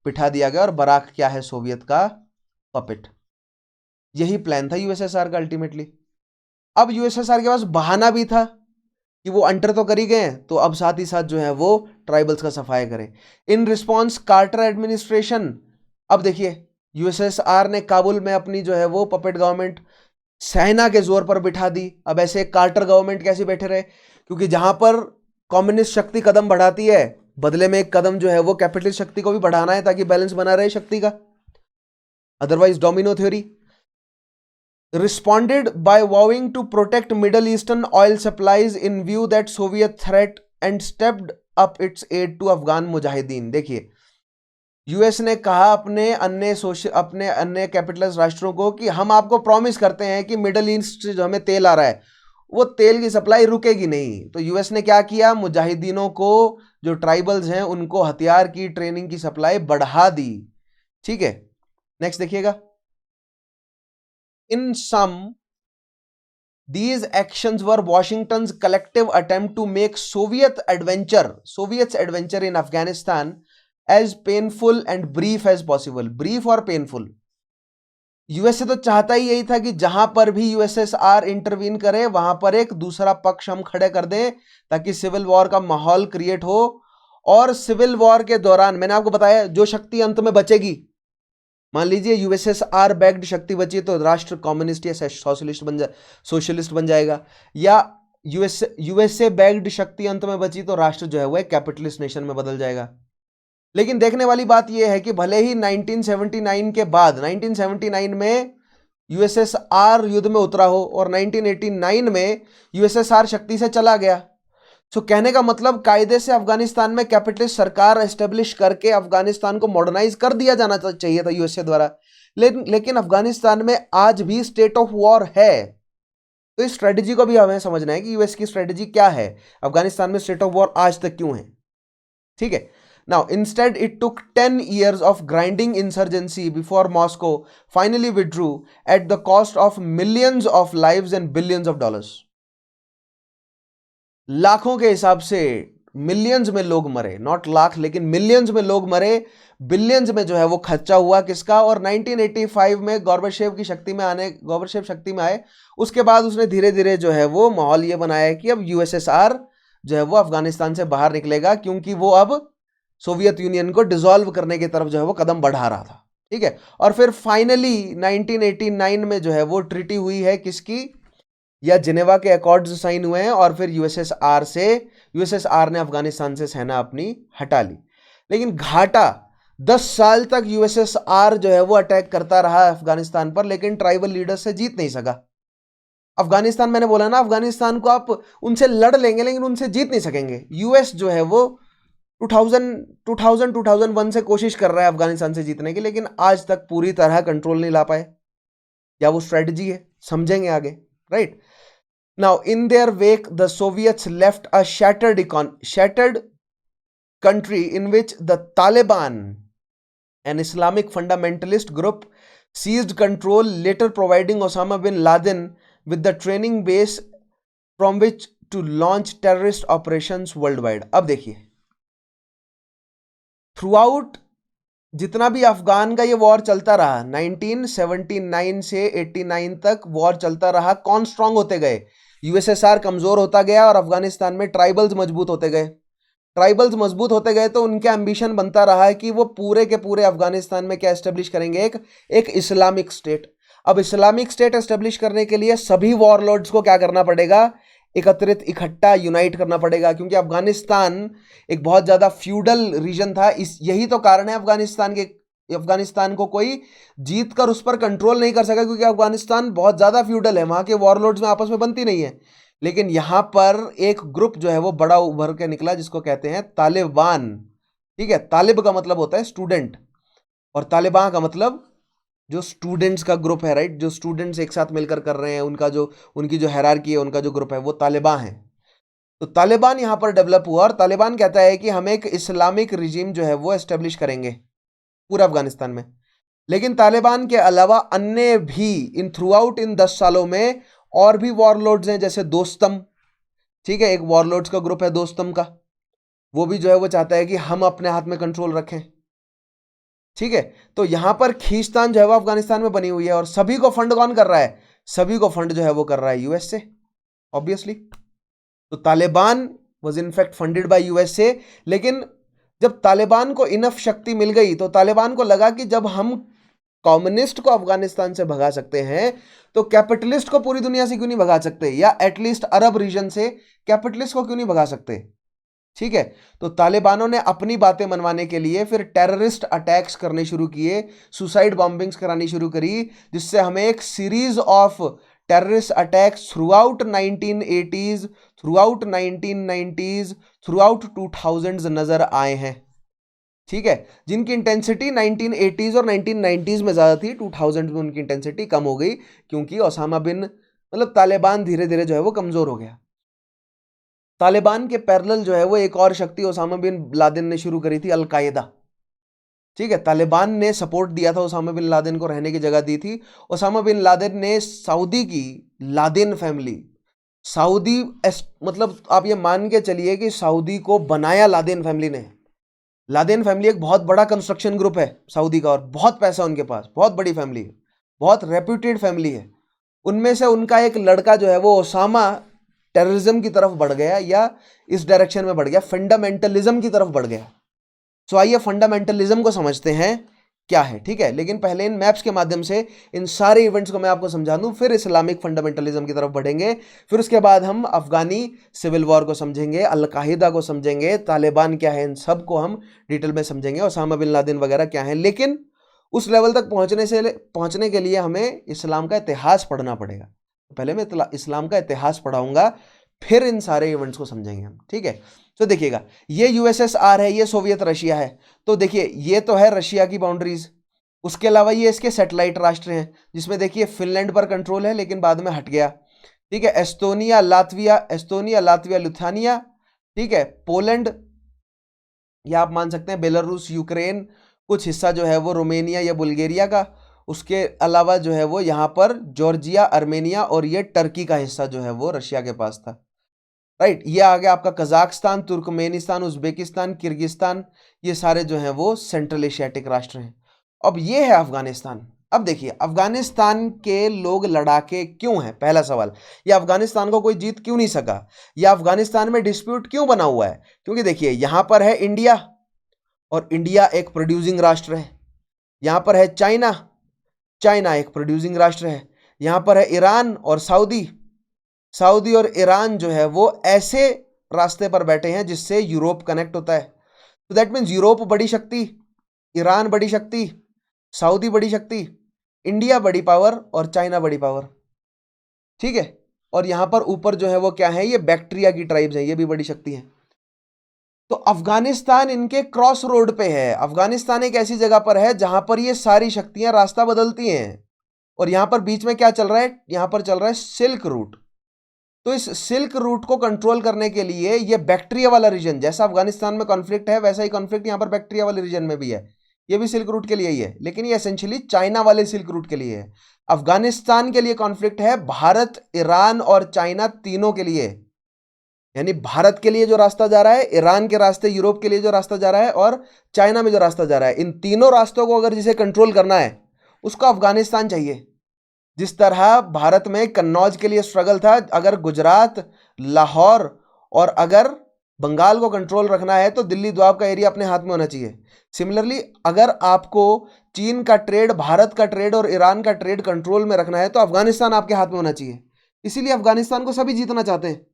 बिठा दिया गया। और बराक क्या है? सोवियत का पपेट। यही प्लान था यूएसएसआर का अल्टीमेटली। अब यूएसएसआर के पास बहाना भी था कि वो अंटर तो कर ही गए, तो अब साथ ही साथ जो है वो ट्राइबल्स का सफाया करें। इन रिस्पॉन्स कार्टर एडमिनिस्ट्रेशन, अब देखिए यूएसएसआर ने काबुल में अपनी जो है वो पपेट गवर्नमेंट सेना के जोर पर बिठा दी। अब ऐसे कार्टर गवर्नमेंट कैसे बैठे रहे? क्योंकि जहां पर कम्युनिस्ट शक्ति कदम बढ़ाती है, बदले में एक कदम जो है वो कैपिटलिस्ट शक्ति को भी बढ़ाना है ताकि बैलेंस बना रहे शक्ति का, otherwise domino theory. Responded by vowing to protect Middle Eastern oil supplies in view that Soviet threat and stepped up its aid to Afghan Mujahideen. देखिए यूएस ने कहा अपने अन्य कैपिटलिस्ट राष्ट्रों को कि हम आपको प्रॉमिस करते हैं कि मिडल ईस्ट से जो हमें तेल आ रहा है वो तेल की सप्लाई रुकेगी नहीं। तो यूएस ने क्या किया? मुजाहिदीनों को, जो ट्राइबल्स हैं, उनको हथियार की ट्रेनिंग की सप्लाई बढ़ा दी। ठीक है, नेक्स्ट देखिएगा। In sum, these actions were Washington's collective attempt to make Soviets' adventure in Afghanistan as painful and brief as possible. Brief और painful. यूएसए तो चाहता ही यही था कि जहां पर भी यूएसएसआर इंटरवीन करे वहां पर एक दूसरा पक्ष हम खड़े कर दें ताकि सिविल वॉर का माहौल क्रिएट हो। और सिविल वॉर के दौरान मैंने आपको बताया जो शक्ति अंत में बचेगी, मान लीजिए यूएसएसआर बैक्ड शक्ति बची तो राष्ट्र कम्युनिस्ट या सोशलिस्ट बन जाएगा, या यूएसए बैक्ड शक्ति अंत में बची तो राष्ट्र जो है वो एक कैपिटलिस्ट नेशन में बदल जाएगा। लेकिन देखने वाली बात यह है कि भले ही 1979 के बाद 1979 में यूएसएसआर युद्ध में उतरा हो और 1989 में यूएसएसआर शक्ति से चला गया, तो कहने का मतलब कायदे से अफगानिस्तान में कैपिटलिस्ट सरकार एस्टेब्लिश करके अफगानिस्तान को मॉडर्नाइज कर दिया जाना चाहिए था यूएसए द्वारा। लेकिन अफगानिस्तान में आज भी स्टेट ऑफ वॉर है। तो इस स्ट्रेटजी को भी हमें समझना है कि यूएस की स्ट्रेटजी क्या है, अफगानिस्तान में स्टेट ऑफ वॉर आज तक क्यों है। ठीक है, now instead it took 10 years of grinding insurgency before Moscow finally withdrew at the cost of millions of lives and billions of dollars। लाखों के हिसाब से मिलियंस में लोग मरे, नॉट लाख लेकिन मिलियंस में लोग मरे, बिलियंस में जो है वो खर्चा हुआ किसका। और 1985 में गोर्बाचेव शक्ति में आए, उसके बाद उसने धीरे धीरे जो है वो माहौल ये बनाया कि अब यूएसएसआर जो है वो अफगानिस्तान से बाहर निकलेगा, क्योंकि वो अब सोवियत यूनियन को डिसॉल्व करने की तरफ जो है वो कदम बढ़ा रहा था। ठीक है, और फिर फाइनली 1989 में जो है वो ट्रीटी हुई है किसकी, या जिनेवा के अकॉर्ड्स साइन हुए हैं, और फिर यूएसएसआर ने अफगानिस्तान से सेना अपनी हटा ली। लेकिन घाटा 10 साल तक यूएसएसआर जो है वो अटैक करता रहा अफगानिस्तान पर, लेकिन ट्राइबल लीडर से जीत नहीं सका। अफगानिस्तान, मैंने बोला ना, अफगानिस्तान को आप उनसे लड़ लेंगे लेकिन उनसे जीत नहीं सकेंगे। यूएस जो है वो 2001 से कोशिश कर रहा है अफगानिस्तान से जीतने की, लेकिन आज तक पूरी तरह कंट्रोल नहीं ला पाए। या वो स्ट्रेटजी है, समझेंगे आगे, right. Now, in their wake, the Soviets left a shattered country in which the Taliban, an Islamic fundamentalist group, seized control, later providing Osama bin Laden with the training base from which to launch terrorist operations worldwide। अब देखिए, throughout जितना भी अफगान का ये war चलता रहा, 1979 से 89 तक वॉर चलता रहा, कौन स्ट्रांग होते गए? यूएसएसआर कमजोर होता गया और अफगानिस्तान में ट्राइबल्स मजबूत होते गए। तो उनका एम्बिशन बनता रहा है कि वो पूरे के पूरे अफगानिस्तान में क्या एस्टेब्लिश करेंगे, एक इस्लामिक स्टेट। अब इस्लामिक स्टेट एस्टेब्लिश करने के लिए सभी वॉरलॉर्ड्स को क्या करना पड़ेगा? इकट्ठा यूनाइट करना पड़ेगा, क्योंकि अफगानिस्तान एक बहुत ज्यादा फ्यूडल रीजन था। यही तो कारण है अफगानिस्तान को कोई जीत कर उस पर कंट्रोल नहीं कर सका, क्योंकि अफगानिस्तान बहुत ज्यादा फ्यूडल है, वहां के वॉरलॉर्ड्स में आपस में बनती नहीं है। लेकिन यहां पर एक ग्रुप जो है वो बड़ा उभर के निकला जिसको कहते हैं तालिबान। ठीक है, तालिब का मतलब होता है स्टूडेंट और तालिबान का मतलब जो स्टूडेंट्स का ग्रुप है, राइट। जो स्टूडेंट्स एक साथ मिलकर कर रहे हैं, उनकी जो हायरार्की है, उनका जो ग्रुप है वो तालिबान है। तो तालिबान यहां पर डेवलप हुआ और तालिबान कहता है कि हम एक इस्लामिक रिजीम जो है वो एस्टेब्लिश करेंगे पूरा अफगानिस्तान में। लेकिन तालिबान के अलावा अन्य भी इन 10 सालों में और भी वॉरलॉर्ड्स हैं जैसे दोस्तम, ठीक है, एक वॉरलॉर्ड्स का ग्रुप है दोस्तम का, वो भी जो है वो चाहता है कि हम अपने हाथ में कंट्रोल रखें, ठीक है। तो यहां पर खींचतान जो है वो अफगानिस्तान में बनी हुई है, और सभी को फंड कौन कर रहा है? सभी को फंड जो है वो कर रहा है यूएसए, ऑब्वियसली। तो Taliban was in fact funded by USA, लेकिन जब तालिबान को इनफ शक्ति मिल गई तो तालिबान को लगा कि जब हम कम्युनिस्ट को अफगानिस्तान से भगा सकते हैं तो कैपिटलिस्ट को पूरी दुनिया से क्यों नहीं भगा सकते, या एटलीस्ट अरब रीजन से कैपिटलिस्ट को क्यों नहीं भगा सकते, ठीक है। तो तालिबानों ने अपनी बातें मनवाने के लिए फिर टेररिस्ट अटैक्स करने शुरू किए, सुसाइड बॉम्बिंग्स करानी शुरू करी, जिससे हमें एक series of terrorist attacks through out 1980s, through out 1990s, through out 2000s नजर आए हैं, ठीक है, जिनकी इंटेंसिटी 1980s और 1990s में ज्यादा थी, 2000s में उनकी इंटेंसिटी कम हो गई, क्योंकि ओसामा बिन मतलब तालिबान धीरे धीरे जो है वो कमजोर हो गया। तालिबान के पैरेलल जो है वो एक और शक्ति ओसामा बिन लादेन ने शुरू करी थी, अलकायदा, ठीक है। तालिबान ने सपोर्ट दिया था, ओसामा बिन लादेन को रहने की जगह दी थी। ओसामा बिन लादेन ने सऊदी की लादेन फैमिली, सऊदी मतलब आप ये मान के चलिए कि सऊदी को बनाया लादेन फैमिली ने। लादेन फैमिली एक बहुत बड़ा कंस्ट्रक्शन ग्रुप है सऊदी का, और बहुत पैसा उनके पास, बहुत बड़ी फैमिली है, बहुत रेप्यूटेड फैमिली है। उनमें से उनका एक लड़का जो है वो ओसामा टेररिज्म की तरफ बढ़ गया, या इस डायरेक्शन में बढ़ गया, फंडामेंटलिज्म की तरफ बढ़ गया। सो आइए फंडामेंटलिज्म को समझते हैं क्या है, ठीक है। लेकिन पहले इन मैप्स के माध्यम से इन सारे इवेंट्स को मैं आपको समझा दूं, फिर इस्लामिक फंडामेंटलिज्म की तरफ बढ़ेंगे, फिर उसके बाद हम अफगानी सिविल वॉर को समझेंगे, अलकायदा को समझेंगे, तालिबान क्या है, इन सब को हम डिटेल में समझेंगे, ओसामा बिन लादेन वगैरह क्या है। लेकिन उस लेवल तक पहुंचने के लिए हमें इस्लाम का इतिहास पढ़ना पड़ेगा। पहले मैं इस्लाम का इतिहास पढ़ाऊंगा, फिर इन सारे इवेंट्स को समझेंगे हम, ठीक है। तो देखिएगा, ये यूएसएसआर है, ये सोवियत रशिया है। तो देखिए ये तो है रशिया की बाउंड्रीज, उसके अलावा ये इसके सैटेलाइट राष्ट्र हैं, जिसमें देखिए फिनलैंड पर कंट्रोल है लेकिन बाद में हट गया, ठीक है। एस्टोनिया, लातविया, लिथुआनिया, ठीक है। पोलैंड, या आप मान सकते हैं बेलारूस, यूक्रेन, कुछ हिस्सा जो है वो रोमेनिया या बुल्गारिया का, उसके अलावा जो है वो यहाँ पर जॉर्जिया, अर्मेनिया, और ये टर्की का हिस्सा जो है वो रशिया के पास था, राइट। ये आ गया आपका कजाकिस्तान, तुर्कमेनिस्तान, उज्बेकिस्तान, किर्गिस्तान, ये सारे जो हैं वो सेंट्रल एशियाटिक राष्ट्र हैं। अब ये है अफगानिस्तान। अब देखिए अफगानिस्तान के लोग लड़ाके क्यों हैं, पहला सवाल। या अफगानिस्तान को कोई जीत क्यों नहीं सका, या अफगानिस्तान में डिस्प्यूट क्यों बना हुआ है? क्योंकि देखिए यहां पर है इंडिया, और इंडिया एक प्रोड्यूसिंग राष्ट्र है। यहां पर है चाइना, चाइना एक प्रोड्यूसिंग राष्ट्र है। यहां पर है ईरान और सऊदी, सऊदी और ईरान जो है वो ऐसे रास्ते पर बैठे हैं जिससे यूरोप कनेक्ट होता है। तो दैट मीन्स यूरोप बड़ी शक्ति, ईरान बड़ी शक्ति, सऊदी बड़ी शक्ति, इंडिया बड़ी पावर, और चाइना बड़ी पावर, ठीक है। और यहां पर ऊपर जो है वो क्या है, ये बैक्टीरिया की ट्राइब्स हैं, ये भी बड़ी शक्ति है। तो अफगानिस्तान इनके क्रॉस रोड पे है। अफगानिस्तान एक ऐसी जगह पर है जहां पर ये सारी शक्तियां रास्ता बदलती हैं, और यहां पर बीच में क्या चल रहा है, यहां पर चल रहा है सिल्क रूट। तो इस सिल्क रूट को कंट्रोल करने के लिए ये बैक्टीरिया वाला रीजन, जैसा अफगानिस्तान में कॉन्फ्लिक्ट है वैसा ही कॉन्फ्लिक्ट यहां पर बैक्टीरिया वाले रीजन में भी है, ये भी सिल्क रूट के लिए ही है, लेकिन ये एसेंशियली चाइना वाले सिल्क रूट के लिए है। अफगानिस्तान के लिए कॉन्फ्लिक्ट है भारत, ईरान और चाइना तीनों के लिए, यानी भारत के लिए जो रास्ता जा रहा है, ईरान के रास्ते यूरोप के लिए जो रास्ता जा रहा है, और चाइना में जो रास्ता जा रहा है, इन तीनों रास्तों को अगर जिसे कंट्रोल करना है उसको अफगानिस्तान चाहिए। जिस तरह भारत में कन्नौज के लिए स्ट्रगल था, अगर गुजरात, लाहौर और अगर बंगाल को कंट्रोल रखना है तो दिल्ली द्वाब का एरिया अपने हाथ में होना चाहिए। सिमिलरली अगर आपको चीन का ट्रेड, भारत का ट्रेड और ईरान का ट्रेड कंट्रोल में रखना है तो अफगानिस्तान आपके हाथ में होना चाहिए। इसीलिए अफगानिस्तान को सभी जीतना चाहते हैं,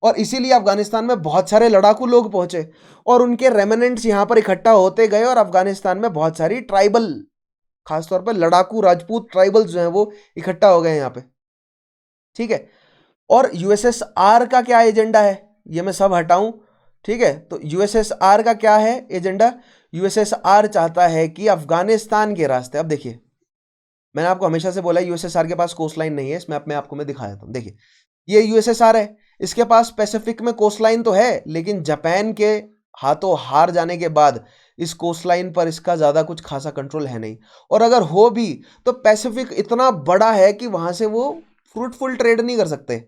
और इसीलिए अफगानिस्तान में बहुत सारे लड़ाकू लोग पहुंचे और उनके रेमिनेंट्स यहां पर इकट्ठा होते गए, और अफगानिस्तान में बहुत सारी ट्राइबल, खासतौर पर लड़ाकू राजपूत ट्राइबल्स जो हैं वो इकट्ठा हो गए यहाँ पे, ठीक है। और यूएसएसआर का क्या एजेंडा है, ये मैं सब हटाऊं, ठीक है। तो यूएसएसआर का क्या है एजेंडा, यूएसएसआर चाहता है कि अफगानिस्तान के रास्ते, अब देखिए मैंने आपको हमेशा से बोला यूएसएसआर के पास कोस्ट लाइन नहीं है, इसमें मैं आपको मैं दिखा देता हूं। देखिए ये यूएसएसआर है, इसके पास पैसिफिक में कोस्ट लाइन तो है, लेकिन जापान के हाथों हार जाने के बाद इस कोस्ट लाइन पर इसका ज्यादा कुछ खासा कंट्रोल है नहीं, और अगर हो भी तो पैसिफिक इतना बड़ा है कि वहां से वो फ्रूटफुल ट्रेड नहीं कर सकते।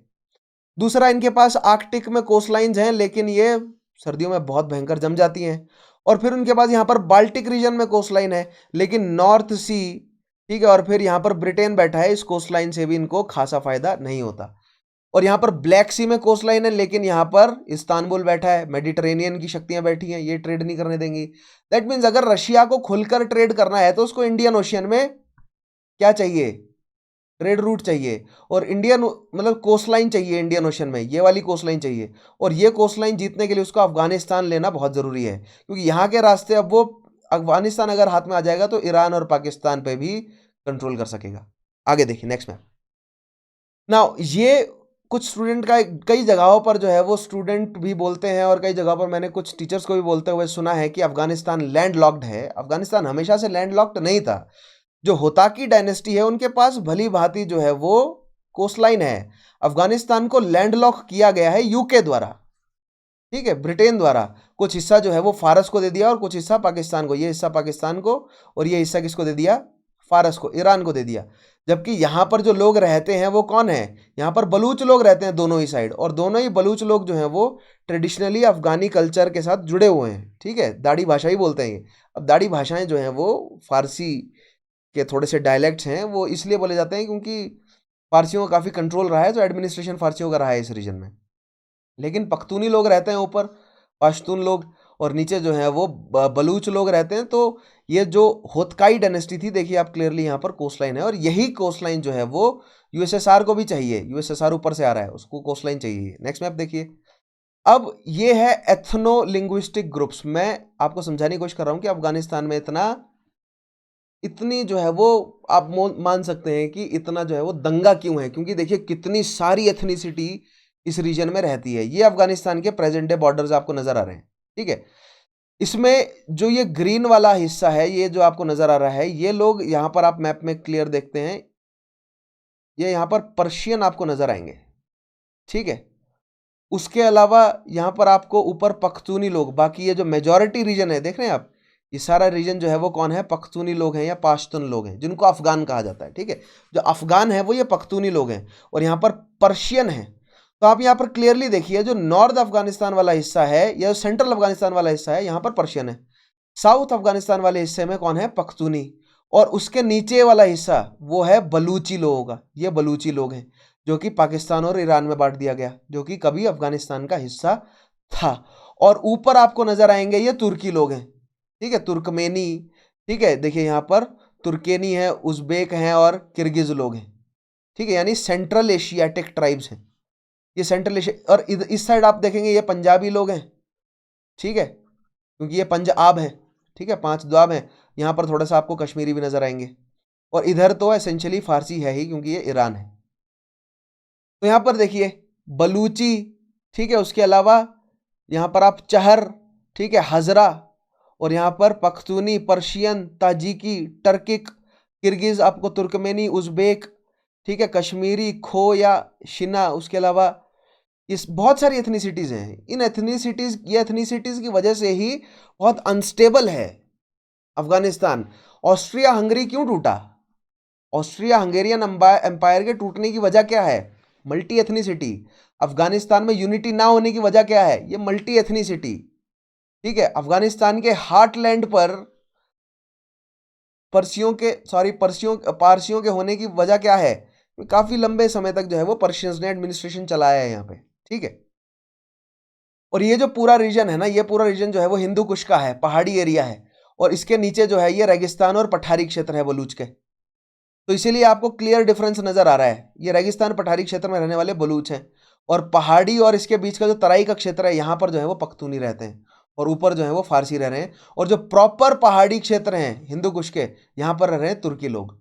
दूसरा, इनके पास आर्कटिक में कोस्ट लाइन्स हैं लेकिन ये सर्दियों में बहुत भयंकर जम जाती हैं। और फिर उनके पास यहाँ पर बाल्टिक रीजन में कोस्ट लाइन है लेकिन नॉर्थ सी, ठीक है, और फिर यहाँ पर ब्रिटेन बैठा है, इस कोस्ट लाइन से भी इनको खासा फायदा नहीं होता। और यहाँ पर ब्लैक सी में कोस्ट लाइन है लेकिन यहाँ पर इस्तांबुल बैठा है, मेडिटेरेनियन की शक्तियां बैठी हैं, ये ट्रेड नहीं करने देंगी। दैट मीन्स अगर रशिया को खुलकर ट्रेड करना है तो उसको इंडियन ओशियन में क्या चाहिए, ट्रेड रूट चाहिए, और इंडियन मतलब कोस्ट लाइन चाहिए इंडियन ओशन में, ये वाली कोस्ट लाइन चाहिए। और ये कोस्ट लाइन जीतने के लिए उसको अफगानिस्तान लेना बहुत ज़रूरी है, क्योंकि यहाँ के रास्ते अब वो अफगानिस्तान अगर हाथ में आ जाएगा तो ईरान और पाकिस्तान पे भी कंट्रोल कर सकेगा। आगे देखिए नेक्स्ट मैप। नाउ ये कुछ स्टूडेंट का कई जगहों पर जो है वो स्टूडेंट भी बोलते हैं और कई जगहों पर मैंने कुछ टीचर्स को भी बोलते हुए सुना है कि अफगानिस्तान लैंड लॉक्ड है। अफगानिस्तान हमेशा से लैंड लॉक्ड नहीं था। जो होताकी डायनेस्टी है उनके पास भली भांति जो है वो कोस्ट लाइन है। अफगानिस्तान को लैंडलॉक किया गया है यूके द्वारा, ठीक है, ब्रिटेन द्वारा। कुछ हिस्सा जो है वो फारस को दे दिया और कुछ हिस्सा पाकिस्तान को। ये हिस्सा पाकिस्तान को और ये हिस्सा किसको दे दिया, फारस को, ईरान को दे दिया। जबकि यहाँ पर जो लोग रहते हैं वो कौन है, यहाँ पर बलूच लोग रहते हैं दोनों ही साइड, और दोनों ही बलूच लोग जो हैं वो ट्रेडिशनली अफगानी कल्चर के साथ जुड़े हुए हैं, ठीक है, दाढ़ी भाषा ही बोलते हैं। अब दाढ़ी भाषाएं जो हैं वो फारसी के थोड़े से डायलेक्ट्स हैं, वो इसलिए बोले जाते हैं क्योंकि फारसियों का काफ़ी कंट्रोल रहा है, तो एडमिनिस्ट्रेशन फारसियों का रहा है इस रीजन में। लेकिन पख्तूनी लोग रहते हैं ऊपर, पश्तून लोग, और नीचे जो है वो बलूच लोग रहते हैं। तो ये जो होतकाई डायनेस्टी थी, देखिए आप क्लियरली यहाँ पर कोस्ट लाइन है, और यही कोस्ट लाइन जो है वो यूएसएसआर को भी चाहिए। यूएसएसआर ऊपर से आ रहा है, उसको कोस्ट लाइन चाहिए। नेक्स्ट मैप देखिए। अब ये है एथनो लिंग्विस्टिक ग्रुप्स। मैं आपको समझाने की कोशिश कर रहा हूँ कि अफगानिस्तान में इतनी जो है वो आप मान सकते हैं कि इतना जो है वो दंगा क्यों है, क्योंकि देखिए कितनी सारी एथनिसिटी इस रीजन में रहती है। ये अफगानिस्तान के प्रेजेंट डे बॉर्डर्स आपको नजर आ रहे हैं, ठीक है। इसमें जो ये ग्रीन वाला हिस्सा है, ये जो आपको नजर आ रहा है, ये लोग यहाँ पर आप मैप में क्लियर देखते हैं, ये यहाँ पर पर्शियन आपको नजर आएंगे, ठीक है। उसके अलावा यहाँ पर आपको ऊपर पख्तूनी लोग, बाकी ये जो मेजॉरिटी रीजन है देख रहे हैं आप, ये सारा रीजन जो है वो कौन है, पख्तूनी लोग हैं या पाश्तून लोग हैं, जिनको अफगान कहा जाता है, ठीक है। जो अफगान है वो ये पख्तूनी लोग हैं, और यहाँ पर पर्शियन है। तो आप यहाँ पर क्लियरली देखिए, जो नॉर्थ अफगानिस्तान वाला हिस्सा है या सेंट्रल अफगानिस्तान वाला हिस्सा है, यहाँ पर पर्शियन है। साउथ अफगानिस्तान वाले हिस्से में कौन है, पख्तूनी। और उसके नीचे वाला हिस्सा वो है बलूची लोगों का, ये बलूची लोग हैं, जो कि पाकिस्तान और ईरान में बांट दिया गया, जो कि कभी अफगानिस्तान का हिस्सा था। और ऊपर आपको नजर आएंगे ये तुर्की लोग हैं, ठीक है, तुर्कमेनी, ठीक है। देखिए यहाँ पर तुर्केनी है, उज़्बेक हैं और किर्गिज लोग हैं, ठीक है, यानी सेंट्रल एशियाटिक ट्राइब्स हैं ये, सेंट्रल एशिया। और इस साइड आप देखेंगे ये पंजाबी लोग हैं, ठीक है, क्योंकि ये पंजाब है, ठीक है, 5 द्वाब हैं। यहाँ पर थोड़ा सा आपको कश्मीरी भी नजर आएंगे, और इधर तो एसेंशियली फारसी है ही, क्योंकि ये ईरान है। तो यहाँ पर देखिए बलूची, ठीक है, उसके अलावा यहाँ पर आप चहर, ठीक है, हजरा, और यहाँ पर पख्तूनी, पर्शियन, ताजिकी, टर्किक, किर्गिज, आपको तुर्कमेनी, उज़्बेक, ठीक है, कश्मीरी, खो या शिना। उसके अलावा इस बहुत सारी एथनिसिटीज़ हैं। इन एथनिसिटीज़, ये एथनिसिटीज़ की वजह से ही बहुत अनस्टेबल है अफगानिस्तान। ऑस्ट्रिया हंगरी क्यों टूटा, ऑस्ट्रिया हंगेरियन एम्पायर के टूटने की वजह क्या है, मल्टी एथनिसिटी। अफगानिस्तान में यूनिटी ना होने की वजह क्या है, ये मल्टी एथनिसिटी, ठीक है। अफगानिस्तान के हार्टलैंड पर पारसियों के होने की वजह क्या है, काफी लंबे समय तक जो है वो पर्शियंस ने एडमिनिस्ट्रेशन चलाया है यहाँ पे, ठीक है। और ये जो पूरा रीजन है ना, ये पूरा रीजन जो है वो हिंदू कुश का है, पहाड़ी एरिया है, और इसके नीचे जो है ये रेगिस्तान और पठारी क्षेत्र है बलूच के। तो इसीलिए आपको क्लियर डिफरेंस नजर आ रहा है, ये रेगिस्तान पठारी क्षेत्र में रहने वाले बलूच हैं, और पहाड़ी और इसके बीच का जो तराई का क्षेत्र है, यहाँ पर जो है वो पख्तूनी रहते हैं, और ऊपर जो है वो फारसी रह रहे हैं। और जो प्रॉपर पहाड़ी क्षेत्र हैं हिंदू कुश के, यहाँ पर रह रहे हैं तुर्की लोग,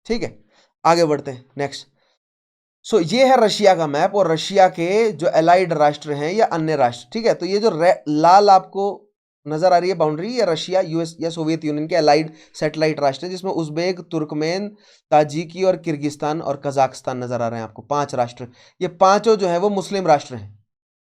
ठीक है। आगे बढ़ते हैं नेक्स्ट। सो ये है रशिया का मैप, और रशिया के जो एलाइड राष्ट्र हैं या अन्य राष्ट्र, ठीक है। तो ये जो लाल आपको नजर आ रही है बाउंड्री, ये रशिया, यूएस या सोवियत यूनियन के अलाइड सैटेलाइट राष्ट्र है, जिसमें उज़्बेक, तुर्कमेन, ताजिकी और किर्गिस्तान और कजाकिस्तान नजर आ रहे हैं आपको, 5 राष्ट्र। ये पांचों जो है वो मुस्लिम राष्ट्र हैं,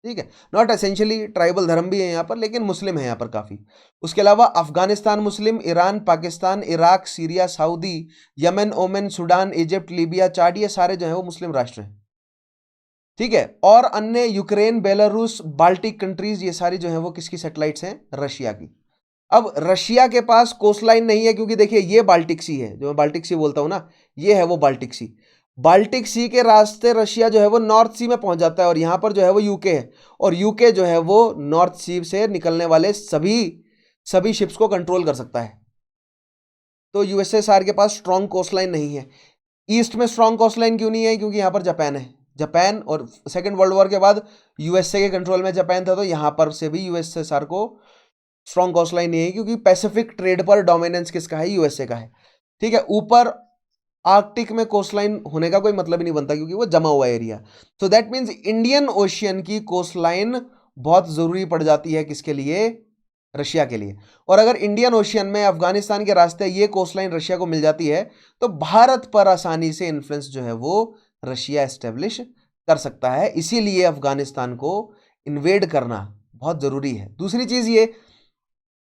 ठीक है, नॉट एसेंशियली, ट्राइबल धर्म भी है यहाँ पर, लेकिन मुस्लिम है यहाँ पर काफी। उसके अलावा Afghanistan Muslim, Iran, Pakistan, Iraq, Syria, Saudi, Yemen, Oman, Sudan, Egypt, Libya, Chad, ये सारे जो है वो मुस्लिम राष्ट्र हैं। ठीक है, और अन्य यूक्रेन, बेलारूस, बाल्टिक कंट्रीज, ये सारी जो है वो किसकी सैटेलाइट्स हैं? रशिया की। अब रशिया के पास कोस्टलाइन नहीं है, क्योंकि देखिए ये बाल्टिक सी है, जो मैं बाल्टिक सी बोलता हूं ना, ये है वो बाल्टिक सी। बाल्टिक सी के रास्ते रशिया जो है वो नॉर्थ सी में पहुंच जाता है, और यहां पर जो है वो यूके है, और यूके जो है वो नॉर्थ सी से निकलने वाले सभी शिप्स को कंट्रोल कर सकता है। तो यूएसएसआर के पास स्ट्रॉन्ग कोस्टलाइन नहीं है। ईस्ट में स्ट्रॉन्ग कोस्टलाइन क्यों नहीं है? क्योंकि यहां पर जापान है। जापान, और सेकेंड वर्ल्ड वॉर के बाद यूएसए के कंट्रोल में जापान था, तो यहां पर से भी यूएसएसआर को स्ट्रॉन्ग कोस्टलाइन नहीं है, क्योंकि पैसिफिक ट्रेड पर डोमिनेंस किसका है? यूएसए का है। ठीक है, ऊपर आर्कटिक में कोस्टलाइन होने का कोई मतलब ही नहीं बनता, क्योंकि वो जमा हुआ area. So that means Indian ocean की कोस्टलाइन बहुत जरूरी पड़ जाती है किसके लिए? रशिया के लिए। और अगर इंडियन ओशियन में अफगानिस्तान के रास्ते ये कोस्टलाइन रशिया को मिल जाती है, तो भारत पर आसानी से इन्फ्लुएंस जो है वो रशिया एस्टेब्लिश कर सकता है। इसीलिए अफगानिस्तान को इन्वेड करना बहुत जरूरी है। दूसरी चीज ये,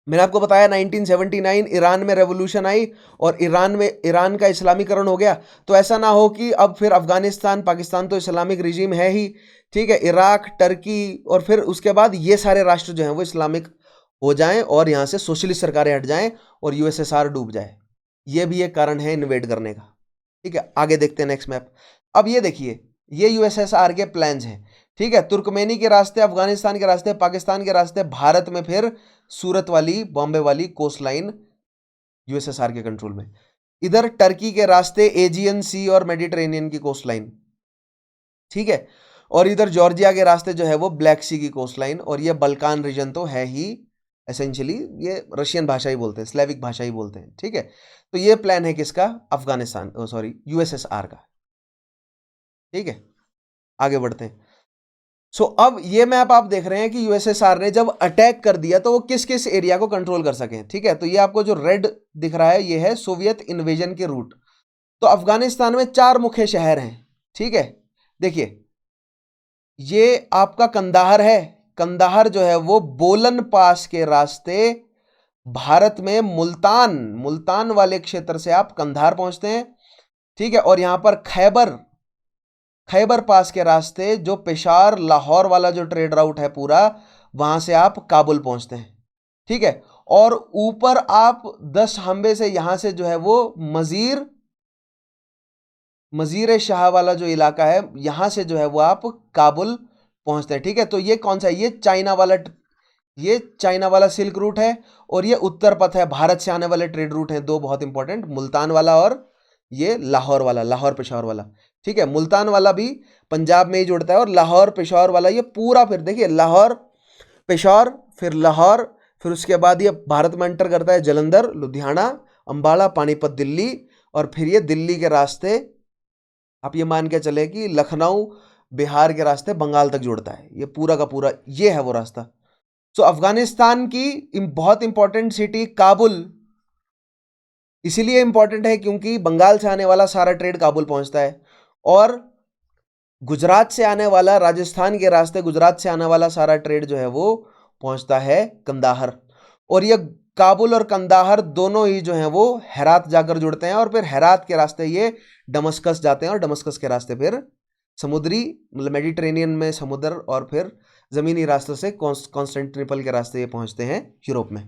मैंने आपको बताया 1979 ईरान में रेवोल्यूशन आई, और ईरान का इस्लामीकरण हो गया। तो ऐसा ना हो कि अब फिर अफगानिस्तान, पाकिस्तान तो इस्लामिक रिजीम है ही, ठीक है, इराक, टर्की, और फिर उसके बाद ये सारे राष्ट्र जो हैं वो इस्लामिक हो जाएं, और यहां से सोशलिस्ट सरकारें हट जाएं, और यूएसएसआर डूब जाए। ये भी एक कारण है इन्वेड करने का। ठीक है, आगे देखते हैं नेक्स्ट मैप। अब ये देखिए, ये यूएसएसआर के प्लान्स हैं। ठीक है, तुर्कमेनी के रास्ते, अफगानिस्तान के रास्ते, पाकिस्तान के रास्ते, भारत में फिर सूरत वाली, बॉम्बे वाली कोस्ट लाइन यूएसएसआर के कंट्रोल में। इधर टर्की के रास्ते, एजियन सी और मेडिटेरेनियन की कोस्ट लाइन। ठीक है, और इधर जॉर्जिया के रास्ते जो है वो ब्लैक सी की कोस्ट लाइन, और ये बल्कान रीजन तो है ही एसेंशियली, ये रशियन भाषा ही बोलते हैं, स्लेविक भाषा ही बोलते हैं। ठीक है, तो ये प्लान है किसका? अफगानिस्तान, सॉरी, यूएसएसआर का। ठीक है, आगे बढ़ते हैं। अब ये मैप आप देख रहे हैं कि यूएसएसआर ने जब अटैक कर दिया तो वो किस किस एरिया को कंट्रोल कर सके। ठीक है, तो ये आपको जो रेड दिख रहा है, ये है सोवियत इन्वेजन के रूट। तो अफगानिस्तान में 4 मुख्य शहर हैं। ठीक है, देखिए, ये आपका कंदाहर है। कंदाहर जो है वो बोलन पास के रास्ते भारत में मुल्तान वाले क्षेत्र से आप कंधार पहुंचते हैं। ठीक है, और यहां पर खैबर पास के रास्ते, जो पेशावर लाहौर वाला जो ट्रेड राउट है पूरा, वहां से आप काबुल पहुंचते हैं। ठीक है, और ऊपर आप 10 हंबे से यहां से जो है वो मजीर शाह वाला जो इलाका है, यहां से जो है वो आप काबुल पहुंचते हैं। ठीक है, तो ये कौन सा है? ये चाइना वाला सिल्क रूट है, और ये उत्तर पथ है, भारत से आने वाले ट्रेड रूट हैं 2 बहुत इंपॉर्टेंट, मुल्तान वाला और ये लाहौर वाला, लाहौर पेशावर वाला। ठीक है, मुल्तान वाला भी पंजाब में ही जुड़ता है, और लाहौर पेशावर वाला ये पूरा, फिर देखिए लाहौर पेशावर, फिर लाहौर, फिर उसके बाद ये भारत में एंटर करता है जलंधर, लुधियाना, अंबाला, पानीपत, दिल्ली, और फिर ये दिल्ली के रास्ते आप ये मान के चले कि लखनऊ, बिहार के रास्ते बंगाल तक जुड़ता है। ये पूरा का पूरा ये है वो रास्ता। अफगानिस्तान की बहुत इंपॉर्टेंट सिटी काबुल इसीलिए इंपॉर्टेंट है क्योंकि बंगाल से आने वाला सारा ट्रेड काबुल पहुंचता है, और गुजरात से आने वाला, राजस्थान के रास्ते गुजरात से आने वाला सारा ट्रेड जो है वो पहुंचता है कंदाहर। और ये काबुल और कंदाहर दोनों ही जो हैं वो हेरात जाकर जुड़ते हैं, और फिर हेरात के रास्ते ये डमस्कस जाते हैं, और डमस्कस के रास्ते फिर समुद्री, मतलब मेडिटेरेनियन में समुद्र, और फिर जमीनी रास्तों से कॉन्स्टेंटिनोपल के रास्ते ये पहुंचते हैं यूरोप में।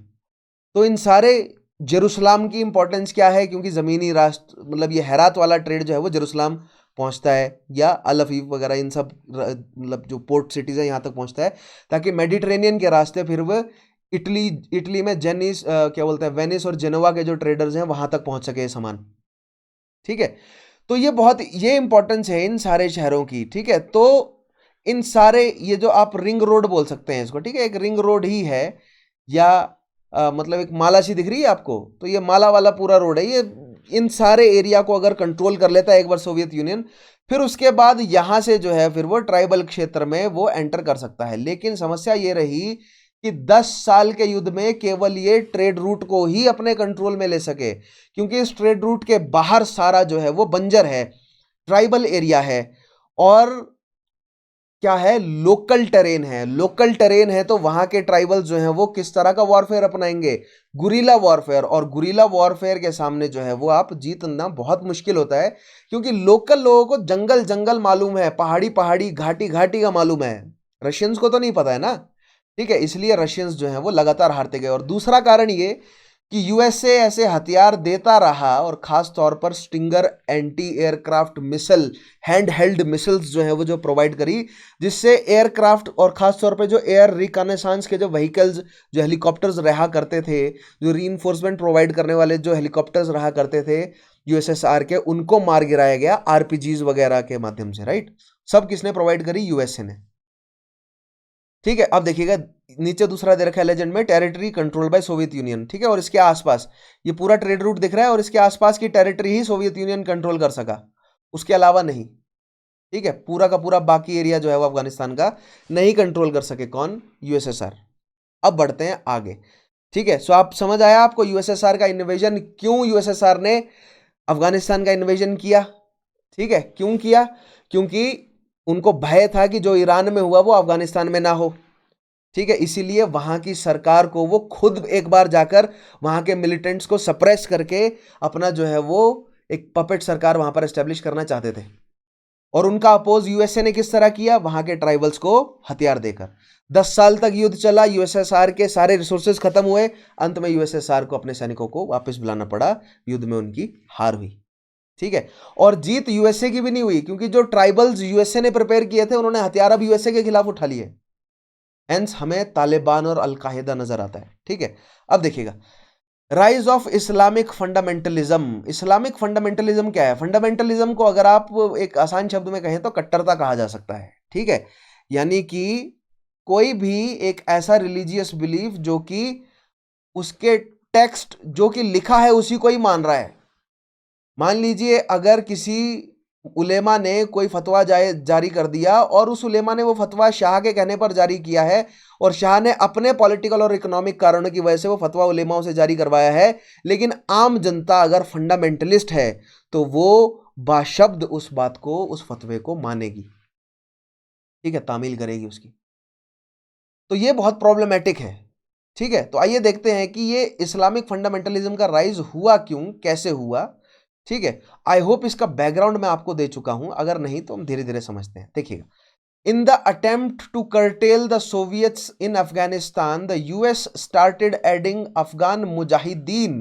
तो इन सारे, जेरूसलाम की इंपॉर्टेंस क्या है? क्योंकि जमीनी राष्ट्र, मतलब ये हेरात वाला ट्रेड जो है वो जेरूसलाम पहुंचता है, या अल अफीफ वगैरह, इन सब मतलब जो पोर्ट सिटीज है यहाँ तक पहुंचता है, ताकि मेडिटेरेनियन के रास्ते फिर वो इटली में जेनिस, क्या बोलते हैं, वेनिस और जेनोवा के जो ट्रेडर्स हैं वहां तक पहुंच सके सामान। ठीक है, तो ये इंपॉर्टेंस है इन सारे शहरों की। ठीक है, तो इन सारे, ये जो आप रिंग रोड बोल सकते हैं इसको, ठीक है, एक रिंग रोड ही है, या मतलब एक माला सी दिख रही है आपको, तो ये माला वाला पूरा रोड है। ये इन सारे एरिया को अगर कंट्रोल कर लेता है एक बार सोवियत यूनियन, फिर उसके बाद यहां से जो है फिर वो ट्राइबल क्षेत्र में वो एंटर कर सकता है। लेकिन समस्या ये रही कि 10 साल के युद्ध में केवल ये ट्रेड रूट को ही अपने कंट्रोल में ले सके, क्योंकि इस ट्रेड रूट के बाहर सारा जो है वो बंजर है, ट्राइबल एरिया है, और क्या है, लोकल टेरेन है। लोकल टेरेन है तो वहां के ट्राइबल्स जो हैं वो किस तरह का वॉरफेयर अपनाएंगे, गुरिल्ला वॉरफेयर। और गुरिल्ला वॉरफेयर के सामने जो है वो आप जीतना बहुत मुश्किल होता है, क्योंकि लोकल लोगों को जंगल जंगल मालूम है, पहाड़ी पहाड़ी घाटी घाटी का मालूम है, रशियंस को तो नहीं पता है ना। ठीक है, इसलिए रशियंस जो हैं वो लगातार हारते गए। और दूसरा कारण ये कि यूएसए ऐसे हथियार देता रहा, और खास तौर पर स्टिंगर एंटी एयरक्राफ्ट मिसल, हैंड हेल्ड मिसल्स जो है वो जो प्रोवाइड करी, जिससे एयरक्राफ्ट और खास तौर पे जो एयर रिकॉनेसांस के जो व्हीकल्स, जो हेलीकॉप्टर्स रहा करते थे, जो रीइंफोर्समेंट प्रोवाइड करने वाले जो हेलीकॉप्टर्स रहा करते थे यूएसएसआर के, उनको मार गिराया गया आरपीजीज वगैरह के माध्यम से। राइट, सब किसने प्रोवाइड करी, यूएसए ने। ठीक है, अब देखिएगा नीचे दूसरा दे रखा है लेजेंड में, territory controlled by Soviet union. ठीक है, और इसके आसपास ये पूरा ट्रेड रूट दिख रहा है, और इसके आसपास की टेरिटरी ही सोवियत यूनियन कंट्रोल कर सका, उसके अलावा नहीं। ठीक है, पूरा का पूरा बाकी एरिया जो है वो अफगानिस्तान का नहीं कंट्रोल कर सके, कौन, यूएसएसआर। अब बढ़ते हैं आगे। ठीक है, सो आप समझ आया आपको यूएसएसआर का इन्वेजन, क्यों यूएसएसआर ने अफगानिस्तान का इन्वेजन किया। ठीक है, क्यों किया, क्योंकि उनको भय था कि जो ईरान में हुआ वो अफगानिस्तान में ना हो। ठीक है, इसीलिए वहां की सरकार को वो खुद एक बार जाकर वहां के मिलिटेंट्स को सप्रेस करके अपना जो है वो एक पपेट सरकार वहां पर एस्टेब्लिश करना चाहते थे। और उनका अपोज यूएसए ने किस तरह किया, वहां के ट्राइबल्स को हथियार देकर। 10 साल तक युद्ध चला, यूएसएसआर के सारे रिसोर्सेज खत्म हुए, अंत में यूएसएसआर को अपने सैनिकों को वापस बुलाना पड़ा, युद्ध में उनकी हार हुई। ठीक है, और जीत यूएसए की भी नहीं हुई, क्योंकि जो ट्राइबल्स यूएसए ने प्रिपेयर किए थे उन्होंने हथियार अब यूएसए के खिलाफ उठा लिए। हेंस हमें तालिबान और अलकायदा नजर आता है। ठीक है, अब देखिएगा rise of Islamic fundamentalism. Islamic fundamentalism क्या है, फंडामेंटलिज्म को अगर आप एक आसान शब्द में कहें तो कट्टरता कहा जा सकता है। ठीक है, यानी कि कोई भी एक ऐसा रिलीजियस बिलीफ जो कि उसके टेक्स्ट जो कि लिखा है उसी को ही मान रहा है। मान लीजिए अगर किसी उलेमा ने कोई फतवा जारी कर दिया, और उस उलेमा ने वो फतवा शाह के कहने पर जारी किया है, और शाह ने अपने पॉलिटिकल और इकोनॉमिक कारणों की वजह से वो फतवा उलेमाओं से जारी करवाया है, लेकिन आम जनता अगर फंडामेंटलिस्ट है तो वो बाशब्द उस बात को, उस फतवे को मानेगी। ठीक है, तामील करेगी उसकी। तो ये बहुत प्रॉब्लमेटिक है। ठीक है, तो आइए देखते हैं कि ये इस्लामिक फंडामेंटलिज्म का राइज हुआ क्यों, कैसे हुआ। ठीक है, आई होप इसका बैकग्राउंड मैं आपको दे चुका हूं, अगर नहीं तो हम धीरे धीरे समझते हैं। देखिएगा, in the attempt to curtail the Soviets in Afghanistan, the US started aiding Afghan mujahideen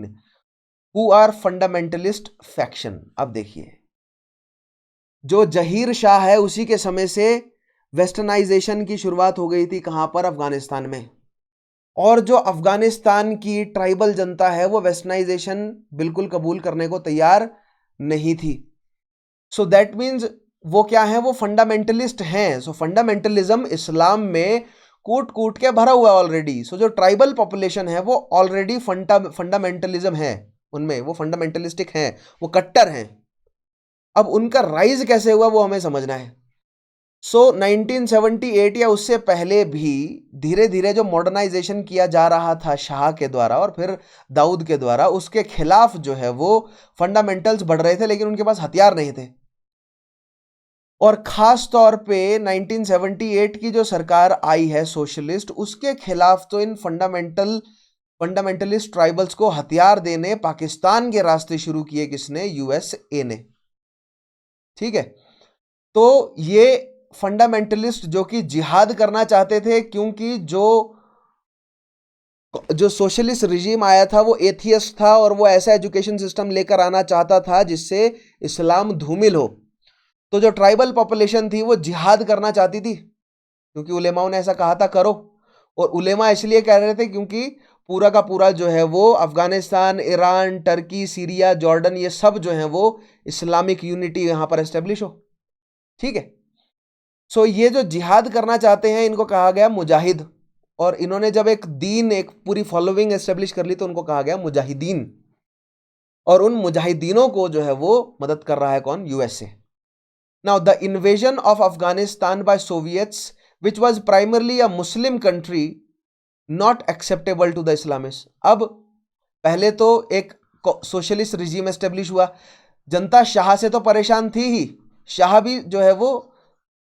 who are fundamentalist faction. अब देखिए, जो जहीर शाह है उसी के समय से वेस्टर्नाइजेशन की शुरुआत हो गई थी, कहां पर, अफगानिस्तान में। और जो अफगानिस्तान की ट्राइबल जनता है वो वेस्टर्नाइजेशन बिल्कुल कबूल करने को तैयार नहीं थी। सो दैट मीन्स वो क्या है, वो फंडामेंटलिस्ट हैं। सो फंडामेंटलिज्म इस्लाम में कूट कूट के भरा हुआ है ऑलरेडी। सो जो ट्राइबल पॉपुलेशन है वो ऑलरेडी फंडामेंटलिज्म है, उनमें वो फंडामेंटलिस्टिक हैं, वो कट्टर हैं। अब उनका राइज कैसे हुआ वो हमें समझना है। सो 1978 या उससे पहले भी धीरे धीरे जो मॉडर्नाइजेशन किया जा रहा था शाह के द्वारा और फिर दाऊद के द्वारा, उसके खिलाफ जो है वो फंडामेंटल्स बढ़ रहे थे, लेकिन उनके पास हथियार नहीं थे। और खास तौर पे 1978 की जो सरकार आई है सोशलिस्ट, उसके खिलाफ तो इन फंडामेंटलिस्ट ट्राइबल्स को हथियार देने पाकिस्तान के रास्ते शुरू किए किसने, यूएसए ने। ठीक है, तो ये फंडामेंटलिस्ट जो कि जिहाद करना चाहते थे, क्योंकि जो सोशलिस्ट रिजीम आया था वो एथियस्ट था, और वो ऐसा एजुकेशन सिस्टम लेकर आना चाहता था जिससे इस्लाम धूमिल हो। तो जो ट्राइबल पॉपुलेशन थी वो जिहाद करना चाहती थी, क्योंकि उलेमाओं ने ऐसा कहा था करो। और उलेमा इसलिए कह रहे थे क्योंकि पूरा का पूरा जो है वो Afghanistan, Iran, Turkey, Syria, Jordan, ये सब जो है वो इस्लामिक यूनिटी यहां पर एस्टेब्लिश हो। ठीक है, सो ये जो जिहाद करना चाहते हैं इनको कहा गया मुजाहिद, और इन्होंने जब एक दीन, एक पूरी फॉलोइंग एस्टेब्लिश कर ली तो उनको कहा गया मुजाहिदीन। और उन मुजाहिदीनों को जो है वो मदद कर रहा है कौन, USA. Now the invasion of Afghanistan by Soviets which was primarily a Muslim country not acceptable to the Islamist. अब पहले तो एक सोशलिस्ट रिजीम एस्टेब्लिश हुआ, जनता शाह से तो परेशान थी ही, शाह भी जो है वो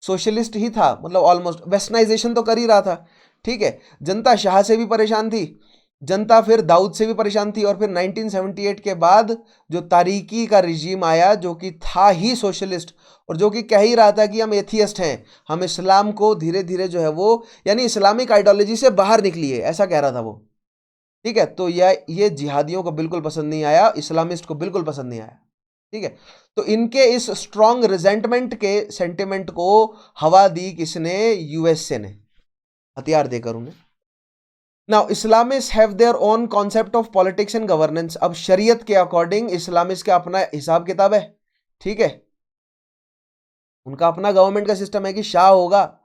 सोशलिस्ट ही था, मतलब ऑलमोस्ट वेस्टर्नाइजेशन तो कर ही रहा था, ठीक है। जनता शाह से भी परेशान थी, जनता फिर दाऊद से भी परेशान थी, और फिर 1978 के बाद जो तारीकी का रिजीम आया जो कि था ही सोशलिस्ट, और जो कि कह ही रहा था कि हम एथियस्ट हैं, हम इस्लाम को धीरे धीरे जो है वो, यानी इस्लामिक आइडियोलॉजी से बाहर निकलिए, ऐसा कह रहा था वो, ठीक है। तो ये जिहादियों को बिल्कुल पसंद नहीं आया, इस्लामिस्ट को बिल्कुल पसंद नहीं आया, ठीक है। तो इनके इस स्ट्रॉन्ग रिजेंटमेंट के सेंटिमेंट को हवा दी किसने? यूएसए ने, हथियार देकर उन्हें। Now Islamist have their own concept of politics and governance. अब शरीयत के अकॉर्डिंग इस्लामिस्ट का अपना हिसाब किताब है, ठीक है। उनका अपना गवर्नमेंट का सिस्टम है कि शाह होगा,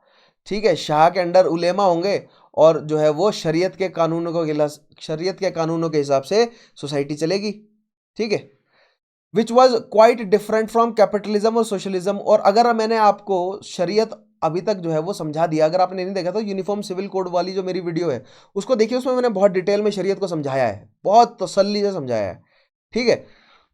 ठीक है, शाह के अंडर उलेमा होंगे, और जो है वो शरीयत के कानूनों के हिसाब से सोसाइटी चलेगी, ठीक है। Which was quite different from capitalism और सोशलिज्म। और अगर मैंने आपको शरीयत अभी तक जो है वो समझा दिया, अगर आपने नहीं देखा तो यूनिफॉर्म सिविल कोड वाली जो मेरी वीडियो है उसको देखिए, उसमें मैंने बहुत डिटेल में शरीयत को समझाया है, बहुत तसल्ली से समझाया है, ठीक है।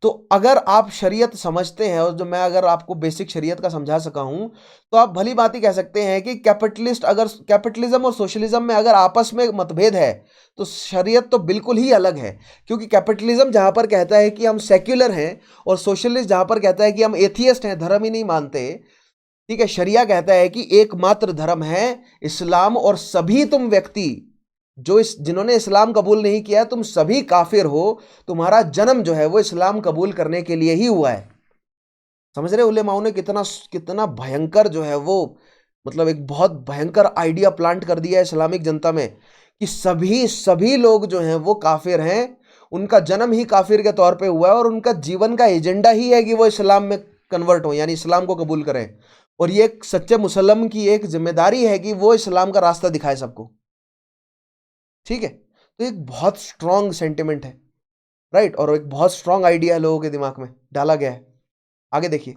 तो अगर आप शरीयत समझते हैं, और जो मैं अगर आपको बेसिक शरीयत का समझा सका हूं, तो आप भली बात ही कह सकते हैं कि कैपिटलिज्म और सोशलिज्म में अगर आपस में मतभेद है तो शरीयत तो बिल्कुल ही अलग है। क्योंकि कैपिटलिज्म जहां पर कहता है कि हम सेक्युलर हैं, और सोशलिस्ट जहां पर कहता है कि हम एथियस्ट हैं, धर्म ही नहीं मानते, ठीक है, शरिया कहता है कि एकमात्र धर्म है इस्लाम, और सभी तुम व्यक्ति जो जिन्होंने इस्लाम कबूल नहीं किया, तुम सभी काफिर हो, तुम्हारा जन्म जो है वो इस्लाम कबूल करने के लिए ही हुआ है। समझ रहे उलेमाओं ने कितना कितना भयंकर जो है वो, मतलब एक बहुत भयंकर आइडिया प्लांट कर दिया है इस्लामिक जनता में, कि सभी सभी लोग जो हैं वो काफिर हैं, उनका जन्म ही काफिर के तौर पे हुआ है, और उनका जीवन का एजेंडा ही है कि वो इस्लाम में कन्वर्ट हो, यानी इस्लाम को कबूल करें। और ये एक सच्चे मुसलमान की एक जिम्मेदारी है कि वो इस्लाम का रास्ता दिखाए सबको, ठीक है। तो एक बहुत स्ट्रांग सेंटिमेंट है, राइट, और एक बहुत स्ट्रांग आइडिया है, लोगों के दिमाग में डाला गया है। आगे देखिए।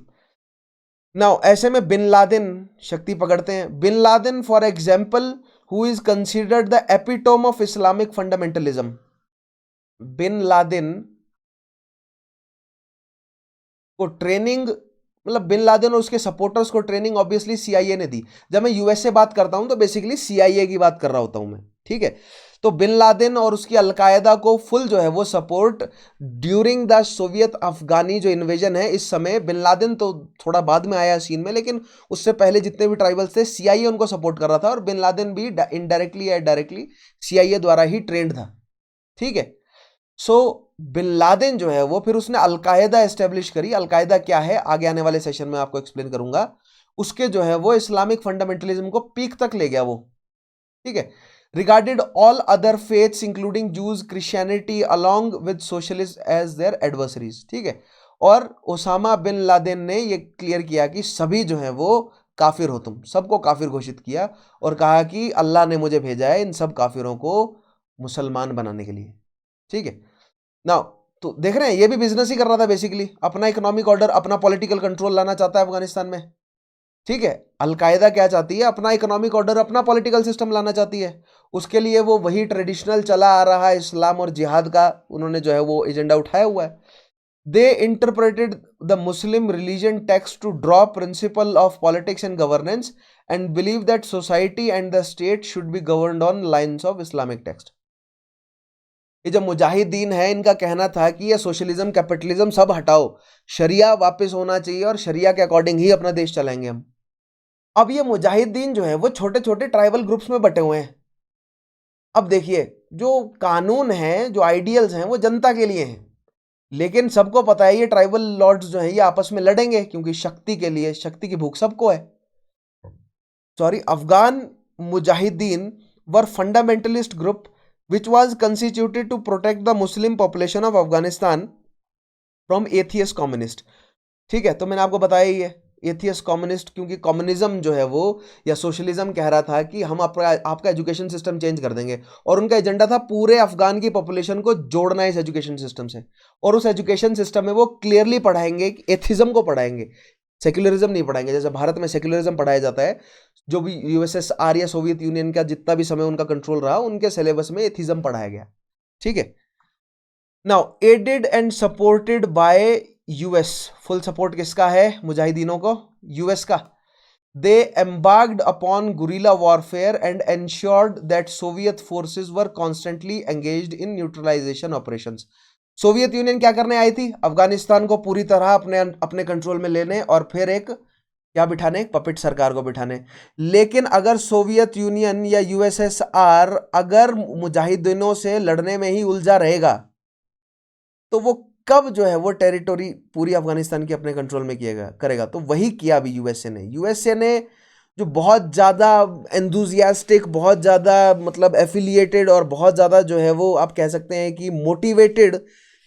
नाउ ऐसे में बिन लादेन शक्ति पकड़ते हैं। Bin Laden for example who is considered the epitome of Islamic fundamentalism. Bin Laden को ट्रेनिंग, मतलब बिन लादेन और उसके सपोर्टर्स को ट्रेनिंग ऑब्वियसली सीआईए ने दी। जब मैं यूएस से बात करता हूं तो बेसिकली सीआईए की बात कर रहा होता हूं मैं, ठीक है। तो बिन लादेन और उसकी अलकायदा को फुल जो है वो सपोर्ट ड्यूरिंग द सोवियत अफगानी जो इन्वेजन है, इस समय बिन लादेन तो थोड़ा बाद में आया सीन में, लेकिन उससे पहले जितने भी ट्राइबल्स थे सीआईए उनको सपोर्ट कर रहा था, और बिन लादेन भी इनडायरेक्टली या डायरेक्टली सीआईए द्वारा ही ट्रेंड था, ठीक है। सो बिन लादेन जो है वो फिर उसने अलकायदा एस्टेब्लिश करी। अलकायदा क्या है आगे आने वाले सेशन में आपको एक्सप्लेन करूंगा। उसके जो है वो इस्लामिक फंडामेंटलिज्म को पीक तक ले गया वो, ठीक है। Regarded all other faiths including Jews Christianity along with socialist as their adversaries, ठीक है। और ओसामा बिन लादेन ने ये क्लियर किया कि सभी जो है वो काफिर हो, तुम सबको काफिर घोषित किया, और कहा कि अल्लाह ने मुझे भेजा है इन सब काफिरों को मुसलमान बनाने के लिए, ठीक है ना। तो देख रहे हैं ये भी बिजनेस ही कर रहा था बेसिकली, अपना इकोनॉमिक ऑर्डर, अपना पॉलिटिकल कंट्रोल लाना चाहता है अफगानिस्तान में, ठीक है। अलकायदा क्या चाहती है? अपना इकोनॉमिक ऑर्डर, अपना पॉलिटिकल सिस्टम लाना चाहती है। उसके लिए वो वही ट्रेडिशनल चला आ रहा है इस्लाम और जिहाद का, उन्होंने जो है वो एजेंडा उठाया हुआ है। They interpreted the Muslim religion text to draw principle of politics and governance and believe that society and the state should be governed on lines of Islamic text. ये जो मुजाहिदीन है इनका कहना था कि ये सोशलिज्म कैपिटलिज्म सब हटाओ, शरिया वापस होना चाहिए, और शरिया के अकॉर्डिंग ही अपना देश चलाएंगे हम। अब ये मुजाहिदीन जो है वो छोटे छोटे ट्राइबल ग्रुप्स में बटे हुए हैं। अब देखिए जो कानून है, जो आइडियल्स हैं वो जनता के लिए हैं, लेकिन सबको पता है ये ट्राइबल लॉर्ड्स जो हैं ये आपस में लड़ेंगे, क्योंकि शक्ति के लिए, शक्ति की भूख सबको है। Sorry, Afghan Mujahideen were fundamentalist group which was constituted to protect the Muslim population of Afghanistan from atheist communist, ठीक है। तो मैंने आपको बताया ही है एथियस्ट कम्युनिस्ट, क्योंकि कम्युनिज्म जो है वो या सोशलिज्म कह रहा था कि हम आपका एजुकेशन सिस्टम चेंज कर देंगे, और उनका एजेंडा था पूरे अफगान की पॉपुलेशन को जोड़ना इस एजुकेशन सिस्टम से, और उस एजुकेशन सिस्टम में वो क्लियरली पढ़ाएंगे, एथिज्म को पढ़ाएंगे, सेक्युलरिज्म नहीं पढ़ाएंगे। जैसे भारत में सेक्युलरिज्म पढ़ाया जाता है, जो भी यूएसएसआर या सोवियत यूनियन का जितना भी समय उनका कंट्रोल रहा, उनके सिलेबस में एथिज्म पढ़ाया गया, ठीक है। Now aided and supported by US, full support किसका है मुजाहिदीनों को? यूएस का। they embarked upon guerrilla warfare and ensured that Soviet forces were constantly engaged in neutralization operations. Soviet union क्या करने आई थी? अफगानिस्तान को पूरी तरह अपने अपने कंट्रोल में लेने और फिर एक क्या बिठाने? एक पपेट सरकार को बिठाने। लेकिन अगर सोवियत यूनियन या यूएसएसआर अगर मुजाहिदीनों से लड़ने में ही उलझा रहेगा तो वो कब जो है वो टेरिटोरी पूरी अफगानिस्तान की अपने कंट्रोल में किएगा करेगा? तो वही किया अभी यूएसए ने जो बहुत ज़्यादा एंथुजियास्टिक, बहुत ज़्यादा मतलब एफिलिएटेड और बहुत ज़्यादा जो है वो आप कह सकते हैं कि मोटिवेटेड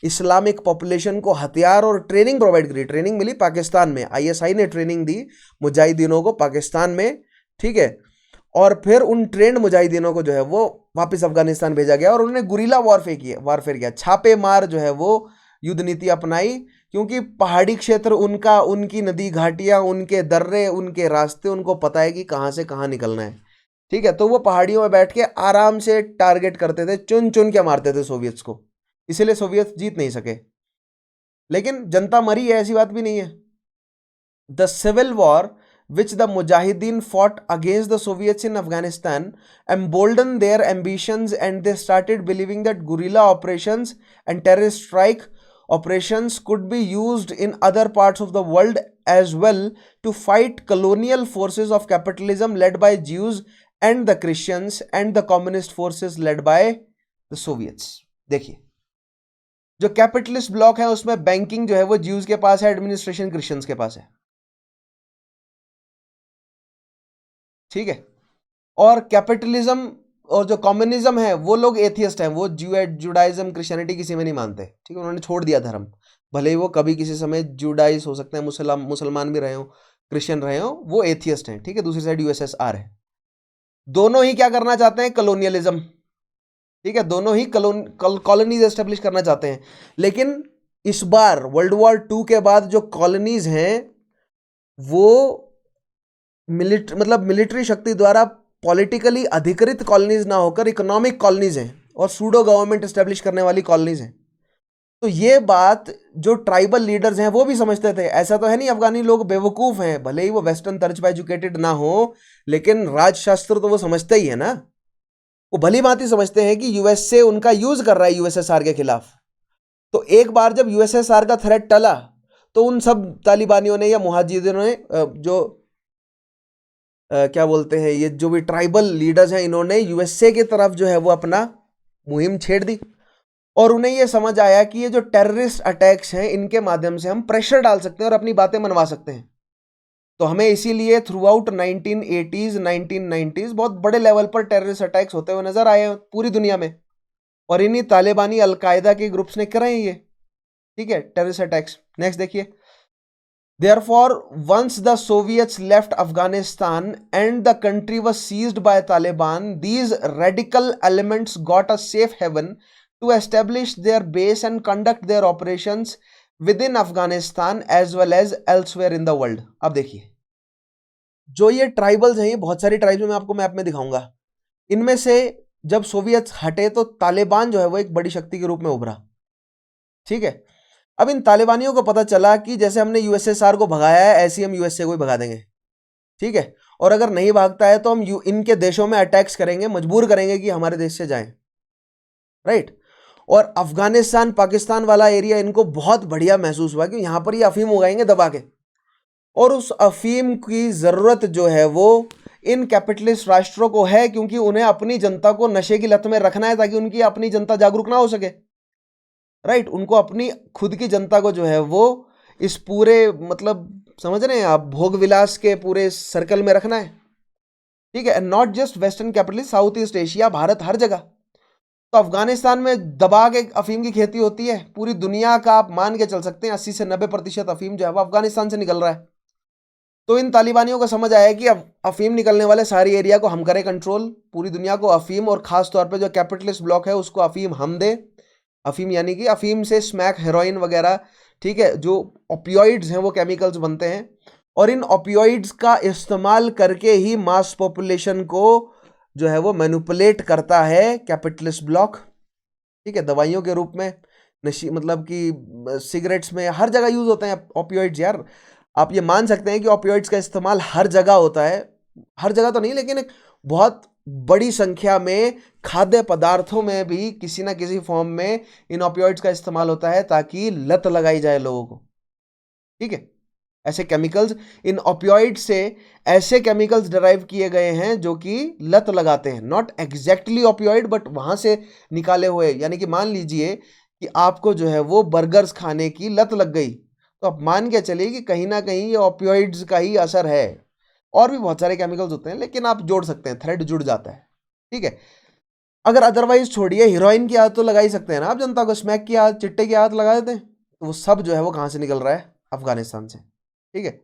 इस्लामिक पॉपुलेशन को हथियार और ट्रेनिंग प्रोवाइड करी। ट्रेनिंग मिली पाकिस्तान में, आईएसआई ने ट्रेनिंग दी मुजाहिदीनों को पाकिस्तान में, ठीक है। और फिर उन ट्रेंड मुजाहिदीनों को जो है वो वापस अफगानिस्तान भेजा गया और उन्होंने गुरिल्ला वारफेयर किया, छापे मार जो है वो युद्ध नीति अपनाई, क्योंकि पहाड़ी क्षेत्र उनका, उनकी नदी घाटियां, उनके दर्रे, उनके रास्ते, उनको पता है कि कहाँ से कहाँ निकलना है, ठीक है। तो वो पहाड़ियों में बैठ के आराम से टारगेट करते थे, चुन चुन के मारते थे सोवियत्स को, इसीलिए सोवियत जीत नहीं सके। लेकिन जनता मरी है, ऐसी बात भी नहीं है। The civil war which the Mujahideen fought against the Soviets in Afghanistan emboldened their ambitions, and they started believing that guerrilla operations and terrorist strike operations could be used in other parts of the world as well to fight colonial forces of capitalism led by Jews and the Christians and the communist forces led by the Soviets. देखिए, जो capitalist block है उसमें banking जो है वो Jews के पास है, administration Christians के पास है, ठीक है। और कैपिटलिज्म और जो कम्युनिज्म है वो लोग एथियस्ट हैं, वो जुडाइज्म क्रिश्चियनिटी किसी में नहीं मानते, ठीक है। उन्होंने छोड़ दिया धर्म, भले ही वो कभी किसी समय जुडाइज हो सकते हैं, मुसलमान भी रहे हो, क्रिश्चियन रहे हो, वो एथियस्ट हैं, ठीक है। दूसरी साइड यूएसएसआर है। दोनों ही क्या करना चाहते हैं? कलोनियलिज्म, ठीक है। दोनों ही कॉलोनीज एस्टेब्लिश करना चाहते हैं। लेकिन इस बार वर्ल्ड वॉर 2 के बाद जो कॉलोनीज हैं वो मिलिट्री शक्ति द्वारा पॉलिटिकली अधिकृत कॉलोनीज ना होकर इकोनॉमिक कॉलोनीज हैं और सूडो गवर्नमेंट एस्टेब्लिश करने वाली कॉलोनीज हैं। तो ये बात जो ट्राइबल लीडर्स हैं वो भी समझते थे। ऐसा तो है नहीं अफगानी लोग बेवकूफ हैं, भले ही वो वेस्टर्न तर्ज पर एजुकेटेड ना हो, लेकिन राजशास्त्र तो वो समझते ही है ना। वो भली भांति समझते हैं कि यूएसए उनका यूज कर रहा है यूएसएसआर के खिलाफ। तो एक बार जब यूएसएसआर का थ्रेट टला तो उन सब तालिबानियों ने या मुहाजिरों ने जो क्या बोलते हैं, ये जो भी ट्राइबल लीडर्स हैं, इन्होंने यूएसए की तरफ जो है वो अपना मुहिम छेड़ दी। और उन्हें ये समझ आया कि ये जो टेररिस्ट अटैक्स हैं इनके माध्यम से हम प्रेशर डाल सकते हैं और अपनी बातें मनवा सकते हैं। तो हमें इसीलिए थ्रू आउट 1980s 1990s बहुत बड़े लेवल पर टेररिस्ट अटैक्स होते हुए नजर आए हैं पूरी दुनिया में, और इन्हीं तालिबानी अलकायदा के ग्रुप्स ने करे हैं ये, ठीक है, टेररिस्ट अटैक्स। नेक्स्ट देखिए, Therefore, once the Soviets left Afghanistan and the country was seized by Taliban, these radical elements got a safe haven to establish their base and conduct their operations within Afghanistan as well as elsewhere in the world. अब देखिए, जो ये tribals हैं, ये बहुत सारी tribes मैं आपको मैप में दिखाऊंगा। इनमें से जब सोवियत हटे तो तालिबान जो है वो एक बड़ी शक्ति के रूप में उभरा, ठीक है। अब इन तालिबानियों को पता चला कि जैसे हमने यूएसएसआर को भगाया है ऐसे ही हम यूएसए को ही भगा देंगे, ठीक है। और अगर नहीं भागता है तो हम इनके देशों में अटैक्स करेंगे, मजबूर करेंगे कि हमारे देश से जाएं, राइट। और अफगानिस्तान पाकिस्तान वाला एरिया इनको बहुत बढ़िया महसूस हुआ कि यहां पर ये अफीम उगाएंगे दबा के, और उस अफीम की जरूरत जो है वो इन कैपिटलिस्ट राष्ट्रों को है, क्योंकि उन्हें अपनी जनता को नशे की लत में रखना है ताकि उनकी अपनी जनता जागरूक ना हो सके, राइट। उनको अपनी खुद की जनता को जो है वो इस पूरे मतलब समझ रहे हैं आप, भोग विलास के पूरे सर्कल में रखना है, ठीक है। Not just western capitalist, South East Asia, Bharat, हर जगह। तो अफगानिस्तान में दबा के अफीम की खेती होती है। पूरी दुनिया का आप मान के चल सकते हैं 80 से 90% अफीम जो है वो अफगानिस्तान से निकल रहा है। तो इन तालिबानियों को समझ आया कि अब अफीम निकलने वाले सारी एरिया को हम करें कंट्रोल, पूरी दुनिया को अफीम और खास तौर पे जो कैपिटलिस्ट ब्लॉक है उसको अफीम हम दे। अफीम यानी कि अफीम से स्मैक, हेरोइन वगैरह, ठीक है, जो ओपियोइड्स हैं वो केमिकल्स बनते हैं, और इन ओपियोइड्स का इस्तेमाल करके ही मास पॉपुलेशन को जो है वो मैनिपुलेट करता है कैपिटलिस्ट ब्लॉक, ठीक है। दवाइयों के रूप में, नशी मतलब कि सिगरेट्स में, हर जगह यूज होते हैं ओपियोइड्स यार। आप ये मान सकते हैं कि ऑपियोइड्स का इस्तेमाल हर जगह होता है, हर जगह तो नहीं लेकिन एक बहुत बड़ी संख्या में खाद्य पदार्थों में भी किसी ना किसी फॉर्म में इन ऑपियोइड्स का इस्तेमाल होता है ताकि लत लगाई जाए लोगों को। ठीक है, ऐसे केमिकल्स, इन ऑपियोइड से ऐसे केमिकल्स डिराइव किए गए हैं जो कि लत लगाते हैं, नॉट एग्जैक्टली ऑपियोइड बट वहां से निकाले हुए। यानी कि मान लीजिए कि आपको जो है वो बर्गर्स खाने की लत लग गई, तो आप मान के चलिए कि कहीं ना कहीं ये ऑपियोइड्स का ही असर है। और भी बहुत सारे केमिकल्स होते हैं लेकिन आप जोड़ सकते हैं, थ्रेड जुड़ जाता है। ठीक है, अगर अदरवाइज छोड़िए, हीरोइन की आदत तो लगा ही सकते हैं ना आप जनता को, स्मैक की आदत, चिट्टे की आदत लगा देते हैं, तो वो सब जो है वो कहाँ से निकल रहा है? अफगानिस्तान से। ठीक है,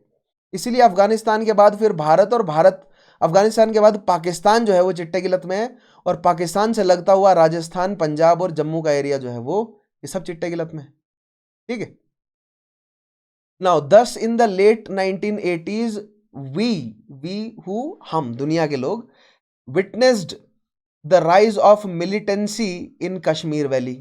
इसीलिए अफगानिस्तान के बाद फिर भारत, और भारत अफगानिस्तान के बाद पाकिस्तान जो है वो चिट्टे की लत में है, और पाकिस्तान से लगता हुआ राजस्थान, पंजाब और जम्मू का एरिया जो है वो ये सब चिट्टे की लत में है। ठीक है, now thus in the late 1980s we who हम दुनिया के लोग witnessed the rise of militancy in Kashmir valley.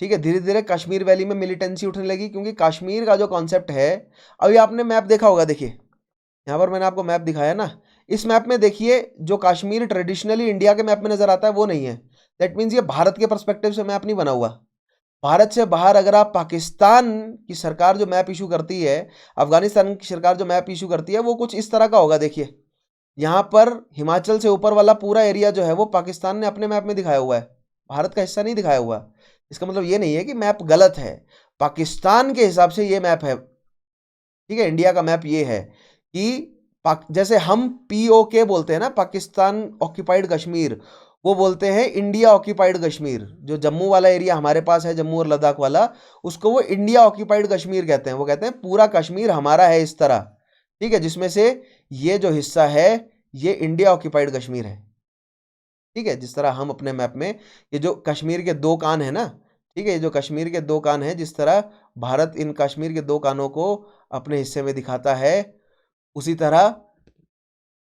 ठीक है, धीरे धीरे कश्मीर वैली में मिलिटेंसी उठने लगी, क्योंकि कश्मीर का जो कॉन्सेप्ट है, अभी आपने मैप देखा होगा, देखिए यहाँ पर मैंने आपको मैप दिखाया ना, इस मैप में देखिए जो कश्मीर ट्रेडिशनली इंडिया के मैप में नजर आता है वो नहीं है। दैट मीन्स ये भारत के पर्सपेक्टिव से मैप नहीं बना हुआ। भारत से बाहर अगर आप पाकिस्तान की सरकार जो मैप इशू करती है, अफगानिस्तान की सरकार जो मैप इशू करती है, वो कुछ इस तरह का होगा। देखिए यहाँ पर हिमाचल से ऊपर वाला पूरा एरिया जो है वो पाकिस्तान ने अपने मैप में दिखाया हुआ है, भारत का हिस्सा नहीं दिखाया हुआ। इसका मतलब ये नहीं है कि मैप गलत है, पाकिस्तान के हिसाब से ये मैप है। ठीक है, इंडिया का मैप ये है कि जैसे हम POK बोलते हैं ना, पाकिस्तान ऑक्यूपाइड कश्मीर, वो बोलते हैं इंडिया ऑक्यूपाइड कश्मीर। जो जम्मू वाला एरिया हमारे पास है, जम्मू और लद्दाख वाला, उसको वो इंडिया ऑक्यूपाइड कश्मीर कहते हैं। वो कहते हैं पूरा कश्मीर हमारा है इस तरह। ठीक है, जिसमें से ये जो हिस्सा है ये इंडिया ऑक्यूपाइड कश्मीर है। ठीक है, जिस तरह हम अपने मैप में ये जो कश्मीर के दो कान है ना, ठीक है, ये जो कश्मीर के दो कान है, जिस तरह भारत इन कश्मीर के दो कानों को अपने हिस्से में दिखाता है, उसी तरह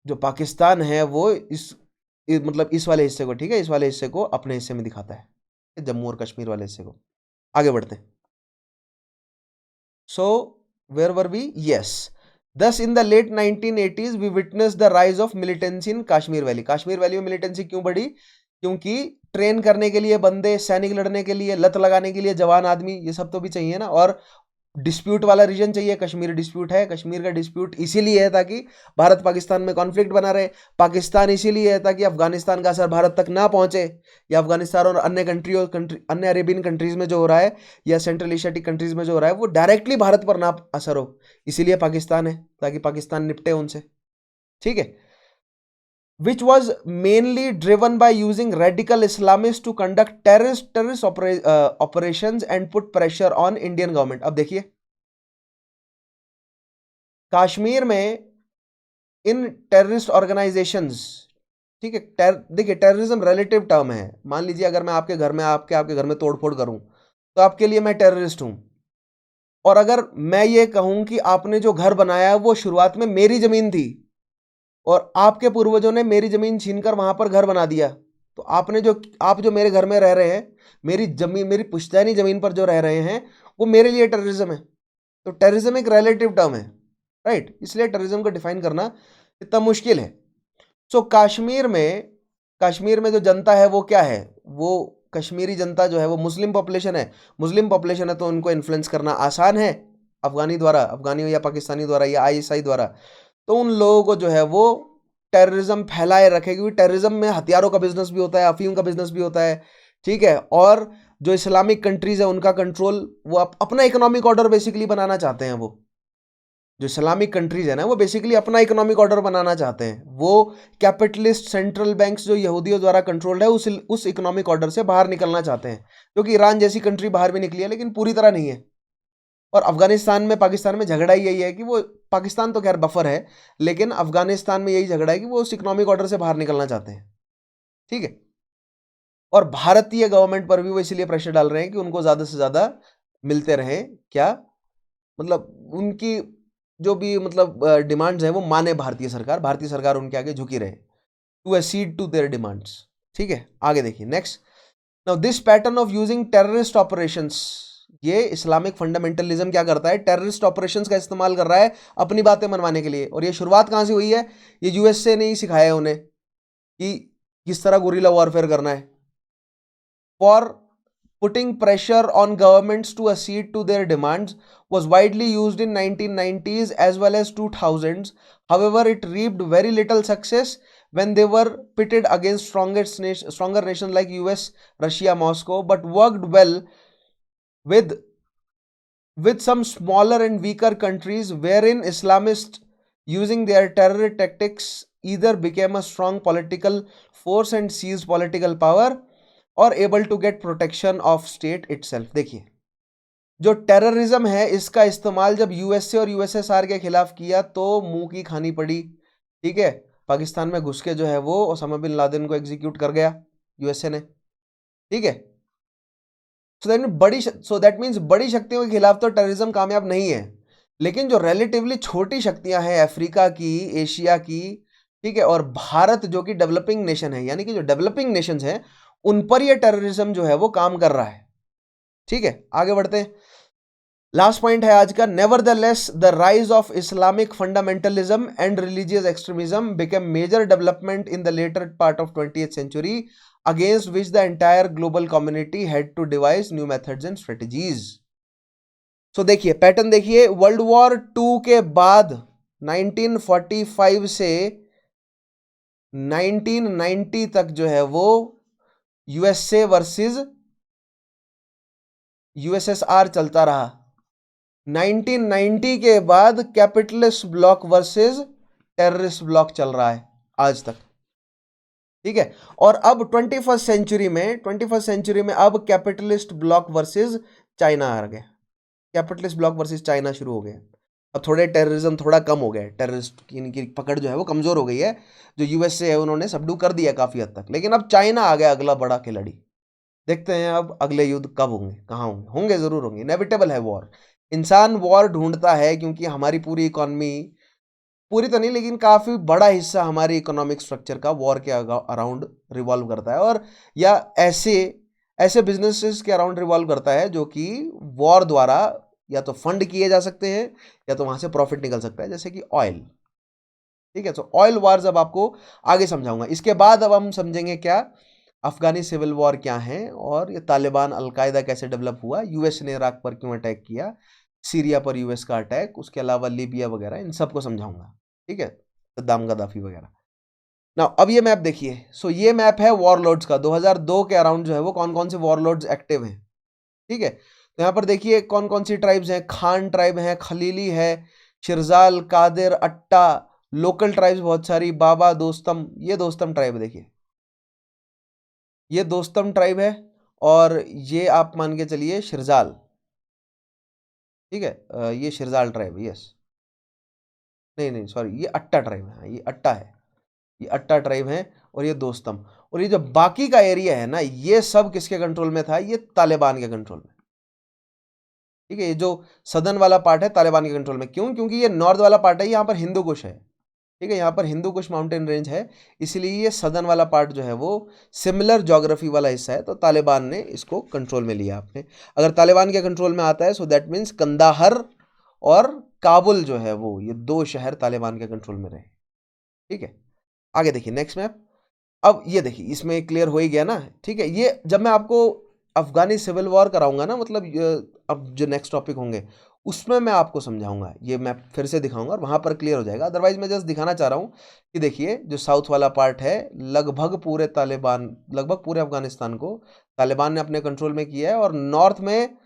जो पाकिस्तान है वो मतलब इस वाले हिस्से को, ठीक है, इस वाले हिस्से को अपने हिस्से में दिखाता है, जम्मू और कश्मीर वाले हिस्से को। आगे बढ़ते हैं। So where were we? Yes, thus in the late 1980s we witnessed the rise of militancy in Kashmir valley. Kashmir valley में मिलिटेंसी क्यों बढ़ी? क्योंकि ट्रेन करने के लिए बंदे, सैनिक लड़ने के लिए, लत लगाने के लिए जवान आदमी, ये सब तो भी चाहिए ना, और डिस्प्यूट वाला रीजन चाहिए। कश्मीर डिस्प्यूट है, कश्मीर का डिस्प्यूट इसीलिए है ताकि भारत पाकिस्तान में कॉन्फ्लिक्ट बना रहे। पाकिस्तान इसीलिए है ताकि अफगानिस्तान का असर भारत तक ना पहुंचे, या अफगानिस्तान और अन्य अन्य अरेबियन कंट्रीज में जो हो रहा है, या सेंट्रल एशियाटिक कंट्रीज में जो हो रहा है, वो डायरेक्टली भारत पर ना असर हो, इसीलिए पाकिस्तान है, ताकि पाकिस्तान निपटे उनसे। ठीक है, which was mainly driven by using radical Islamists to conduct terrorist operations and put pressure on Indian government। अब देखिए कश्मीर में इन टेररिस्ट ऑर्गेनाइजेशंस, ठीक है, देखिए टेररिज्म रिलेटिव टर्म है। मान लीजिए अगर मैं आपके घर में आपके घर में तोड़फोड़ करूं तो आपके लिए मैं टेररिस्ट हूं, और अगर मैं ये कहूं कि आपने जो घर बनाया है वो शुरुआत में मेरी जमीन थी और आपके पूर्वजों ने मेरी जमीन छीनकर वहां पर घर बना दिया, तो आप जो मेरे घर में रह रहे हैं, मेरी जमीन, मेरी पुश्तैनी जमीन पर जो रह रहे हैं, वो मेरे लिए टेररिज्म है। तो टेररिज्म एक रिलेटिव टर्म है, राइट, इसलिए टेररिज्म को डिफाइन करना इतना मुश्किल है। सो कश्मीर में जो जनता है वो क्या है? वो कश्मीरी जनता जो है वो मुस्लिम पॉपुलेशन है। मुस्लिम पॉपुलेशन है तो उनको इन्फ्लुएंस करना आसान है, अफगानी हो या पाकिस्तानी द्वारा या ISI द्वारा। तो उन लोगों को जो है वो टेररिज्म फैलाए रखे, क्योंकि टेररिज्म में हथियारों का बिजनेस भी होता है, अफीम का बिजनेस भी होता है। ठीक है, और जो इस्लामिक कंट्रीज है उनका कंट्रोल, वो अपना इकोनॉमिक ऑर्डर बेसिकली बनाना चाहते हैं। वो जो इस्लामिक कंट्रीज है ना, वो बेसिकली अपना इकोनॉमिक ऑर्डर बनाना चाहते हैं। वो कैपिटलिस्ट सेंट्रल बैंक्स जो यहूदियों द्वारा कंट्रोल्ड है, उस इकोनॉमिक ऑर्डर से बाहर निकलना चाहते हैं, क्योंकि ईरान जैसी कंट्री बाहर भी निकली है लेकिन पूरी तरह नहीं है। और अफगानिस्तान में पाकिस्तान में झगड़ा ही यही है कि वो, पाकिस्तान तो खैर बफर है, लेकिन अफगानिस्तान में यही झगड़ा है कि वो उस इकोनॉमिक ऑर्डर से बाहर निकलना चाहते हैं। ठीक है, और भारतीय गवर्नमेंट पर भी वो इसलिए प्रेशर डाल रहे हैं कि उनको ज्यादा से ज्यादा मिलते रहे, क्या मतलब उनकी जो भी मतलब डिमांड्स हैं वो माने भारतीय सरकार उनके आगे झुकी रहे, to accede to their demands. ठीक है, आगे देखिए next. Now this pattern of using terrorist operations, ये इस्लामिक फंडामेंटलिज्म क्या करता है, टेररिस्ट ऑपरेशंस का इस्तेमाल कर रहा है अपनी बातें मनवाने के लिए। और ये शुरुआत कहाँ से हुई है, ये यूएसए ने ही सिखाया है उन्हें कि किस तरह गुरिल्ला वॉरफेयर करना है। For putting pressure on governments to accede to their demands was widely used in 1990s as well as 2000s. However, it reaped very little success when they were pitted against stronger nations like US, Russia, Moscow, but worked well with some smaller and weaker countries wherein Islamists using their terror tactics either became a strong political force and seized political power और able to get protection of state itself. देखिए, जो terrorism है इसका इस्तेमाल जब USA और USSR के खिलाफ किया तो मुंह की खानी पड़ी। ठीक है, पाकिस्तान में घुस के जो है वो ओसामा बिन लादेन को एग्जीक्यूट कर गया यूएसए ने। ठीक है, सो दैट मीन्स बड़ी शक्तियों के खिलाफ तो टेररिज्म कामयाब नहीं है, लेकिन जो रिलेटिवली छोटी शक्तियां हैं अफ्रीका की, एशिया की, ठीक है, और भारत जो कि डेवलपिंग नेशन है, यानी कि जो डेवलपिंग नेशंस हैं उन पर ये टेररिज्म जो है वो काम कर रहा है। ठीक है, आगे बढ़ते हैं। लास्ट पॉइंट है आज का, nevertheless the rise of Islamic fundamentalism and religious extremism became major development in the later part of 20th century against which the entire global community had to devise new methods and strategies. So देखिए pattern, देखिए world war 2 के बाद 1945 से 1990 तक जो है वो USA versus USSR चलता रहा। 1990 के बाद capitalist block versus terrorist block चल रहा है आज तक। ठीक है, और अब 21st सेंचुरी में अब कैपिटलिस्ट ब्लॉक वर्सेस चाइना आ गया। कैपिटलिस्ट ब्लॉक वर्सेस चाइना शुरू हो गया। अब थोड़े टेररिज्म थोड़ा कम हो गया है, टेररिस्ट की इनकी पकड़ जो है वो कमजोर हो गई है। जो यूएसए है उन्होंने सबडू कर दिया काफी हद तक, लेकिन अब चाइना आ गया अगला बड़ा खिलाड़ी। देखते हैं अब अगले युद्ध कब होंगे, कहाँ होंगे जरूर होंगे, इनेविटेबल है वॉर। इंसान वॉर ढूंढता है क्योंकि हमारी पूरी इकोनॉमी, पूरी तो नहीं लेकिन काफी बड़ा हिस्सा हमारी इकोनॉमिक स्ट्रक्चर का वॉर के अराउंड रिवॉल्व करता है, और या ऐसे बिजनेसेस के अराउंड रिवॉल्व करता है जो कि वॉर द्वारा या तो फंड किए जा सकते हैं या तो वहां से प्रॉफिट निकल सकता है, जैसे कि ऑयल। ठीक है, तो ऑयल वॉर्स अब आपको आगे समझाऊंगा। इसके बाद अब हम समझेंगे क्या अफगानी सिविल वॉर क्या है, और ये तालिबान अलकायदा कैसे डेवलप हुआ, यूएस ने इराक पर क्यों अटैक किया, सीरिया पर यूएस का अटैक, उसके अलावा लीबिया वगैरह, इन सबको समझाऊंगा। ठीक है, सद्दाम गद्दाफी वगैरह। ना अब ये मैप देखिए, सो ये मैप है वॉरलॉर्ड्स का। 2002 के अराउंड जो है वो कौन कौन से वॉरलॉर्ड्स एक्टिव हैं। ठीक है, तो यहाँ पर देखिए कौन कौन सी ट्राइब्स हैं। खान ट्राइब है, खलीली है, शिरजाल, कादिर, अट्टा, लोकल ट्राइब्स बहुत सारी, बाबा, दोस्तम। ये दोस्तम ट्राइब देखिए, ये दोस्तम ट्राइब है, और ये आप मान के चलिए शिरजाल। ठीक है, ये शिरजाल ट्राइब, यस, नहीं सॉरी, ये अट्टा ट्राइब है, ये अट्टा है, ये अट्टा ट्राइब है, और ये दोस्तम। और ये जो बाकी का एरिया है ना, ये सब किसके कंट्रोल में था, ये तालिबान के कंट्रोल में। ठीक है, ये जो सदर्न वाला पार्ट है तालिबान के कंट्रोल में। क्यों? क्योंकि ये नॉर्थ वाला पार्ट है, यहाँ पर हिंदू कुश है। ठीक है, यहाँ पर हिंदू कुश माउंटेन रेंज है, इसलिए ये सदर्न वाला पार्ट जो है वो सिमिलर ज्योग्राफी वाला हिस्सा है, तो तालिबान ने इसको कंट्रोल में लिया आपने। अगर तालिबान के कंट्रोल में आता है सो दैट मीन्स कंदाहर और काबुल जो है वो, ये 2 शहर तालिबान के कंट्रोल में रहे। ठीक है, आगे देखिए नेक्स्ट मैप। अब ये देखिए, इसमें क्लियर हो ही गया ना। ठीक है, ये जब मैं आपको अफगानी सिविल वॉर कराऊंगा ना, मतलब अब जो नेक्स्ट टॉपिक होंगे उसमें मैं आपको समझाऊंगा, ये मैं फिर से दिखाऊंगा और वहां पर क्लियर हो जाएगा। अदरवाइज मैं जस्ट दिखाना चाह रहा हूँ कि देखिए जो साउथ वाला पार्ट है, लगभग पूरे अफगानिस्तान को तालिबान ने अपने कंट्रोल में किया है, और नॉर्थ में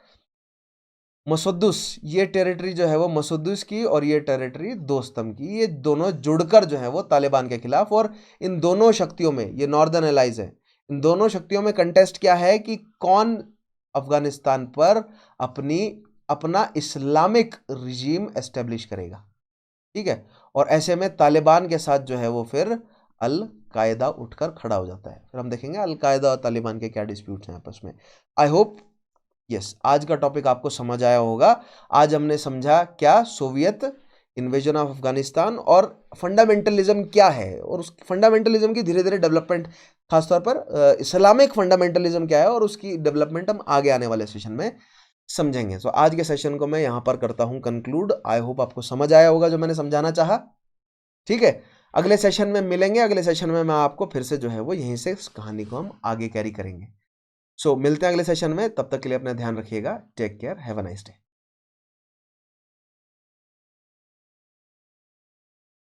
मसुद्दुस, ये टेरिटरी जो है वो मसुद्दुस की, और ये टेरिटरी दोस्तम की, ये दोनों जुड़कर जो है वो तालिबान के खिलाफ। और इन दोनों शक्तियों में, ये नॉर्दर्न एलाइज है, इन दोनों शक्तियों में कंटेस्ट क्या है कि कौन अफगानिस्तान पर अपना इस्लामिक रिजीम एस्टेब्लिश करेगा। ठीक है, और ऐसे में तालिबान के साथ जो है वो फिर अल कायदा उठकर खड़ा हो जाता है। फिर हम देखेंगे अल कायदा और तालिबान के क्या डिस्प्यूट्स हैं आपस में। आई होप यस आज का टॉपिक आपको समझ आया होगा। आज हमने समझा क्या सोवियत इन्वेजन ऑफ अफगानिस्तान और फंडामेंटलिज्म क्या है, और उस फंडामेंटलिज्म की धीरे धीरे डेवलपमेंट, खासतौर पर इस्लामिक फंडामेंटलिज्म क्या है और उसकी डेवलपमेंट हम आगे आने वाले सेशन में समझेंगे। सो आज के सेशन को मैं यहाँ पर करता हूँ कंक्लूड। आई होप आपको समझ आया होगा जो मैंने समझाना चाहा। ठीक है, अगले सेशन में मिलेंगे। अगले सेशन में मैं आपको फिर से जो है वो यहीं से इस कहानी को हम आगे कैरी करेंगे। सो मिलते हैं अगले सेशन में, तब तक के लिए अपना ध्यान रखिएगा। Take care, have a nice day.